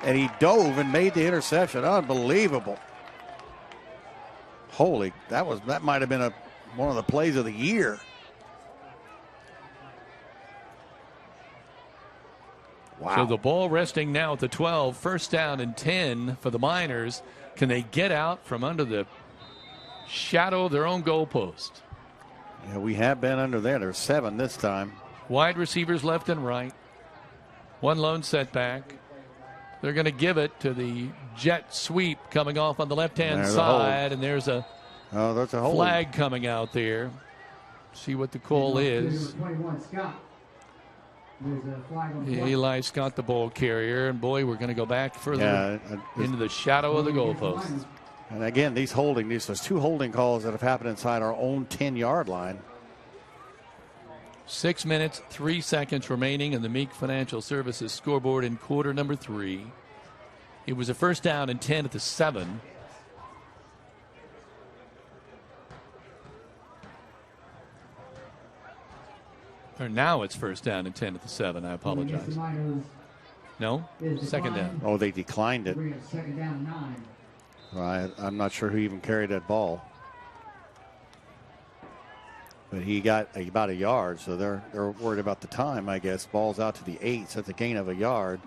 and he dove and made the interception. Unbelievable. Holy, that might have been one of the plays of the year. Wow. So the ball resting now at the 12, first down and 10 for the Miners. Can they get out from under the shadow of their own goalpost? Yeah, we have been under there. There's 7 this time. Wide receivers left and right. One lone setback. They're going to give it to the jet sweep coming off on the left-hand side, and there's a flag coming out there. See what the call is. Eli Scott, the ball carrier, and boy, we're going to go back further into the shadow of the goalpost. And again, there's 2 holding calls that have happened inside our own 10-yard line. 6 minutes, 3 seconds remaining in the Meek Financial Services scoreboard in quarter number 3. It was a first down and 10 at the 7. Or now it's first down and 10 at the 7. I apologize. No? Second down. Oh, they declined it. Second down 9. Well, I'm not sure who even carried that ball. But he got about a yard, so they're worried about the time, I guess. Ball's out to the 8, so that's a gain of a yard.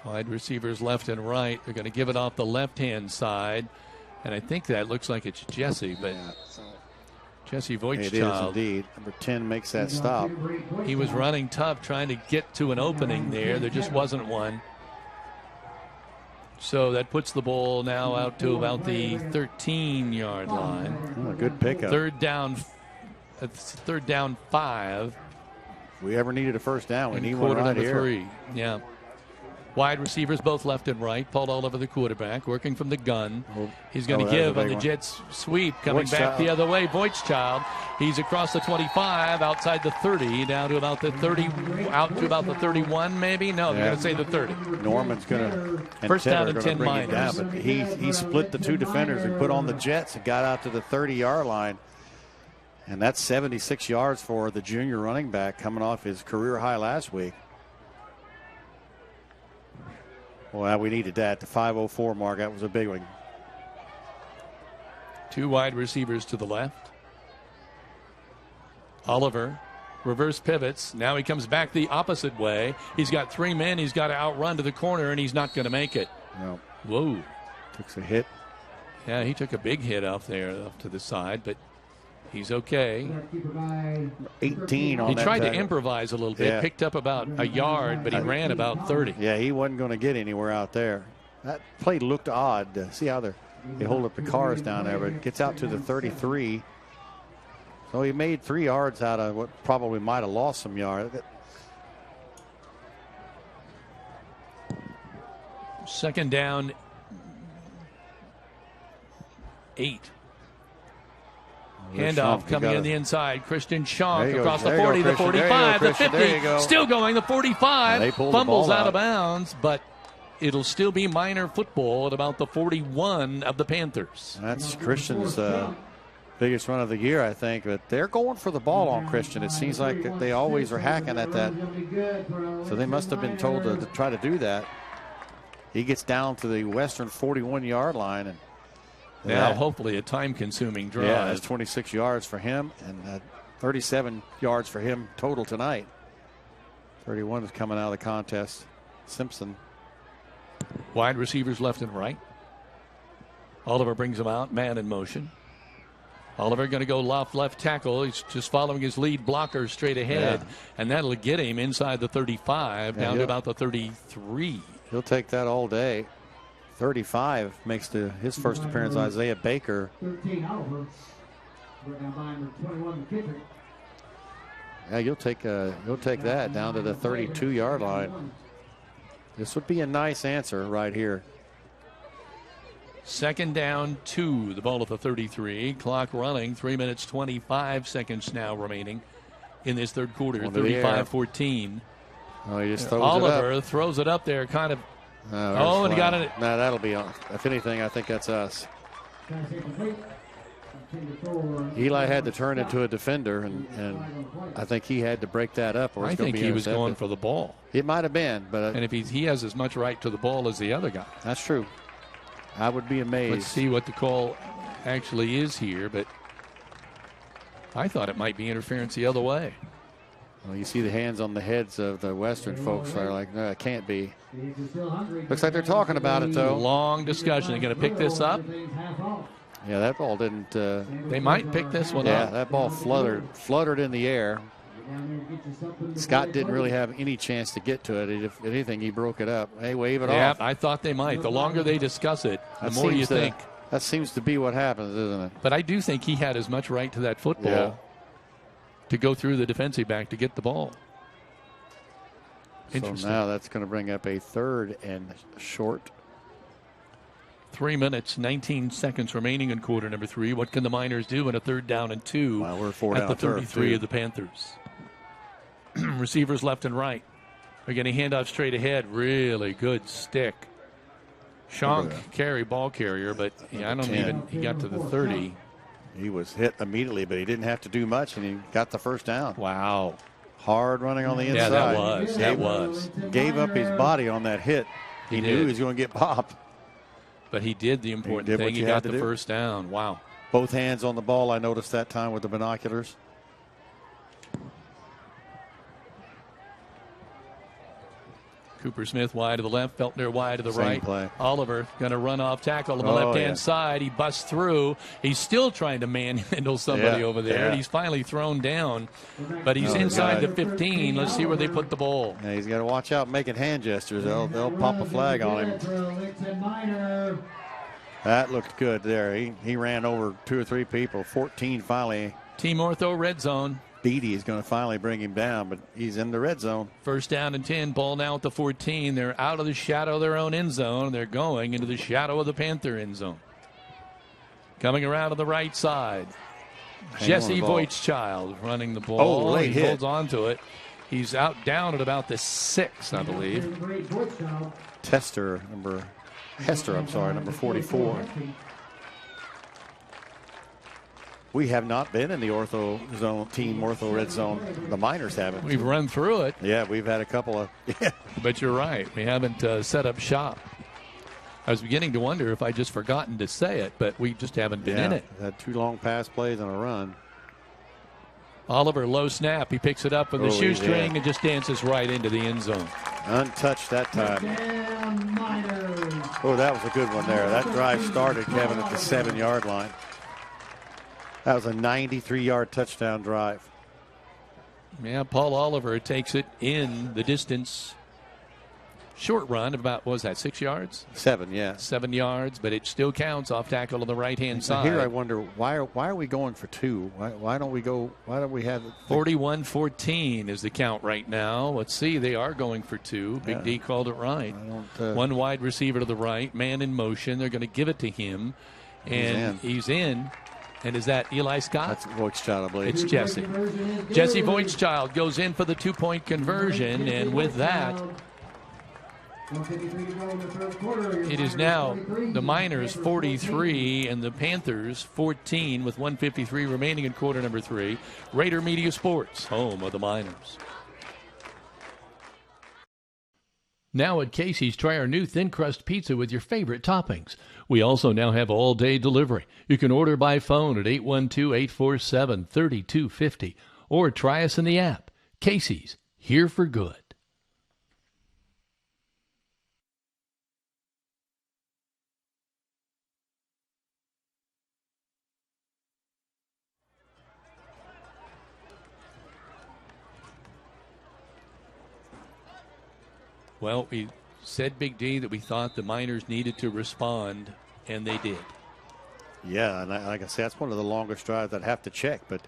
Wide receivers left and right. They're going to give it off the left-hand side. And I think that looks like it's Jesse, but Jesse Voigt's It is indeed. Number 10 makes that stop. He was running tough trying to get to an opening there. There just wasn't one. So that puts the ball now out to about the 13-yard line. Oh, good pickup. Third down 5. If we ever needed a first down, we need one quarter right number here. 3. Yeah. Wide receivers both left and right. Paul Oliver, the quarterback, working from the gun. He's going to give on the Jets sweep, coming back the other way. Voigtchild. He's across the 25, outside the 30, down to about the 30, out to about the 31, maybe. No, they're going to say the 30. Norman's going to first down and 10 Miners. But he split the 2 defenders and put on the Jets and got out to the 30-yard line. And that's 76 yards for the junior running back, coming off his career high last week. Well, we needed that. The 5:04 mark, that was a big one. 2 wide receivers to the left. Oliver reverse pivots. Now he comes back the opposite way. He's got 3 men. He's got to outrun to the corner, and he's not going to make it. No. Whoa. Took a hit. Yeah, he took a big hit off there, off to the side, but he's okay. 18 on he that tried to tackle. improvise a little bit, picked up about a yard, but he ran about 30. Yeah, he wasn't going to get anywhere out there. That play looked odd. See how they hold up the cars down there, but it gets out to the 33. So he made 3 yards out of what probably might have lost some yards. Second down, 8. Handoff coming in the inside. Christian Schonk across the 40, the 45, the 50. Still going, the 45. Fumbles out of bounds, but it'll still be Miner football at about the 41 of the Panthers. That's Christian's biggest run of the year, I think. But they're going for the ball on Christian. It seems like they always are hacking at that. So they must have been told to try to do that. He gets down to the Western 41-yard line. And now, hopefully, a time-consuming drive. Yeah, that's 26 yards for him and 37 yards for him total tonight. 31 is coming out of the contest. Simpson. Wide receivers left and right. Oliver brings them out, man in motion. Oliver going to go left tackle. He's just following his lead blocker straight ahead, and that'll get him inside the 35, down to about the 33. He'll take that all day. 35 makes his first appearance. Isaiah Baker. 13 Oliver. Down by number 21 McKittrick. Yeah, you'll take that down to the 32-yard line. This would be a nice answer right here. Second down 2. The ball at the 33. Clock running. 3 minutes 25 seconds now remaining in this third quarter. 35-14. Oh, he just throws Oliver it up. throws it up there, kind of. And he got it. No, that'll be on. If anything, I think that's us. Eli had to turn into a defender, and I think he had to break that up. Or I think he was going for the ball. It might have been, but and if he has as much right to the ball as the other guy. That's true. I would be amazed. Let's see what the call actually is here, but I thought it might be interference the other way. Well, you see the hands on the heads of the Western folks are like, no, it can't be. Looks like they're talking about it, though. Long discussion. They're going to pick this up. Yeah, that ball didn't. They might pick this one up. Yeah, that ball fluttered in the air. Scott didn't really have any chance to get to it. If anything, he broke it up. Hey, wave it off. Yeah, I thought they might. The longer they discuss it, the more you think. That seems to be what happens, isn't it? But I do think he had as much right to that football to go through the defensive back to get the ball. Interesting. So now that's going to bring up a 3rd and short. 3 minutes, 19 seconds remaining in quarter number 3. What can the Miners do in a 3rd down and 2 at the 33 of the Panthers? Receivers left and right. They're getting handoff straight ahead. Really good stick. Schonk ball carrier, but he got to the 30. He was hit immediately, but he didn't have to do much, and he got the first down. Wow. Hard running on the inside. Yeah, that was. Gave up his body on that hit. He knew he was going to get popped. But he did the important thing. He got the first down. Wow. Both hands on the ball, I noticed that time with the binoculars. Cooper Smith wide to the left, Feltner wide to the right. Play. Oliver going to run off tackle on the left-hand side. He busts through. He's still trying to manhandle somebody over there. And he's finally thrown down, but he's inside the 15. Let's see where they put the ball. Yeah, he's got to watch out making hand gestures. They'll pop a flag on him. That looked good there. He ran over 2 or 3 people. 14 finally. Team Ortho red zone. Beatty is going to finally bring him down, but he's in the red zone. 1st down and 10. Ball now at the 14. They're out of the shadow of their own end zone. They're going into the shadow of the Panther end zone. Coming around to the right side. Jesse Voigtchild running the ball. He holds on to it. He's out down at about the 6, I believe. Hester, number 44. We have not been in the Ortho zone, Team Ortho red zone. The Miners haven't. We've run through it. Yeah, we've had a couple of. But you're right. We haven't set up shop. I was beginning to wonder if I just forgotten to say it, but we just haven't been in it. Had 2 long pass plays and a run. Oliver, low snap. He picks it up with the shoestring and just dances right into the end zone. Untouched that time. Oh, that was a good one there. That drive started, Kevin, at the 7-yard line. That was a 93-yard touchdown drive. Yeah, Paul Oliver takes it in the distance. Short run of about, what was that, 6 yards? 7, yeah. 7 yards, but it still counts off tackle on the right-hand side. Here I wonder, why are we going for 2? Why don't we have 41-14 is the count right now. Let's see, they are going for 2. Big D called it right. One wide receiver to the right, man in motion. They're going to give it to him, and he's in. And is that Eli Scott? That's Voigtchild, I believe. It's Jesse. Jesse Voigtchild goes in for the 2-point conversion, and with that, it is now the Miners 43 and the Panthers 14 with 1:53 remaining in quarter number 3. Rader Media Sports, home of the Miners. Now at Casey's, try our new thin crust pizza with your favorite toppings. We also now have all-day delivery. You can order by phone at 812-847-3250 or try us in the app. Casey's, here for good. Well, we said, Big D, that we thought the Miners needed to respond, and they did. Yeah, and like I said, that's one of the longest drives I'd have to check, but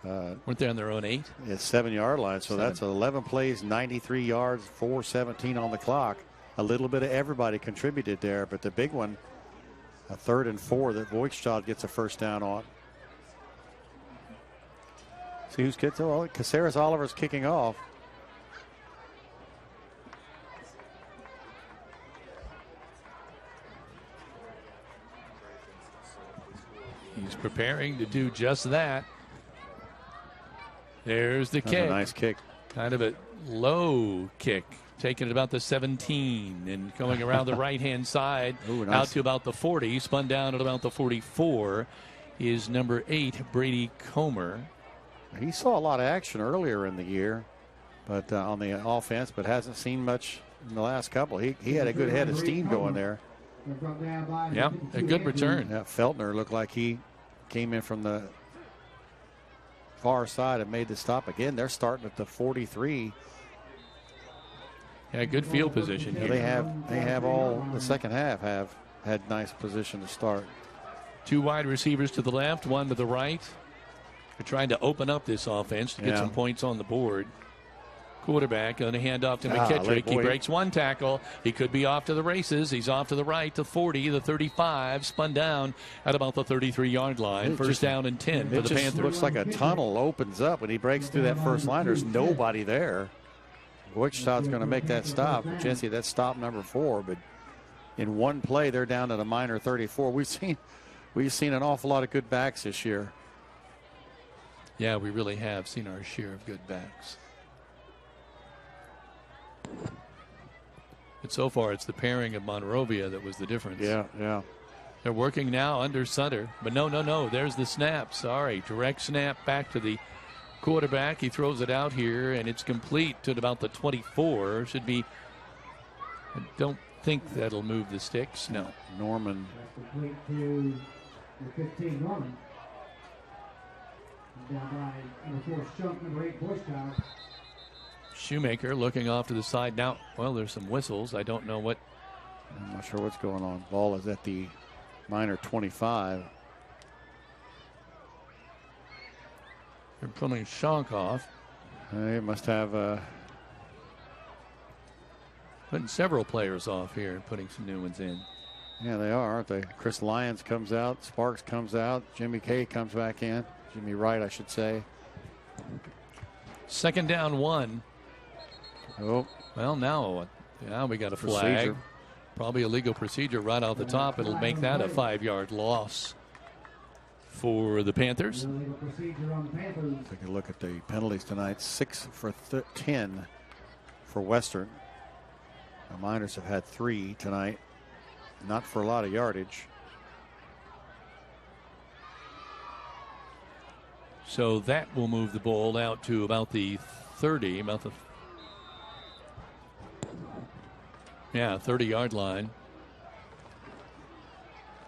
weren't they on their own 8? It's 7-yard line, so that's 11 plays, 93 yards, 4:17 on the clock. A little bit of everybody contributed there, but the big one, a 3rd and 4 that Voigtchild gets a first down on. See who's kicked? Oh, Caceres Oliver's kicking off. He's preparing to do just that. There's the kick. A nice kick. Kind of a low kick. Taking it about the 17 and going around the right-hand side. Ooh, nice. Out to about the 40. Spun down at about the 44 is number 8, Brady Comer. He saw a lot of action earlier in the year, but on the offense, but hasn't seen much in the last couple. He had a good head of steam going there. Yeah, a good return. Yeah, Feltner looked like he came in from the far side and made the stop again. They're starting at the 43. Yeah, good field position here. They have all the second half have had nice position to start. 2 wide receivers to the left, 1 to the right. They're trying to open up this offense to get some points on the board. Quarterback going to hand off to McKittrick. He breaks 1 tackle. He could be off to the races. He's off to the right to 40, the 35, spun down at about the 33-yard line. First down and 10 for the Panthers. It looks like a tunnel opens up when he breaks through that first line. There's nobody there. Wichita's going to make that stop. Jesse, that's stop number 4, but in one play, they're down at a minor 34. We've seen an awful lot of good backs this year. Yeah, we really have seen our share of good backs. But so far, it's the pairing of Monrovia that was the difference. Yeah. They're working now under Sutter. But no. There's the snap. Sorry. Direct snap back to the quarterback. He throws it out here, and it's complete to about the 24. Should be. I don't think that'll move the sticks. No. Norman. Complete to the 15 Norman. Down by number 4, Shunk, number 8, Boy Scout. Shoemaker looking off to the side now. Well, there's some whistles. I don't know what. I'm not sure what's going on. Ball is at the minor 25. They're pulling Shunk off. They must have putting several players off here and putting some new ones in. Yeah, they are, aren't they? Chris Lyons comes out. Sparks comes out. Jimmy Kay comes back in. Jimmy Wright, I should say. Second down 1. Oh. Well, now we got a flag. Procedure. Probably a legal procedure right off the top. It'll make that a 5-yard loss for the Panthers. Take a look at the penalties tonight. 6 for 10 for Western. The Miners have had 3 tonight. Not for a lot of yardage. So that will move the ball out to about the 30, 30-yard line.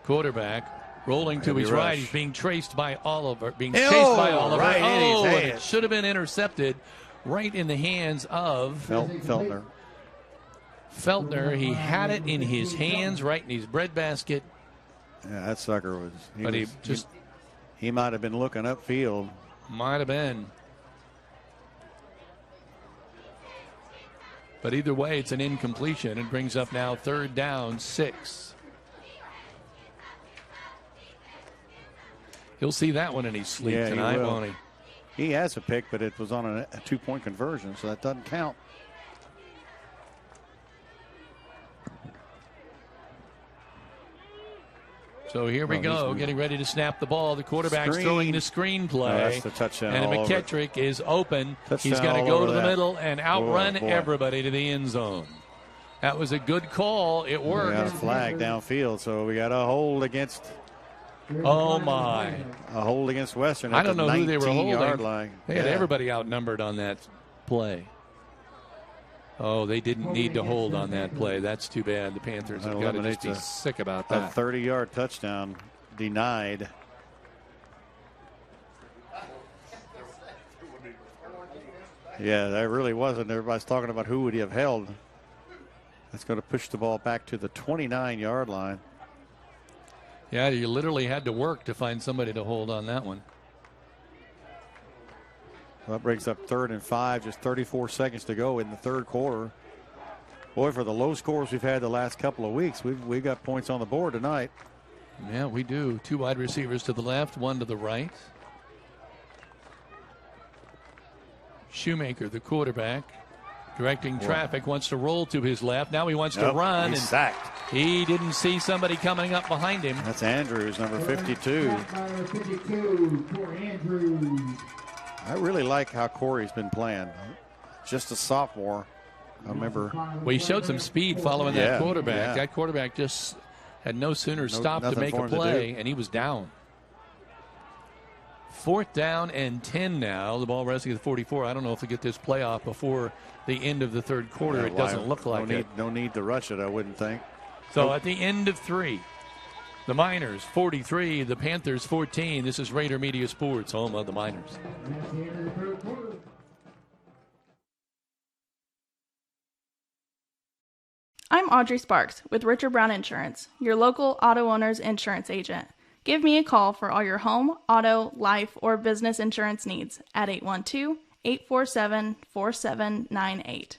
Quarterback rolling to his right. He's being chased by Oliver. Right and it should have been intercepted right in the hands of Feltner. He had it in his hands, right in his breadbasket. Yeah, that sucker was. He might have been looking upfield. Might have been. But either way, it's an incompletion. It brings up now 3rd down, 6. He'll see that one in his sleep tonight, won't he? He has a pick, but it was on a 2-point conversion, so that doesn't count. So here we go, getting ready to snap the ball. The quarterback's throwing the screen play. That's the touchdown. And McKittrick is open. He's going to go to the middle and outrun everybody to the end zone. That was a good call. It worked. We got a flag downfield, so we got a hold against. Oh, my. A hold against Western. I don't know who they were holding. Line. They had everybody outnumbered on that play. Oh, they didn't need to hold on that play. That's too bad. The Panthers have got to just be sick about that. A 30-yard touchdown denied. Yeah, that really wasn't. Everybody's talking about who would he have held. That's going to push the ball back to the 29-yard line. Yeah, you literally had to work to find somebody to hold on that one. Well, that brings up 3rd and 5, just 34 seconds to go in the 3rd quarter. Boy, for the low scores we've had the last couple of weeks, we've got points on the board tonight. Yeah, we do. 2 wide receivers to the left, 1 to the right. Shoemaker, the quarterback, directing traffic, wants to roll to his left. Now he wants to run. He's and sacked. He didn't see somebody coming up behind him. That's Andrews, number 52. I really like how Corey's been playing. Just a sophomore. I remember. Well, he showed some speed following that quarterback. That quarterback just had no sooner stopped to make a play, and he was down. 4th down and 10 now. The ball resting at the 44. I don't know if they get this playoff before the end of the third quarter. It doesn't look like it. No need to rush it, I wouldn't think. So at the end of 3, the Miners 43, the Panthers 14. This is Raider Media Sports, home of the Miners. I'm Audrey Sparks with Richard Brown Insurance, your local auto owner's insurance agent. Give me a call for all your home, auto, life, or business insurance needs at 812-847-4798.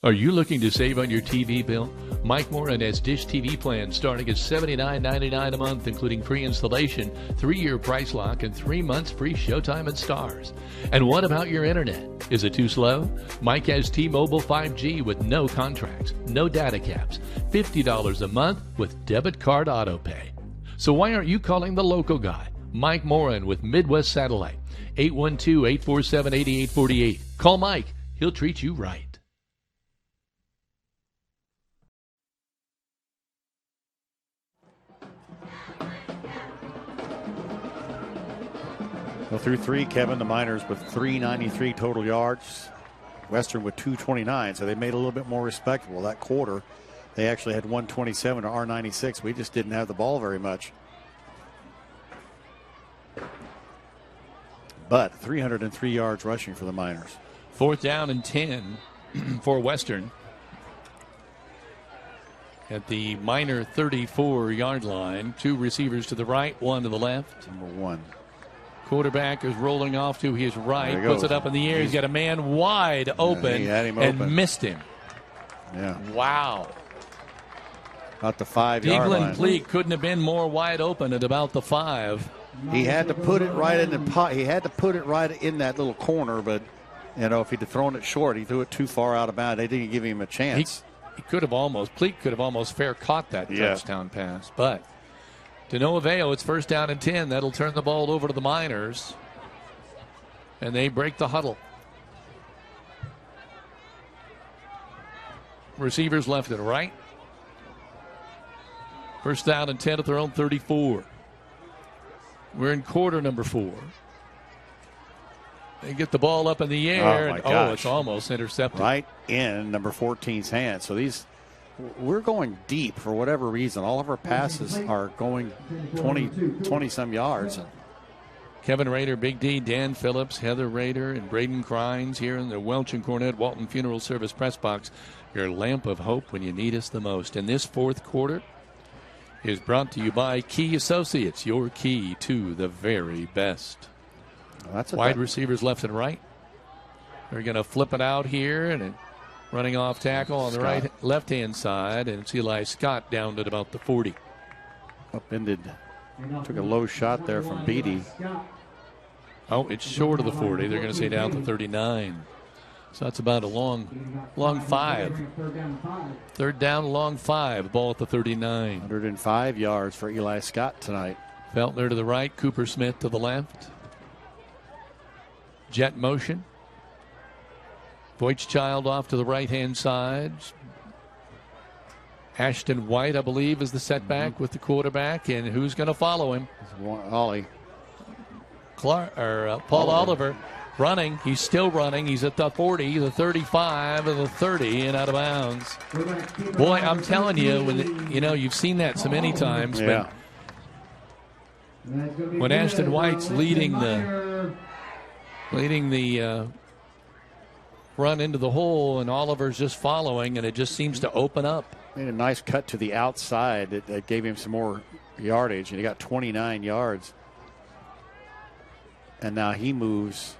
Are you looking to save on your TV bill? Mike Moran has Dish TV plans starting at $79.99 a month, including free installation, 3-year price lock, and 3 months free Showtime and Stars. And what about your internet? Is it too slow? Mike has T-Mobile 5G with no contracts, no data caps, $50 a month with debit card auto pay. So why aren't you calling the local guy? Mike Moran with Midwest Satellite, 812-847-8848. Call Mike. He'll treat you right. Well, through 3, Kevin, the Miners with 393 total yards. Western with 229, so they made a little bit more respectable. That quarter, they actually had 127 to R96. We just didn't have the ball very much. But 303 yards rushing for the Miners. 4th down and 10 for Western. At the Miner 34-yard line. 2 receivers to the right, 1 to the left. Number 1. Quarterback is rolling off to his right, puts it up in the air. He's got a man wide open he had him and open. missed him. Yeah. Wow. About the 5-yard line. Dieglen Pleak couldn't have been more wide open at about the 5. He had to put it right in the pot. He had to put it right in that little corner, but if he'd have thrown it short, he threw it too far out of bounds. They didn't give him a chance. He could have Pleak could have almost fair caught that touchdown pass, but to no avail. It's 1st down and 10. That'll turn the ball over to the Miners. And they break the huddle. Receivers left and right. 1st down and 10 at their own 34. We're in quarter number 4. They get the ball up in the air. It's almost intercepted. Right in number 14's hands. So we're going deep for whatever reason. All of our passes are going 20-some yards. Kevin Rader, Big D, Dan Phillips, Heather Rader, and Braden Crynes here in the Welch and Cornett Walton Funeral Service press box. Your lamp of hope when you need us the most. And this 4th quarter is brought to you by Key Associates, your key to the very best. Wide receivers left and right. They're going to flip it out here and running off tackle on the left-hand side, and it's Eli Scott down at about the 40. Upended. Took a low shot there from Beatty. Oh, it's short of the 40. They're going to say down to 39. So that's about a long 5. 3rd down, long 5. Ball at the 39. 105 yards for Eli Scott tonight. Feltner to the right, Cooper Smith to the left. Jet motion. Voigtchild off to the right-hand side. Ashton White, I believe, is the setback with the quarterback. And who's going to follow him? Ollie. Paul Oliver running. He's still running. He's at the 40, the 35, and the 30, and out of bounds. Boy, I'm telling you, you've seen that so many times. Yeah. When Ashton White's leading the run into the hole, and Oliver's just following, and it just seems to open up. Made a nice cut to the outside that gave him some more yardage, and he got 29 yards. And now he moves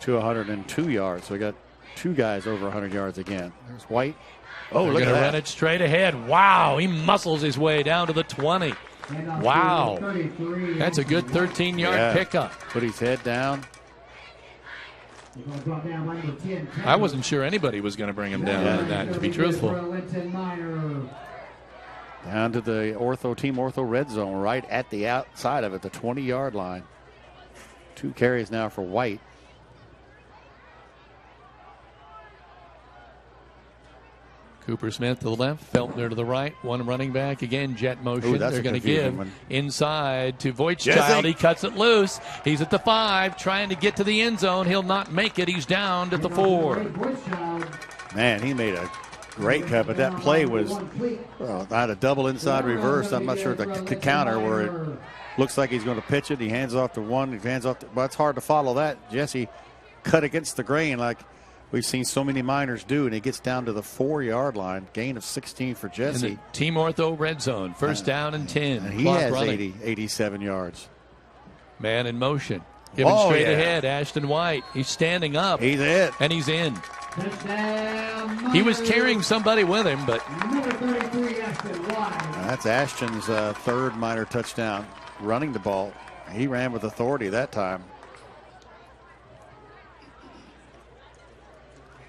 to 102 yards. So we got 2 guys over 100 yards again. There's White. Oh, They're look at that. Run it straight ahead. Wow, he muscles his way down to the 20. Wow. That's a good 13-yard pickup. Put his head down. I wasn't sure anybody was going to bring him down on that, to be truthful. Down to the Team Ortho red zone, right at the outside of it, the 20-yard line. 2 carries now for White. Cooper Smith to the left, Feltner to the right, one running back. Again, jet motion. Ooh, They're going to give one. inside to Voigtchild. He cuts it loose. He's at the 5, trying to get to the end zone. He'll not make it. He's down at the 4. Man, he made a great cut, but that play was not a double inside reverse. I'm not sure the counter where it looks like he's going to pitch it. He hands off to one. He hands off. But it's hard to follow that. Jesse cut against the grain like we've seen so many Miners do, and he gets down to the 4-yard line. Gain of 16 for Jesse. In the Team Ortho red zone. First down and 10. And he has 87 yards. Man in motion. Give him straight ahead. Ashton White. He's standing up. He's it. And he's in. He was carrying somebody with him, but that's Ashton's 3rd Miner touchdown. Running the ball. He ran with authority that time.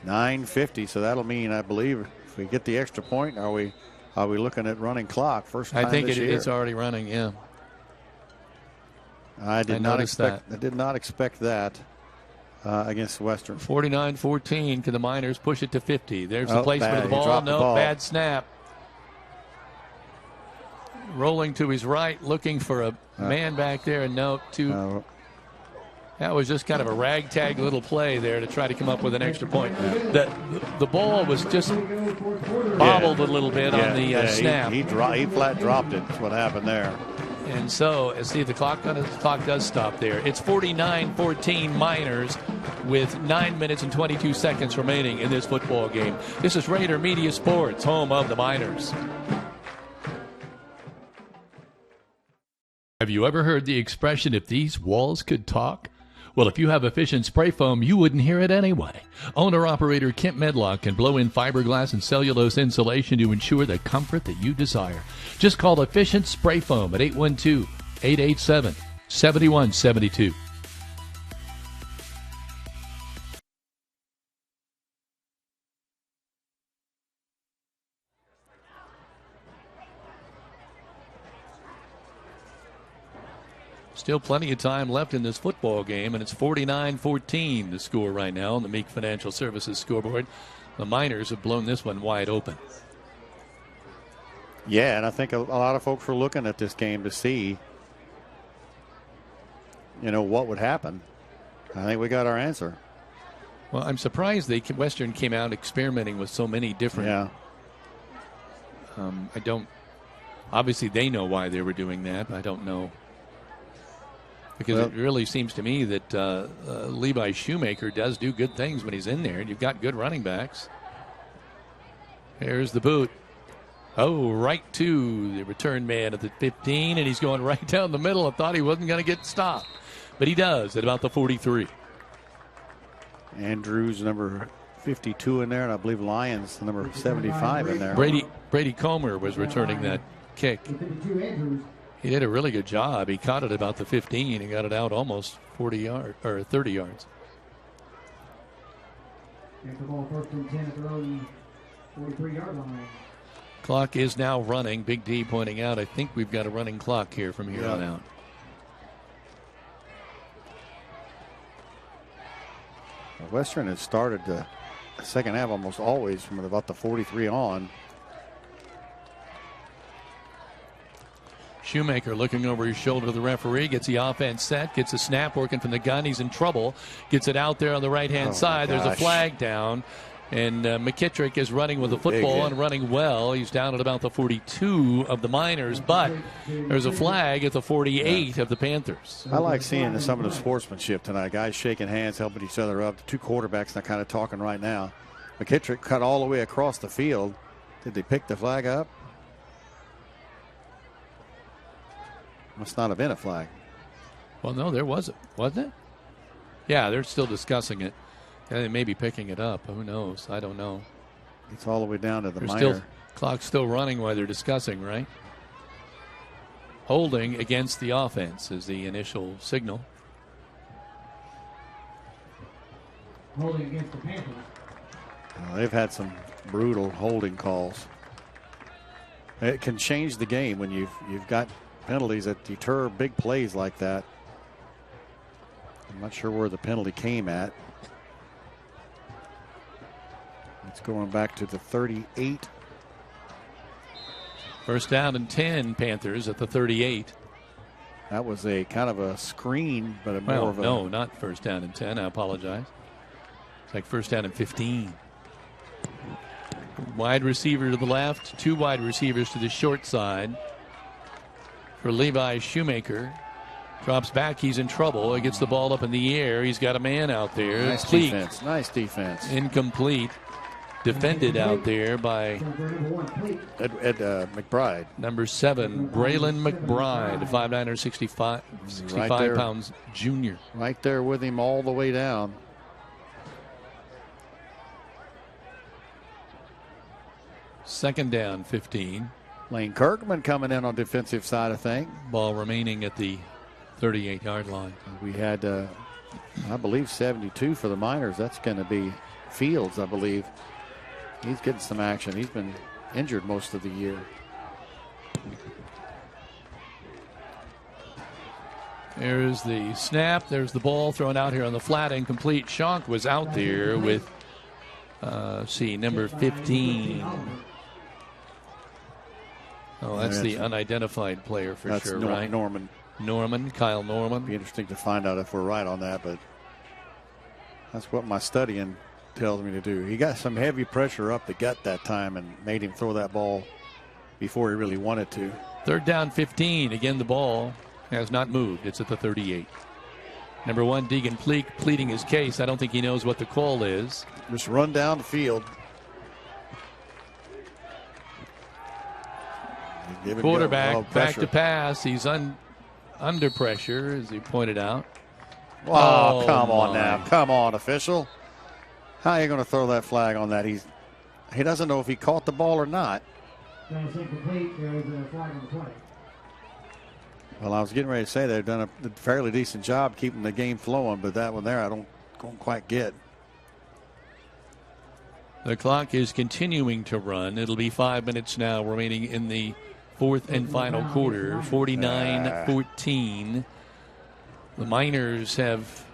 9:50, so that'll mean, I believe, if we get the extra point, are we looking at running clock? First time I think this year. It's already running, yeah. I did not expect that against Western. 49-14. Can the Miners push it to 50? There's the placement of the ball. No, bad snap. Rolling to his right, looking for a man back there, and that was just kind of a ragtag little play there to try to come up with an extra point. The ball was just bobbled a little bit on the snap. He flat dropped it. That's what happened there. And so, see, the clock does stop there. It's 49-14 Miners with 9 minutes and 22 seconds remaining in this football game. This is Rader Media Sports, home of the Miners. Have you ever heard the expression, if these walls could talk? Well, if you have efficient spray foam, you wouldn't hear it anyway. Owner-operator Kent Medlock can blow in fiberglass and cellulose insulation to ensure the comfort that you desire. Just call Efficient Spray Foam at 812-887-7172. Still plenty of time left in this football game, and it's 49-14 the score right now on the Meek Financial Services scoreboard. The Miners have blown this one wide open. Yeah, and I think a lot of folks were looking at this game to see, what would happen. I think we got our answer. Well, I'm surprised Western came out experimenting with so many different. Yeah. Obviously, they know why they were doing that, but I don't know. Because it really seems to me that Levi Shoemaker does do good things when he's in there, and you've got good running backs. Here's the boot. Oh, right to the return man at the 15, and he's going right down the middle. I thought he wasn't going to get stopped, but he does at about the 43. Andrews, number 52 in there, and I believe Lyons, number 75 in there. Brady Comer was returning that kick. He did a really good job. He caught it about the 15 and got it out almost 40 yards or 30 yards. Get the ball first and 10 at their own 43-yard line. Clock is now running. Big D pointing out, I think we've got a running clock here from here on out. Western has started the second half almost always from about the 43 on. Shoemaker looking over his shoulder to the referee, gets the offense set, gets a snap working from the gun. He's in trouble. Gets it out there on the right-hand side. There's a flag down. And McKittrick is running with the football and running well. He's down at about the 42 of the Miners, but there's a flag at the 48 of the Panthers. I like seeing some of the sportsmanship tonight. Guys shaking hands, helping each other up. The two quarterbacks are kind of talking right now. McKittrick cut all the way across the field. Did they pick the flag up? Must not have been a flag. Well, no, there wasn't. Wasn't it? Yeah, they're still discussing it. They may be picking it up. Who knows? I don't know. It's all the way down to the minor. Clock's still running while they're discussing, right? Holding against the offense is the initial signal. Holding against the Panthers. They've had some brutal holding calls. It can change the game when you've got penalties that deter big plays like that. I'm not sure where the penalty came at. It's going back to the 38. First down and 10, Panthers at the 38. That was a kind of a screen, but Well, more of a... no, not first down and 10. I apologize. It's like first down and 15. Wide receiver to the left, 2 wide receivers to the short side. For Levi Shoemaker. Drops back, he's in trouble. He gets the ball up in the air. He's got a man out there. Nice defense. Nice defense. Incomplete. Defended out there by Ed McBride. Number 7, Braylon McBride, 5'9", 65 there. pounds junior. Right there with him all the way down. Second down, 15. Lane Kirkman coming in on defensive side of things. Ball remaining at the 38-yard line. We had, I believe, 72 for the Miners. That's going to be Fields, I believe. He's getting some action. He's been injured most of the year. There's the snap. There's the ball thrown out here on the flat. Incomplete. Schonk was out there with, number 15. Oh, that's the unidentified player for sure, right? Norman. Kyle Norman. Be interesting to find out if we're right on that, but that's what my studying tells me to do. He got some heavy pressure up the gut that time and made him throw that ball before he really wanted to. Third down, 15. Again, the ball has not moved. It's at the 38. Number 1, Deegan Pleak pleading his case. I don't think he knows what the call is. Just run down the field. Quarterback back to pass. He's under pressure, as he pointed out. Wow, come on now. Come on, official. How are you going to throw that flag on that? He doesn't know if he caught the ball or not. Well, I was getting ready to say they've done a fairly decent job keeping the game flowing, but that one there I don't quite get. The clock is continuing to run. It'll be 5 minutes now remaining in the fourth and final quarter. 49-14. The Miners have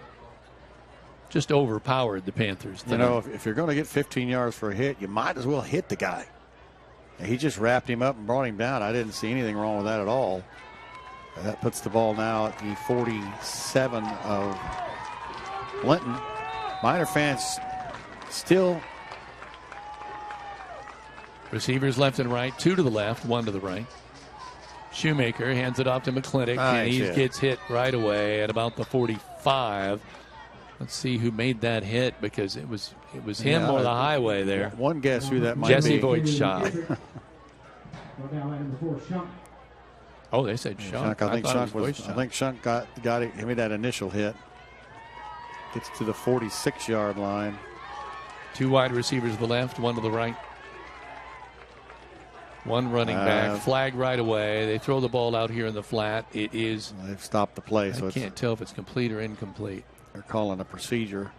just overpowered the Panthers tonight. You know, if you're going to get 15 yards for a hit, you might as well hit the guy. He just wrapped him up and brought him down. I didn't see anything wrong with that at all. That puts the ball now at the 47 of Linton. Miner fans still. Receivers left and right, 2 to the left, 1 to the right. Shoemaker hands it off to McClintock, and he gets hit right away at about the 45. Let's see who made that hit, because it was him or the highway there. One guess who that might Jesse be. Voigt's shot. Oh, they said Schunk. I think Schunk got it. He made that initial hit. Gets to the 46-yard line. 2 wide receivers to the left, 1 to the right. 1 running back. Flag right away. They throw the ball out here in the flat. It is. They've stopped the play. I can't tell if it's complete or incomplete. They're calling a procedure.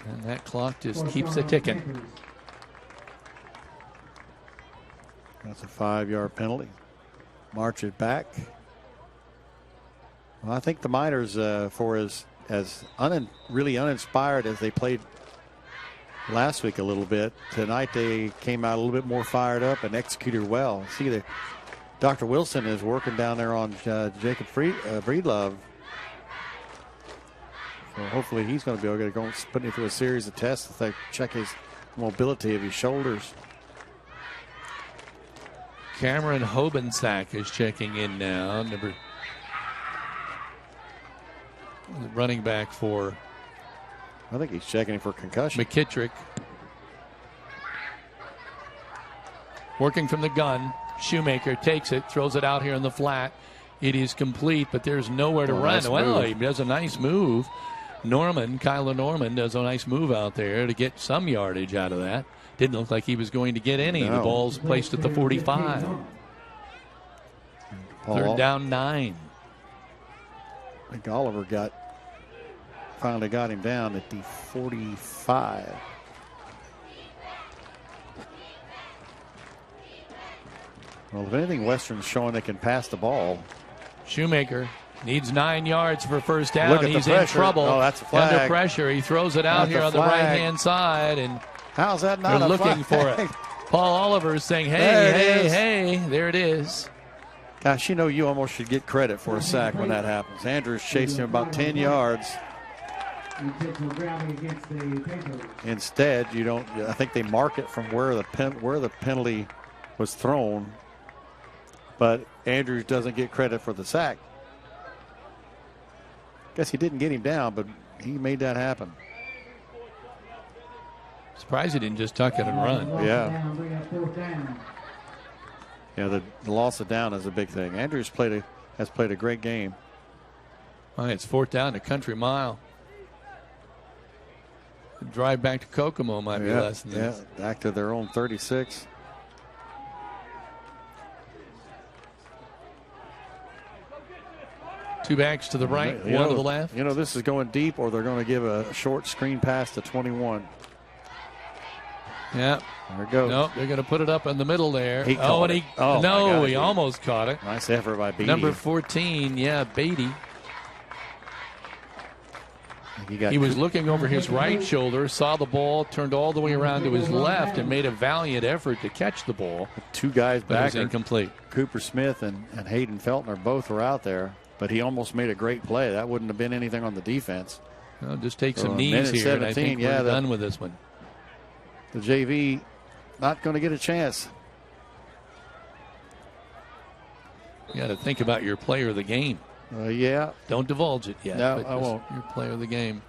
And that clock just keeps it ticking. That's a 5-yard penalty. March it back. Well, I think the Miners, for as really uninspired as they played last week a little bit, tonight they came out a little bit more fired up and executed well. See, Dr. Wilson is working down there on Jacob Breedlove. So hopefully he's going to be able to go put him through a series of tests if they check his mobility of his shoulders. Cameron Hobensack is checking in now. Running back for. I think he's checking for concussion. McKittrick. Working from the gun. Shoemaker takes it, throws it out here in the flat. It is complete, but there's nowhere to run. Nice well, move. he does a nice move. Kyler Norman does a nice move out there to get some yardage out of that. Didn't look like he was going to get any. No. The ball's placed at the 45. Third down 9. I think Oliver finally got him down at the 45. Well, if anything, Western's showing they can pass the ball. Shoemaker needs 9 yards for first down. Look at He's the in trouble. Oh, that's a flag. Under pressure. He throws it out That's here a on the flag. right-hand side, and how's that not they're a looking flag? for it. Paul Oliver is saying, There it hey, is. hey, there it is. Gosh, you almost should get credit for a sack when that happens. Andrews chased him about 10 yards. Instead, you don't. I think they mark it from where the penalty was thrown, but Andrews doesn't get credit for the sack. Guess he didn't get him down, but he made that happen. Surprised he didn't just tuck it and run. Yeah. Yeah, the loss of down is a big thing. Andrews has played a great game. All right, it's 4th down to Country Mile. The drive back to Kokomo might be less than this. Back to their own 36. Two backs to the right, one to the left. This is going deep, or they're going to give a short screen pass to 21. Yeah. There it goes. Nope, they're going to put it up in the middle there. He caught it. He almost caught it. Nice effort by Beatty. Number 14, Beatty. He was looking over his right shoulder, saw the ball, turned all the way around to his left, and made a valiant effort to catch the ball. Two guys back. It was incomplete. Cooper Smith and Hayden Feltner both were out there, but he almost made a great play. That wouldn't have been anything on the defense. Well, just take some So, knees minute here, 17, and I think we're done with this one. The JV not going to get a chance. You got to think about your player of the game. Yeah. Don't divulge it yet. No, but I won't. Your player of the game.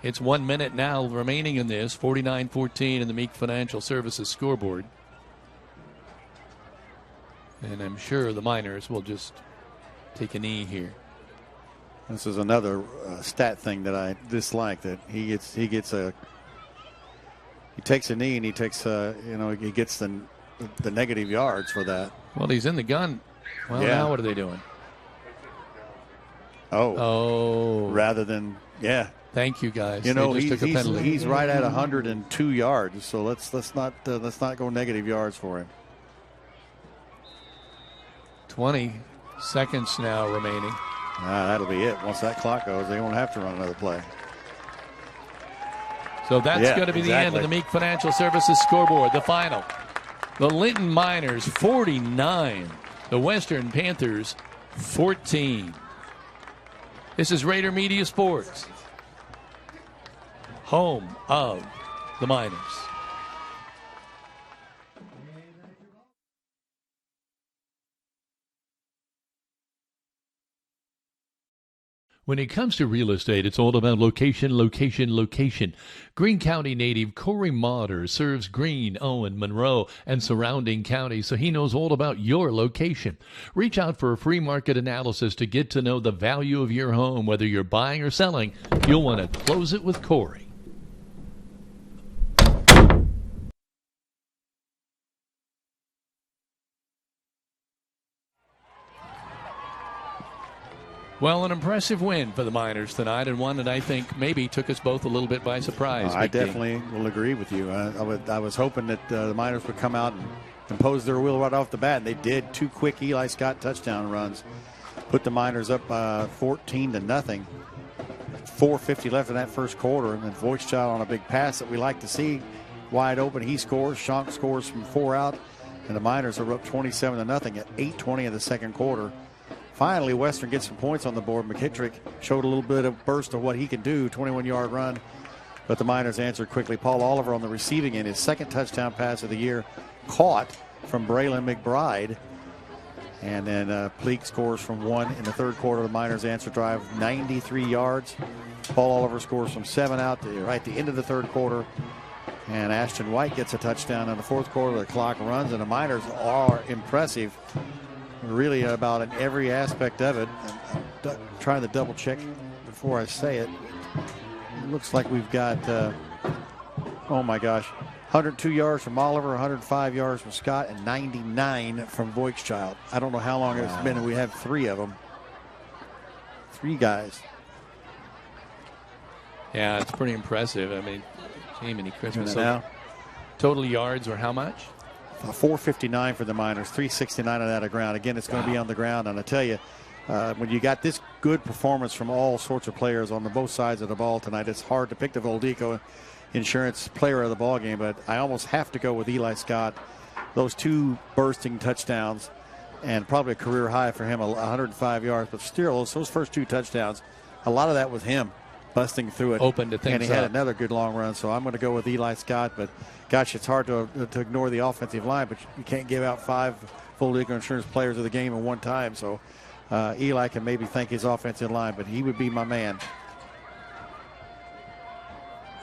It's 1 minute now remaining in this. 49-14 in the Meek Financial Services scoreboard. And I'm sure the Miners will just take a knee here. This is another stat thing that I dislike, that he takes a knee and he takes he gets the negative yards for that. Well, he's in the gun. Well, now what are they doing? Oh. Rather than Thank you, guys. He's right at 102 yards. So let's not go negative yards for him. 20 seconds now remaining. That'll be it. Once that clock goes, they won't have to run another play. So that's going to be the end of the Meek Financial Services scoreboard. The final. The Linton Miners 49. The Western Panthers 14. This is Rader Media Sports, home of the Miners. When it comes to real estate, it's all about location, location, location. Greene County native Corey Motter serves Greene, Owen, Monroe, and surrounding counties, so he knows all about your location. Reach out for a free market analysis to get to know the value of your home. Whether you're buying or selling, you'll want to close it with Corey. Well, an impressive win for the Miners tonight, and one that I think maybe took us both a little bit by surprise. I definitely will agree with you. I was hoping that the Miners would come out and impose their will right off the bat, and they did. Two quick Eli Scott touchdown runs put the Miners up 14-0. 4:50 left in that first quarter, and then Voigtchild on a big pass that we like to see. Wide open, he scores. Schonk scores from 4 out, and the Miners are up 27-0 at 8:20 of the second quarter. Finally, Western gets some points on the board. McKittrick showed a little bit of burst of what he can do, 21-yard run, but the Miners answered quickly. Paul Oliver on the receiving end, his second touchdown pass of the year, caught from Braylon McBride. And then Pleak scores from 1 in the third quarter. The Miners answer drive, 93 yards. Paul Oliver scores from 7 out to right at the end of the third quarter. And Ashton White gets a touchdown in the fourth quarter. The clock runs, and the Miners are impressive. Really about in every aspect of it. I'm trying to double check before I say it. looks like we've got, oh my gosh, 102 yards from Oliver, 105 yards from Scott, and 99 from Voigtchild. I don't know how long it's been, and we have 3 of them. 3 guys. Yeah, it's pretty impressive. I mean, gee, many Christmas. Now, total yards were how much? 459 for the Miners, 369 of that of ground. Again, it's going to be on the ground, and I tell you, when you got this good performance from all sorts of players on both sides of the ball tonight, it's hard to pick the Voldico Insurance player of the ball game, but I almost have to go with Eli Scott. Those 2 bursting touchdowns, and probably a career high for him, 105 yards, but still, those first 2 touchdowns, a lot of that was him busting through it. Open to things and he had up. another good long run, so I'm going to go with Eli Scott. But, gosh, it's hard to ignore the offensive line, but you can't give out 5 Voldico Insurance players of the game at one time. So Eli can maybe thank his offensive line, but he would be my man.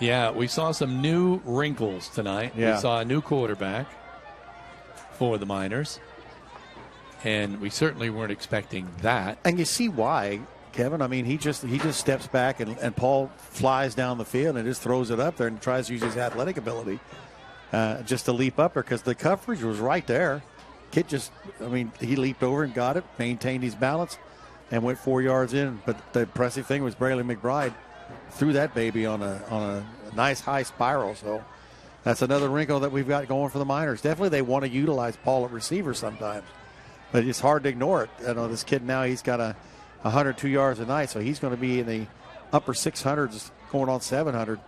Yeah, we saw some new wrinkles tonight. Yeah. We saw a new quarterback for the Miners, and we certainly weren't expecting that. And you see why, Kevin. I mean, he just steps back, and Paul flies down the field and just throws it up there and tries to use his athletic ability just to leap up there because the coverage was right there. Kid he leaped over and got it, maintained his balance, and went 4 yards in. But the impressive thing was Braylon McBride threw that baby on a nice high spiral. So that's another wrinkle that we've got going for the Miners. Definitely they want to utilize Paul at receiver sometimes, but it's hard to ignore it. I know this kid now, he's got 102 yards a night, so he's going to be in the upper 600s going on 700.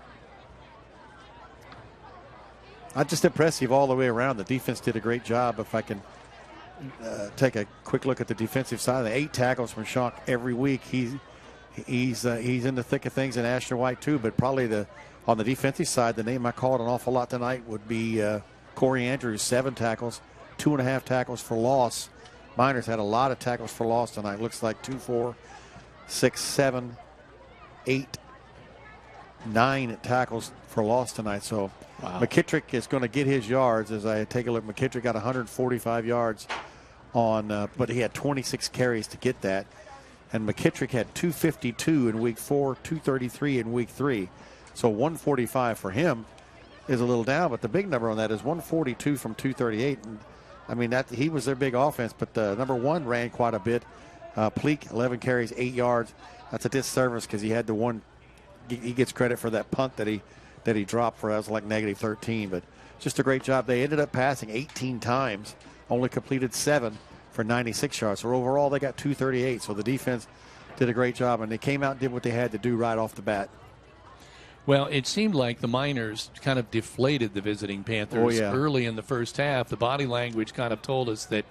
Just impressive all the way around. The defense did a great job. If I can take a quick look at the defensive side, the 8 tackles from Schonk every week. He's in the thick of things, and Asher White too. But probably on the defensive side, the name I called an awful lot tonight would be Corey Andrews, 7 tackles, 2.5 tackles for loss. Miners had a lot of tackles for loss tonight. Looks like 2, 4, 6, 7, 8, 9 tackles for loss tonight. So wow. McKittrick is going to get his yards. As I take a look, McKittrick got 145 yards but he had 26 carries to get that. And McKittrick had 252 in week 4, 233 in week 3. So 145 for him is a little down, but the big number on that is 142 from 238. And I mean, he was their big offense, but number 1 ran quite a bit. Pleak, 11 carries, 8 yards. That's a disservice because he had the one. He gets credit for that punt that he dropped for us, like negative 13. But just a great job. They ended up passing 18 times, only completed 7 for 96 yards. So overall, they got 238. So the defense did a great job, and they came out and did what they had to do right off the bat. Well, it seemed like the Miners kind of deflated the visiting Panthers early in the first half. The body language kind of told us that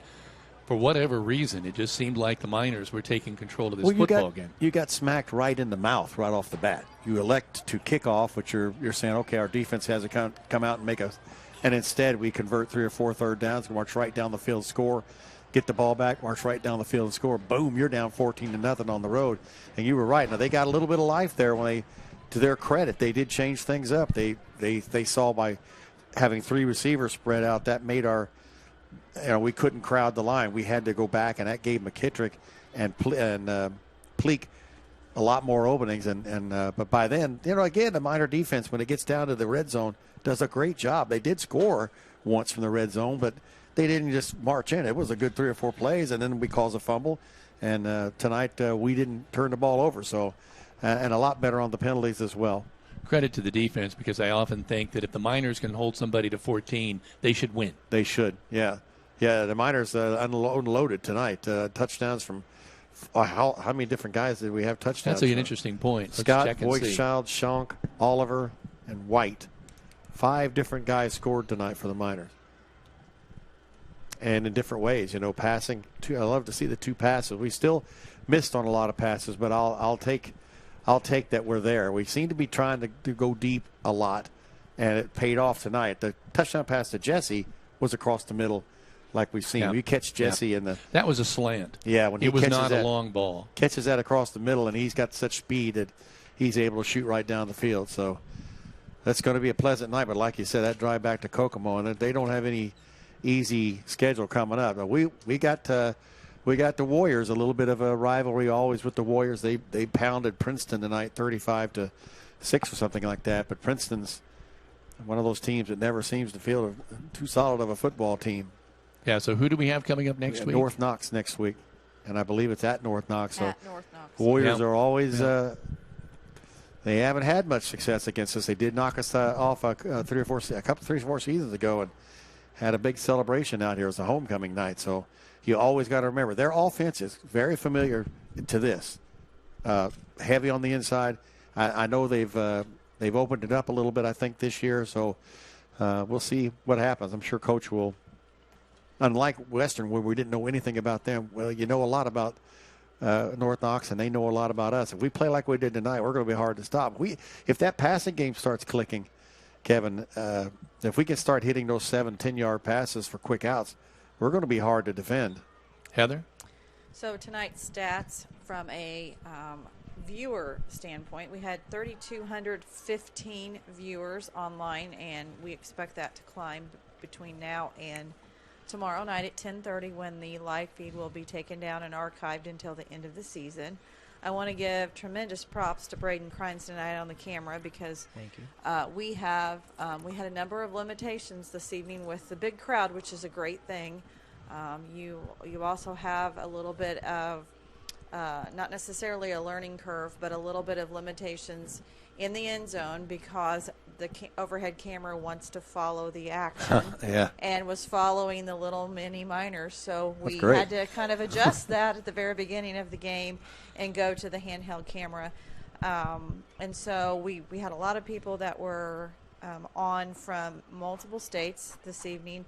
for whatever reason, it just seemed like the Miners were taking control of this football game. You got smacked right in the mouth right off the bat. You elect to kick off, which you're saying, okay, our defense has to come out and make us. And instead, we convert 3 or 4 third downs, march right down the field, score, get the ball back, march right down the field and score. Boom, you're down 14-0 on the road. And you were right. Now, they got a little bit of life there when they, to their credit, they did change things up. They saw by having 3 receivers spread out, that made our, we couldn't crowd the line. We had to go back, and that gave McKittrick and Pleak a lot more openings. But by then, again, the Miner defense, when it gets down to the red zone, does a great job. They did score once from the red zone, but they didn't just march in. It was a good 3 or 4 plays, and then we caused a fumble. And tonight we didn't turn the ball over. So, and a lot better on the penalties as well. Credit to the defense, because I often think that if the Miners can hold somebody to 14, they should win. They should, yeah. Yeah, the Miners unloaded tonight. Touchdowns from how many different guys did we have touchdowns? That's an interesting point. Scott, Voigtchild, Schonk, Oliver, and White. 5 different guys scored tonight for the Miners. And in different ways, passing. I love to see the 2 passes. We still missed on a lot of passes, but I'll take that we're there. We seem to be trying to go deep a lot, and it paid off tonight. The touchdown pass to Jesse was across the middle, like we've seen. You catch Jesse in the. That was a slant. Yeah, when he it was catches not that, a long ball. Catches that across the middle, and he's got such speed that he's able to shoot right down the field. So that's going to be a pleasant night. But like you said, that drive back to Kokomo, and they don't have any easy schedule coming up. We got the Warriors, a little bit of a rivalry always with the Warriors. They pounded Princeton tonight 35-7 6 or something like that. But Princeton's one of those teams that never seems to feel too solid of a football team. Yeah, so who do we have coming up next week? North Knox next week. And I believe it's at North Knox. So At North Knox. Warriors are always they haven't had much success against us. They did knock us off 3 or 4 seasons ago and had a big celebration out here. It was a homecoming night. So you always got to remember, their offense is very familiar to this. Heavy on the inside. I know they've opened it up a little bit, I think, this year. So we'll see what happens. I'm sure Coach will. Unlike Western, where we didn't know anything about them, well, you know a lot about North Knox, and they know a lot about us. If we play like we did tonight, we're going to be hard to stop. If that passing game starts clicking, Kevin, if we can start hitting those 7-10-yard passes for quick outs, we're going to be hard to defend. Heather? So tonight's stats from a viewer standpoint, we had 3,215 viewers online, and we expect that to climb between now and tomorrow night at 10:30 when the live feed will be taken down and archived until the end of the season. I want to give tremendous props to Braden Crynes tonight on the camera because we had a number of limitations this evening with the big crowd, which is a great thing. You also have a little bit of not necessarily a learning curve, but a little bit of limitations in the end zone because the overhead camera wants to follow the action and was following the little mini minors. So we had to kind of adjust that at the very beginning of the game and go to the handheld camera. And so we had a lot of people that were on from multiple states this evening.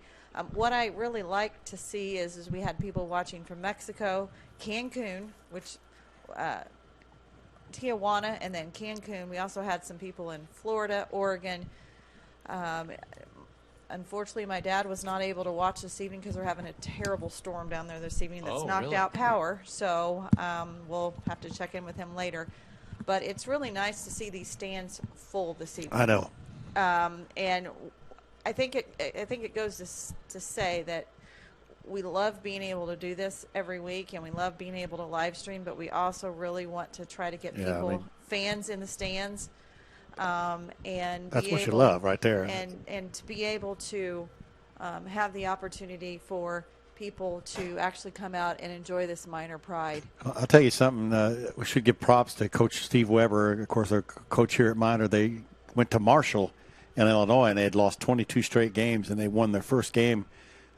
What I really like to see is we had people watching from Mexico, Cancun, which Tijuana, and then Cancun. We also had some people in Florida, Oregon. Unfortunately, my dad was not able to watch this evening because we're having a terrible storm down there this evening that's knocked out power. So we'll have to check in with him later. But it's really nice to see these stands full this evening. I know. And I think it goes to say that we love being able to do this every week, and we love being able to live stream, but we also really want to try to get fans in the stands. And that's what you love right there. And to be able to have the opportunity for people to actually come out and enjoy this minor pride. I'll tell you something. We should give props to Coach Steve Weber, of course, our coach here at Minor. They went to Marshall in Illinois, and they had lost 22 straight games, and they won their first game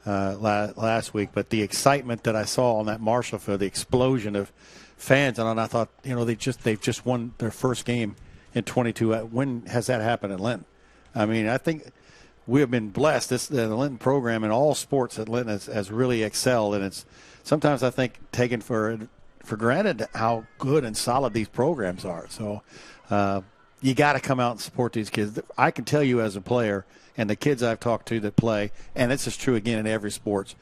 last week. But the excitement that I saw on that Marshall field, the explosion of fans, and I thought, they've just won their first game in 22. When has that happened at Linton? I mean, I think we have been blessed. The Linton program in all sports at Linton has really excelled, and it's sometimes I think taken for granted how good and solid these programs are. So you got to come out and support these kids. I can tell you as a player, and the kids I've talked to that play, and this is true again in every sports,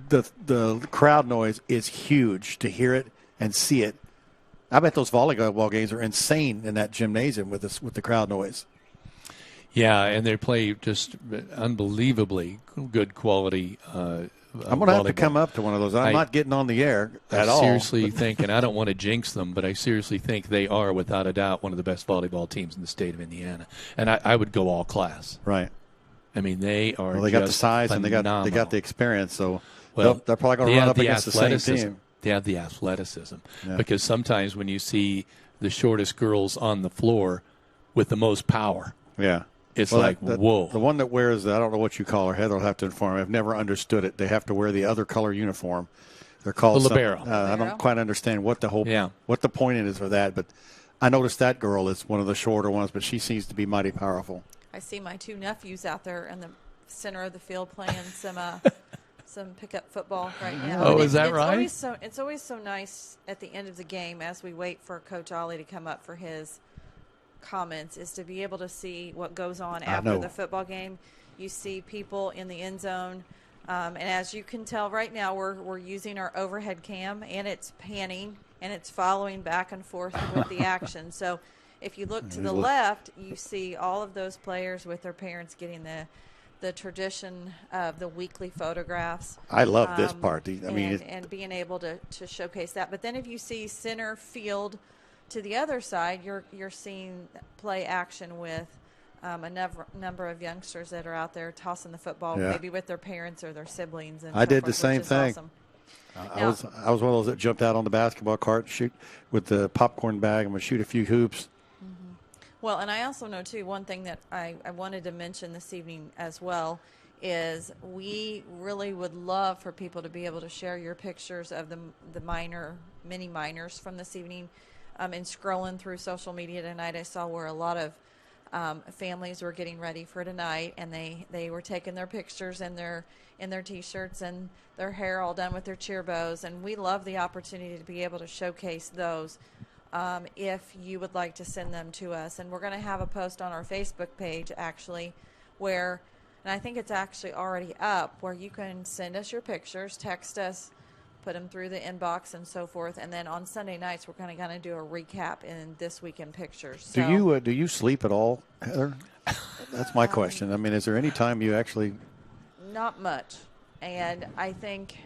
the crowd noise is huge to hear it and see it. I bet those volleyball games are insane in that gymnasium with the crowd noise. Yeah, and they play just unbelievably good quality I'm going to have to come up to one of those. I'm not getting on the air at all. I seriously think, and I don't want to jinx them, but I seriously think they are, without a doubt, one of the best volleyball teams in the state of Indiana. And I would go all class. Right. I mean, they are Well, they got the size phenomenal. and they got the experience, so they're probably going to run up against the same team. They have the athleticism. Because sometimes when you see the shortest girls on the floor with the most power, it's whoa. The one that wears, I don't know what you call her, Heather will have to inform me. I've never understood it. They have to wear the other color uniform. They're called the libero. I don't quite understand what the point is for that, but I noticed that girl is one of the shorter ones, but she seems to be mighty powerful. I see my two nephews out there in the center of the field playing some pickup football right now. Oh, is that right? It's always so nice at the end of the game as we wait for Coach Ollie to come up for his comments, is to be able to see what goes on after the football game. You see people in the end zone, and as you can tell right now, we're using our overhead cam, and it's panning and it's following back and forth with the action. So if you look to the left, you see all of those players with their parents getting the tradition of the weekly photographs. I love this part. And being able to showcase that. But then if you see center field to the other side, you're seeing play action with a number of youngsters that are out there tossing the football, maybe with their parents or their siblings. And I did forth, the same thing. Awesome. I was one of those that jumped out on the basketball cart, shoot with the popcorn bag, and would shoot a few hoops. Mm-hmm. Well, and I also know too, one thing that I wanted to mention this evening as well is we really would love for people to be able to share your pictures of the mini minors from this evening. And scrolling through social media tonight, I saw where a lot of families were getting ready for tonight, and they were taking their pictures in their T-shirts and their hair all done with their cheer bows, and we love the opportunity to be able to showcase those if you would like to send them to us. And we're going to have a post on our Facebook page actually where, and I think it's actually already up, where you can send us your pictures, text us, put them through the inbox and so forth, and then on Sunday nights we're going to do a recap in This Week in Pictures. So, do you sleep at all, Heather? That's my question. I mean, is there any time you actually? Not much, and I think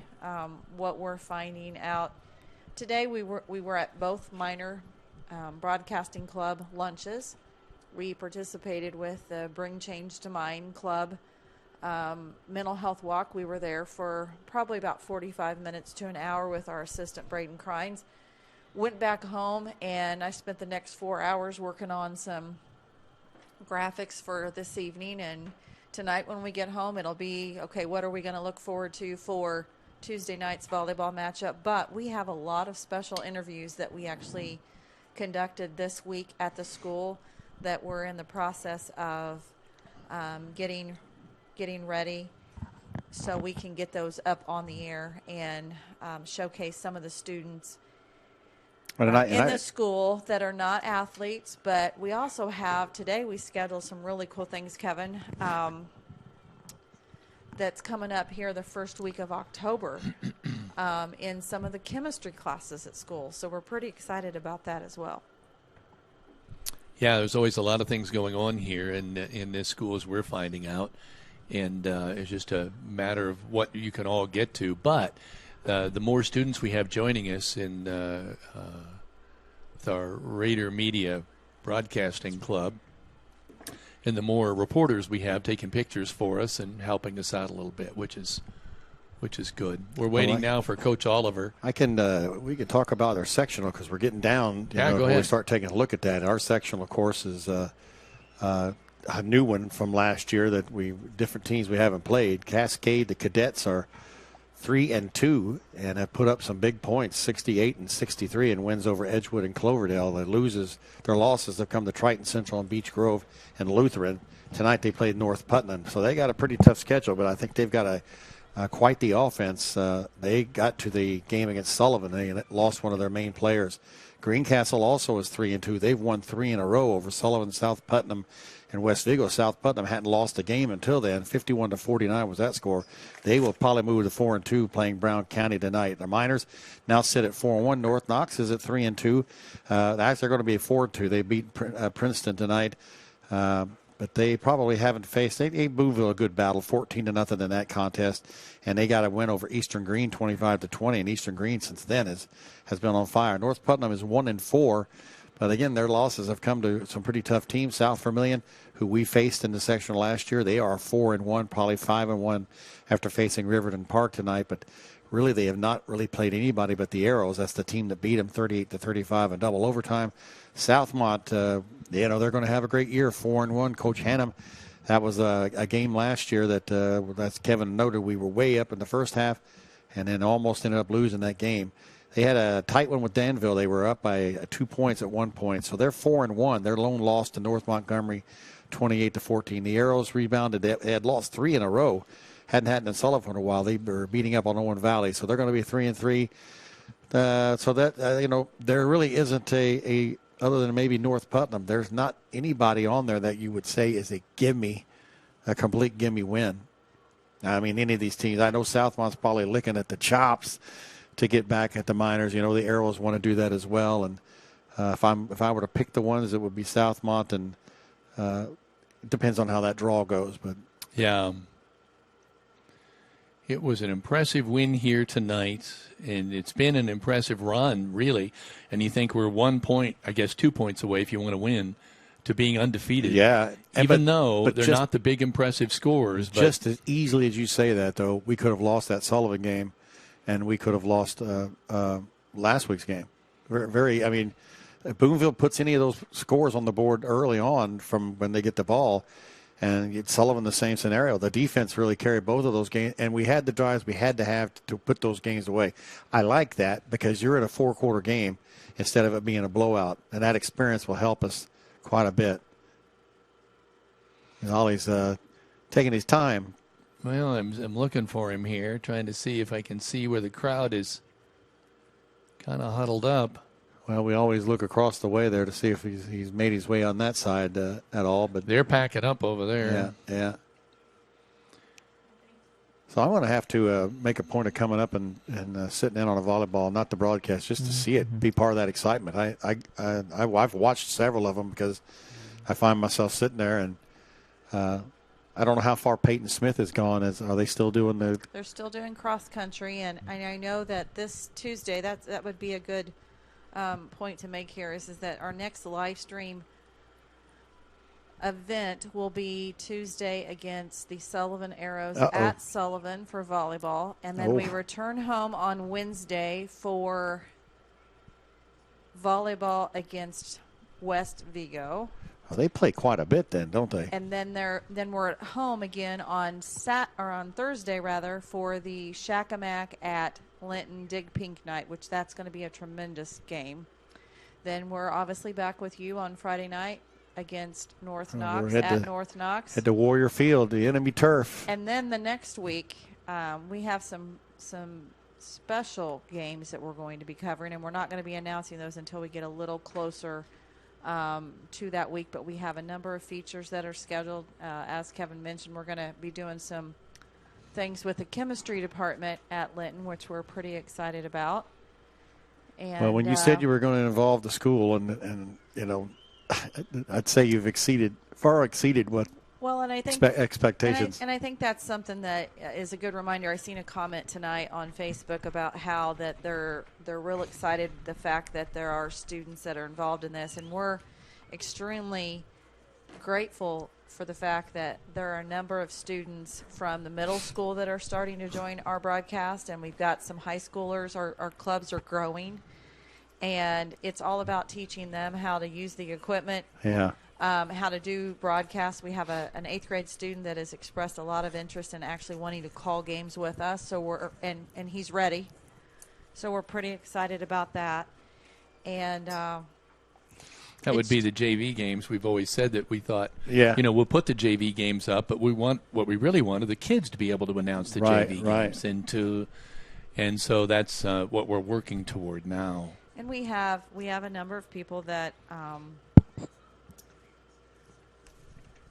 what we're finding out today, we were at both minor broadcasting club lunches. We participated with the Bring Change to Mind Club mental health walk. We were there for probably about 45 minutes to an hour with our assistant Braden Crynes. Went back home, and I spent the next 4 hours working on some graphics for this evening. And tonight when we get home, it'll be, okay, what are we going to look forward to for Tuesday night's volleyball matchup? But we have a lot of special interviews that we actually conducted this week at the school that we're in the process of getting ready so we can get those up on the air and showcase some of the students in the school that are not athletes. But we also have, today we scheduled some really cool things, Kevin, that's coming up here the first week of October in some of the chemistry classes at school. So we're pretty excited about that as well. Yeah, there's always a lot of things going on here in this school, as we're finding out. And it's just a matter of what you can all get to. But the more students we have joining us in with our Rader Media Broadcasting Club, and the more reporters we have taking pictures for us and helping us out a little bit, which is good. We're waiting now for Coach Oliver. We can talk about our sectional because we're getting down. Go ahead. When we start taking a look at that. Our sectional, of course, is a new one from last year that different teams we haven't played. Cascade, the Cadets are 3-2 and have put up some big points, 68 and 63, and wins over Edgewood and Cloverdale. Their losses have come to Triton Central and Beech Grove and Lutheran. Tonight they played North Putnam, so they got a pretty tough schedule. But I think they've got quite the offense. They got to the game against Sullivan. They lost one of their main players. Greencastle also is 3-2. They've won 3 in a row over Sullivan, South Putnam, and West Vigo. South Putnam hadn't lost a game until then. 51-49 was that score. They will probably move to 4-2 playing Brown County tonight. The Miners now sit at 4-1. North Knox is at 3-2. Actually, they're going to be at 4-2. They beat Princeton tonight. But they probably haven't faced. They gave Boonville a good battle, 14-0 in that contest, and they got a win over Eastern Green, 25-20. And Eastern Green since then has been on fire. North Putnam is 1-4, but again, their losses have come to some pretty tough teams. South Vermilion, who we faced in the sectional last year, they are 4-1, probably 5-1 after facing Riverton Park tonight. But really, they have not really played anybody but the Arrows. That's the team that beat them 38-35 in double overtime. Southmont, they're going to have a great year, 4-1. Coach Hannum, that was a game last year that, as Kevin noted, we were way up in the first half and then almost ended up losing that game. They had a tight one with Danville. They were up by 2 points at one point. So they're 4-1. Their lone loss to North Montgomery, 28-14. The Arrows rebounded. They had lost 3 in a row. Hadn't had it in Sullivan in a while. They were beating up on Owen Valley. So they're going to be 3-3. So that, there really isn't a other than maybe North Putnam, there's not anybody on there that you would say is a complete gimme win. I mean, any of these teams, I know Southmont's probably licking at the chops to get back at the Miners. The Arrows want to do that as well. And if I were to pick the ones, it would be Southmont, and it depends on how that draw goes. But yeah, It was an impressive win here tonight, and it's been an impressive run, really. And you think we're 1 point, I guess 2 points away if you want to win, to being undefeated. Yeah. Even though they're not the big impressive scores. But just as easily as you say that, though, we could have lost that Sullivan game, and we could have lost last week's game. I mean, if Boonville puts any of those scores on the board early on from when they get the ball, and it's Sullivan the same scenario. The defense really carried both of those games, and we had the drives we had to have to put those games away. I like that because you're in a 4-quarter game instead of it being a blowout, and that experience will help us quite a bit. And Ollie's taking his time. Well, I'm looking for him here, trying to see if I can see where the crowd is kind of huddled up. Well, we always look across the way there to see if he's made his way on that side at all. But they're packing up over there. Yeah. So I want to have to make a point of coming up and sitting in on a volleyball, not the broadcast, just to see it, be part of that excitement. I've watched several of them because I find myself sitting there, and I don't know how far Peyton Smith has gone. Are they still doing the? They're still doing cross country, and I know that this Tuesday that would be a good point to make here is that our next live stream event will be Tuesday against the Sullivan Arrows at Sullivan for volleyball, and then we return home on Wednesday for volleyball against West Vigo. Well, they play quite a bit then, don't they? And then we're at home again on Thursday for the Shakamak at Linton Dig Pink Night, which that's going to be a tremendous game. Then we're obviously back with you on Friday night against North Knox North Knox. At the Warrior Field, the enemy turf. And then the next week, we have some special games that we're going to be covering, and we're not going to be announcing those until we get a little closer to that week. But we have a number of features that are scheduled. As Kevin mentioned, we're going to be doing some things with the chemistry department at Linton, which we're pretty excited about. And, well, when you said you were going to involve the school, and I'd say you've far exceeded what and I think expectations. And I think that's something that is a good reminder. I seen a comment tonight on Facebook about how that they're real excited the fact that there are students that are involved in this, and we're extremely grateful for the fact that there are a number of students from the middle school that are starting to join our broadcast, and we've got some high schoolers. Our clubs are growing, and it's all about teaching them how to use the equipment. Yeah. How to do broadcasts. We have an 8th grade student that has expressed a lot of interest in actually wanting to call games with us. So and he's ready. So we're pretty excited about that. And that would be the JV games. We've always said that we thought, we'll put the JV games up, but what we really want are the kids to be able to announce the JV games, and so that's what we're working toward now. And we have a number of people that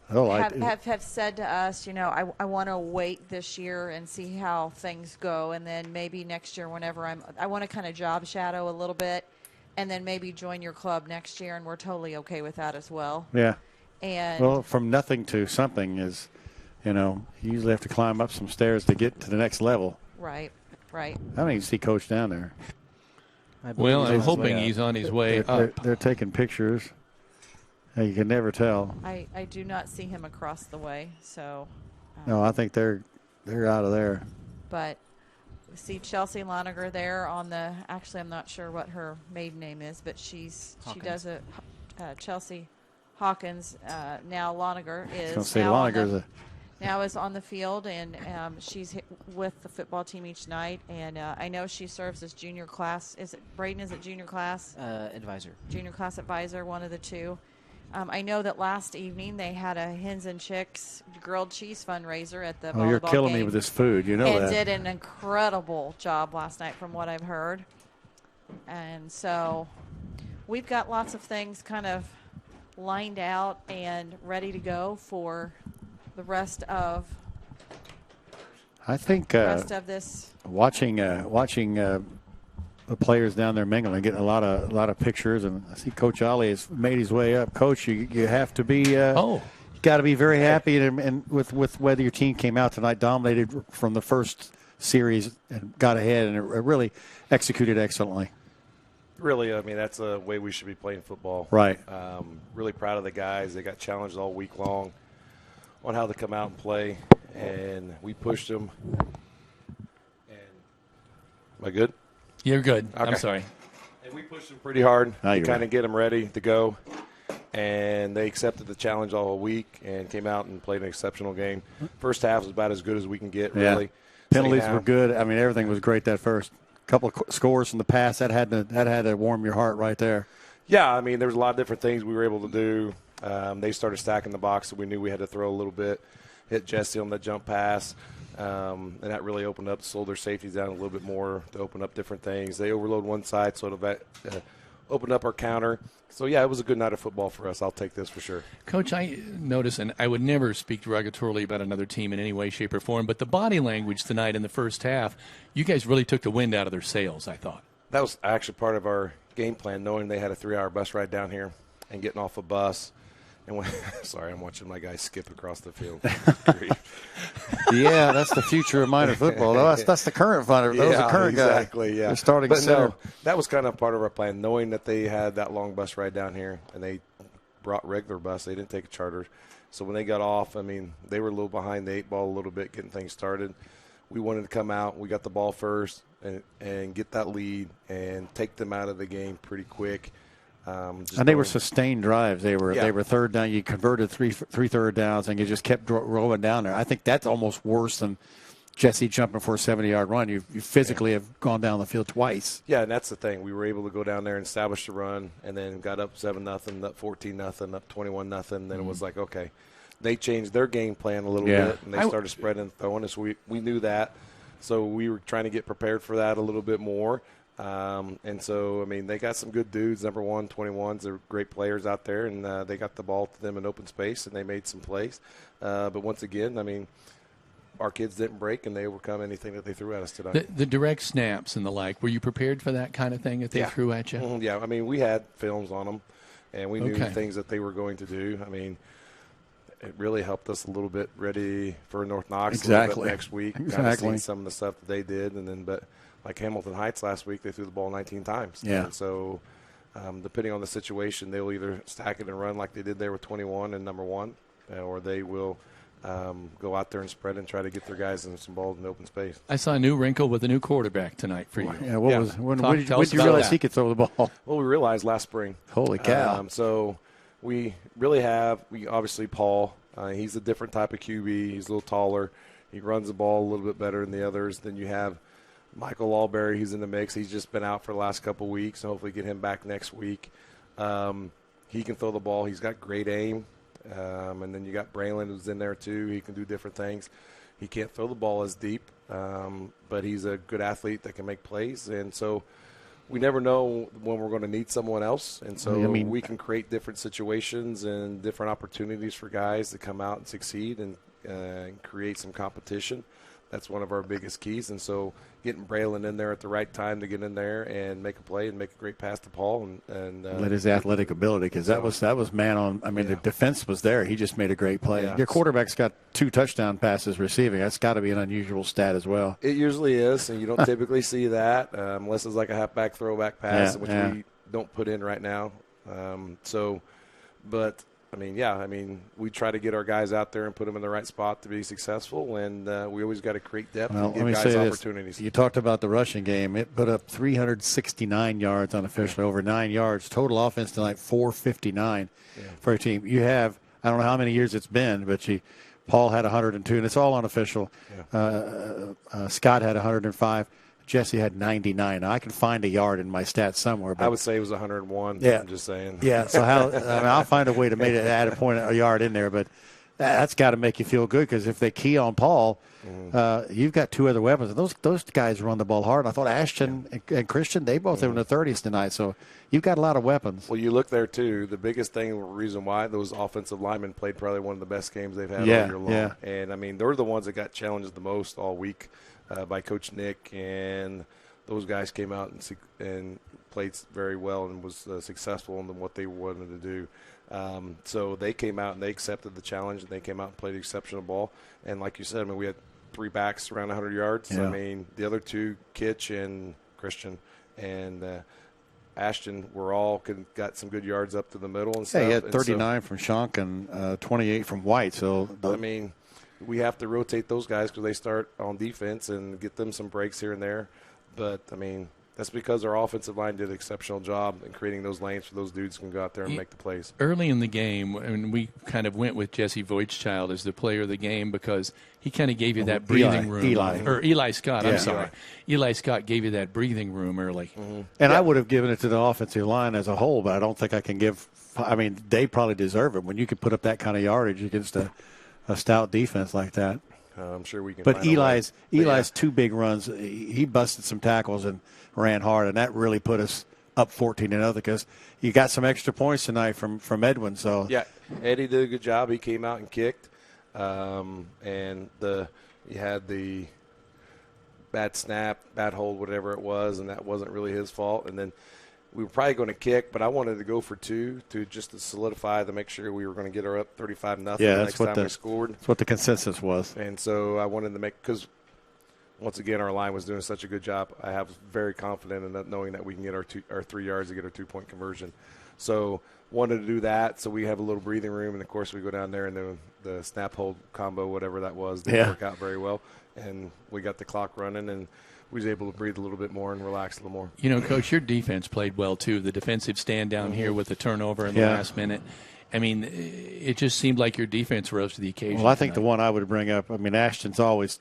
have said to us, I want to wait this year and see how things go, and then maybe next year whenever I want to kind of job shadow a little bit, and then maybe join your club next year, and we're totally okay with that as well. Yeah. And from nothing to something is, you usually have to climb up some stairs to get to the next level. Right. I don't even see Coach down there. Well, I'm hoping he's on his way up. They're taking pictures. You can never tell. I do not see him across the way, so. No, I think they're out of there. But we see Chelsea Loniger there on the. Actually, I'm not sure what her maiden name is, but she does a Chelsea Hawkins. Now Loniger is now is on the field, and she's with the football team each night. And I know she serves as junior class. Is it Braden? Is it junior class? Advisor. Junior class advisor, one of the two. I know that last evening they had a Hens and Chicks grilled cheese fundraiser at the volleyball you're killing game. me with this food, you know that. And did an incredible job last night from what I've heard. And so we've got lots of things kind of lined out and ready to go for the rest of this. Watching the players down there mingling, getting a lot of pictures, and I see Coach Ollie has made his way up. Coach, you have to be you got to be very happy and with whether your team came out tonight dominated from the first series and got ahead, and it really executed excellently. Really, I mean, that's the way we should be playing football. Right. Really proud of the guys. They got challenged all week long on how to come out and play, and we pushed them. Am I good? You're good. Okay. I'm sorry. And we pushed them pretty hard No, to you're kind right. of get them ready to go. And they accepted the challenge all week and came out and played an exceptional game. First half was about as good as we can get, really. Penalties Second were half, good. I mean, everything was great that first couple of scores from the pass. That had to warm your heart right there. Yeah, I mean, there was a lot of different things we were able to do. They started stacking the box, so we knew we had to throw a little bit, hit Jesse on the jump pass, and that really opened up, slowed their safeties down a little bit more to open up different things. They overload one side, so it opened up our counter. So, yeah, it was a good night of football for us. I'll take this for sure. Coach, I notice, and I would never speak derogatorily about another team in any way, shape, or form, but the body language tonight in the first half, you guys really took the wind out of their sails, I thought. That was actually part of our game plan, knowing they had a 3-hour bus ride down here and getting off a bus. And sorry, I'm watching my guys skip across the field. Yeah, that's the future of minor football. That's the current fun. Those are current exactly, guys. Yeah. They're starting but center. no, that was kind of part of our plan, knowing that they had that long bus ride down here, and they brought regular bus. They didn't take a charter. So when they got off, I mean, they were a little behind the 8 ball a little bit, getting things started. We wanted to come out. We got the ball first and get that lead and take them out of the game pretty quick. And they were sustained drives. They were third down. You converted three third downs, and you just kept rolling down there. I think that's almost worse than Jesse jumping for a 70-yard run. You physically have gone down the field twice. Yeah, and that's the thing. We were able to go down there and establish the run, and then got up 7-0, up 14-0, up 21-0. Then it was like, okay, they changed their game plan a little bit, and they started spreading and throwing us. We knew that, so we were trying to get prepared for that a little bit more. And so, I mean, they got some good dudes. Number 1, 21s, they're great players out there, and they got the ball to them in open space, and they made some plays. But once again, I mean, our kids didn't break, and they overcome anything that they threw at us tonight. The direct snaps and the like, were you prepared for that kind of thing that they threw at you? Mm-hmm. Yeah, I mean, we had films on them, and we knew things that they were going to do. I mean, it really helped us a little bit ready for North Knox a little bit next week. Kind of seeing some of the stuff that they did, and then like Hamilton Heights last week, they threw the ball 19 times. Yeah. And so depending on the situation, they'll either stack it and run like they did there with 21 and number 1, or they will go out there and spread and try to get their guys in some balls in open space. I saw a new wrinkle with a new quarterback tonight for you. Yeah, when did you realize he could throw the ball? Well, we realized last spring. Holy cow. So we really obviously Paul, he's a different type of QB. He's a little taller. He runs the ball a little bit better than the others. Then you have Michael Alberry, he's in the mix. He's just been out for the last couple of weeks, so hopefully get him back next week. He can throw the ball. He's got great aim. And then you got Braden, who's in there too. He can do different things. He can't throw the ball as deep, but he's a good athlete that can make plays. And so we never know when we're going to need someone else. And so we can create different situations and different opportunities for guys to come out and succeed and create some competition. That's one of our biggest keys. And so getting Braylon in there at the right time to get in there and make a play and make a great pass to Paul. And let his athletic ability, because that was man on. I mean, the defense was there. He just made a great play. Yeah. Your quarterback's got 2 touchdown passes receiving. That's got to be an unusual stat as well. It usually is, and you don't typically see that unless it's like a halfback throwback pass, which we don't put in right now. But I mean, we try to get our guys out there and put them in the right spot to be successful, and we always got to create depth and give guys opportunities. You talked about the rushing game. It put up 369 yards unofficially, over 9 yards. Total offense tonight, 459 for a team. You have, I don't know how many years it's been, but Paul had 102, and it's all unofficial. Scott had 105. Jesse had 99. Now, I can find a yard in my stats somewhere. But I would say it was 101. Yeah. I'm just saying. Yeah, so I'll find a way to add a yard in there. But that's got to make you feel good, because if they key on Paul, you've got 2 other weapons. And those guys run the ball hard. I thought Ashton and Christian, they both were in the 30s tonight. So you've got a lot of weapons. Well, you look there, too. The biggest reason why those offensive linemen played probably one of the best games they've had all year long. Yeah. And, I mean, they're the ones that got challenged the most all week by Coach Nick. And those guys came out and played very well and was successful in what they wanted to do. So they came out and they accepted the challenge, and they came out and played exceptional ball. And like you said, I mean, we had 3 backs around 100 yards. Yeah. I mean, the other 2, Kitch and Christian and Ashton, were all got some good yards up to the middle and stuff. Yeah, he had And 39 from Schonk and 28 from White. So I mean, we have to rotate those guys because they start on defense and get them some breaks here and there. But, I mean, that's because our offensive line did an exceptional job in creating those lanes for those dudes who can go out there and make the plays. Early in the game, and we kind of went with Jesse Voigtchild as the player of the game because he kind of gave you that breathing room. Eli Scott, I'm sorry. Eli Scott gave you that breathing room early. And I would have given it to the offensive line as a whole, but I don't think I can give – I mean, they probably deserve it when you can put up that kind of yardage against a stout defense like that. I'm sure we can. But find a way. Eli's 2 big runs, he busted some tackles and ran hard, and that really put us up 14-0 because you got some extra points tonight from Edwin. So yeah, Eddie did a good job. He came out and kicked, and he had the bad snap, bad hold, whatever it was, and that wasn't really his fault. And then we were probably going to kick, but I wanted to go for 2 to solidify to make sure we were going to get her up 35-0 the next time we scored. That's what the consensus was. And so I wanted to make – because, once again, our line was doing such a good job. I have very confident in that, knowing that we can get our 3 yards to get our 2-point conversion. So wanted to do that so we have a little breathing room. And, of course, we go down there and the snap hold combo, whatever that was, didn't work out very well. And we got the clock running and – we was able to breathe a little bit more and relax a little more. You know, Coach, your defense played well, too. The defensive stand down here with the turnover in the last minute. I mean, it just seemed like your defense rose to the occasion. Well, I think the one I would bring up, I mean, Ashton's always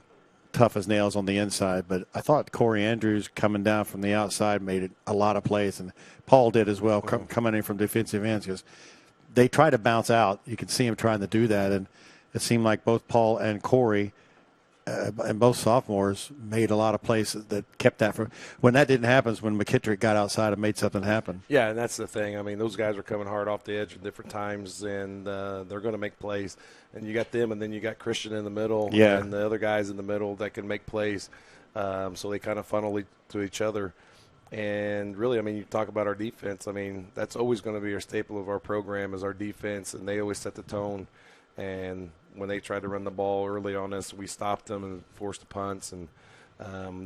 tough as nails on the inside, but I thought Corey Andrews coming down from the outside made a lot of plays, and Paul did as well, coming in from defensive ends, because they try to bounce out. You can see him trying to do that, and it seemed like both Paul and Corey and both sophomores made a lot of plays that kept that from – when that didn't happen is when McKittrick got outside and made something happen. Yeah, and that's the thing. I mean, those guys are coming hard off the edge at different times, and they're going to make plays. And you got them, and then you got Christian in the middle and the other guys in the middle that can make plays. So they kind of funnel to each other. And really, I mean, you talk about our defense. I mean, that's always going to be our staple of our program is our defense, and they always set the tone. And when they tried to run the ball early on us, we stopped them and forced the punts, and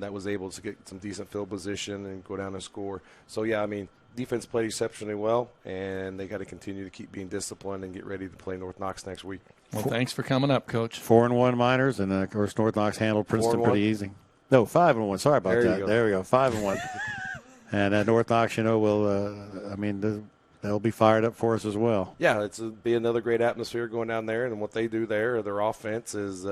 that was able to get some decent field position and go down and score. So, yeah, I mean, defense played exceptionally well, and they got to continue to keep being disciplined and get ready to play North Knox next week. Well, thanks for coming up, Coach. 4-1 Miners, and, of course, North Knox handled Princeton pretty easy. No, 5-1. Sorry about that. There we go. 5-1. And North Knox, you know, will, they'll be fired up for us as well. Yeah, it'll be another great atmosphere going down there, and what they do there, their offense is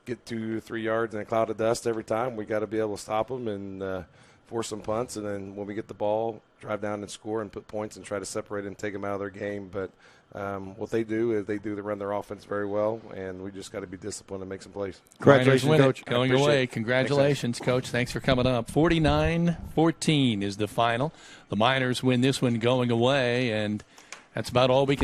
get 2 or 3 yards in a cloud of dust every time. We got to be able to stop them and force some punts, and then when we get the ball, drive down and score and put points and try to separate and take them out of their game. But what they do is they run their offense very well, and we just got to be disciplined and make some plays. Congratulations, Coach. Going away. Congratulations, Coach. Thanks for coming up. 49-14 is the final. The Miners win this one going away, and that's about all we can say.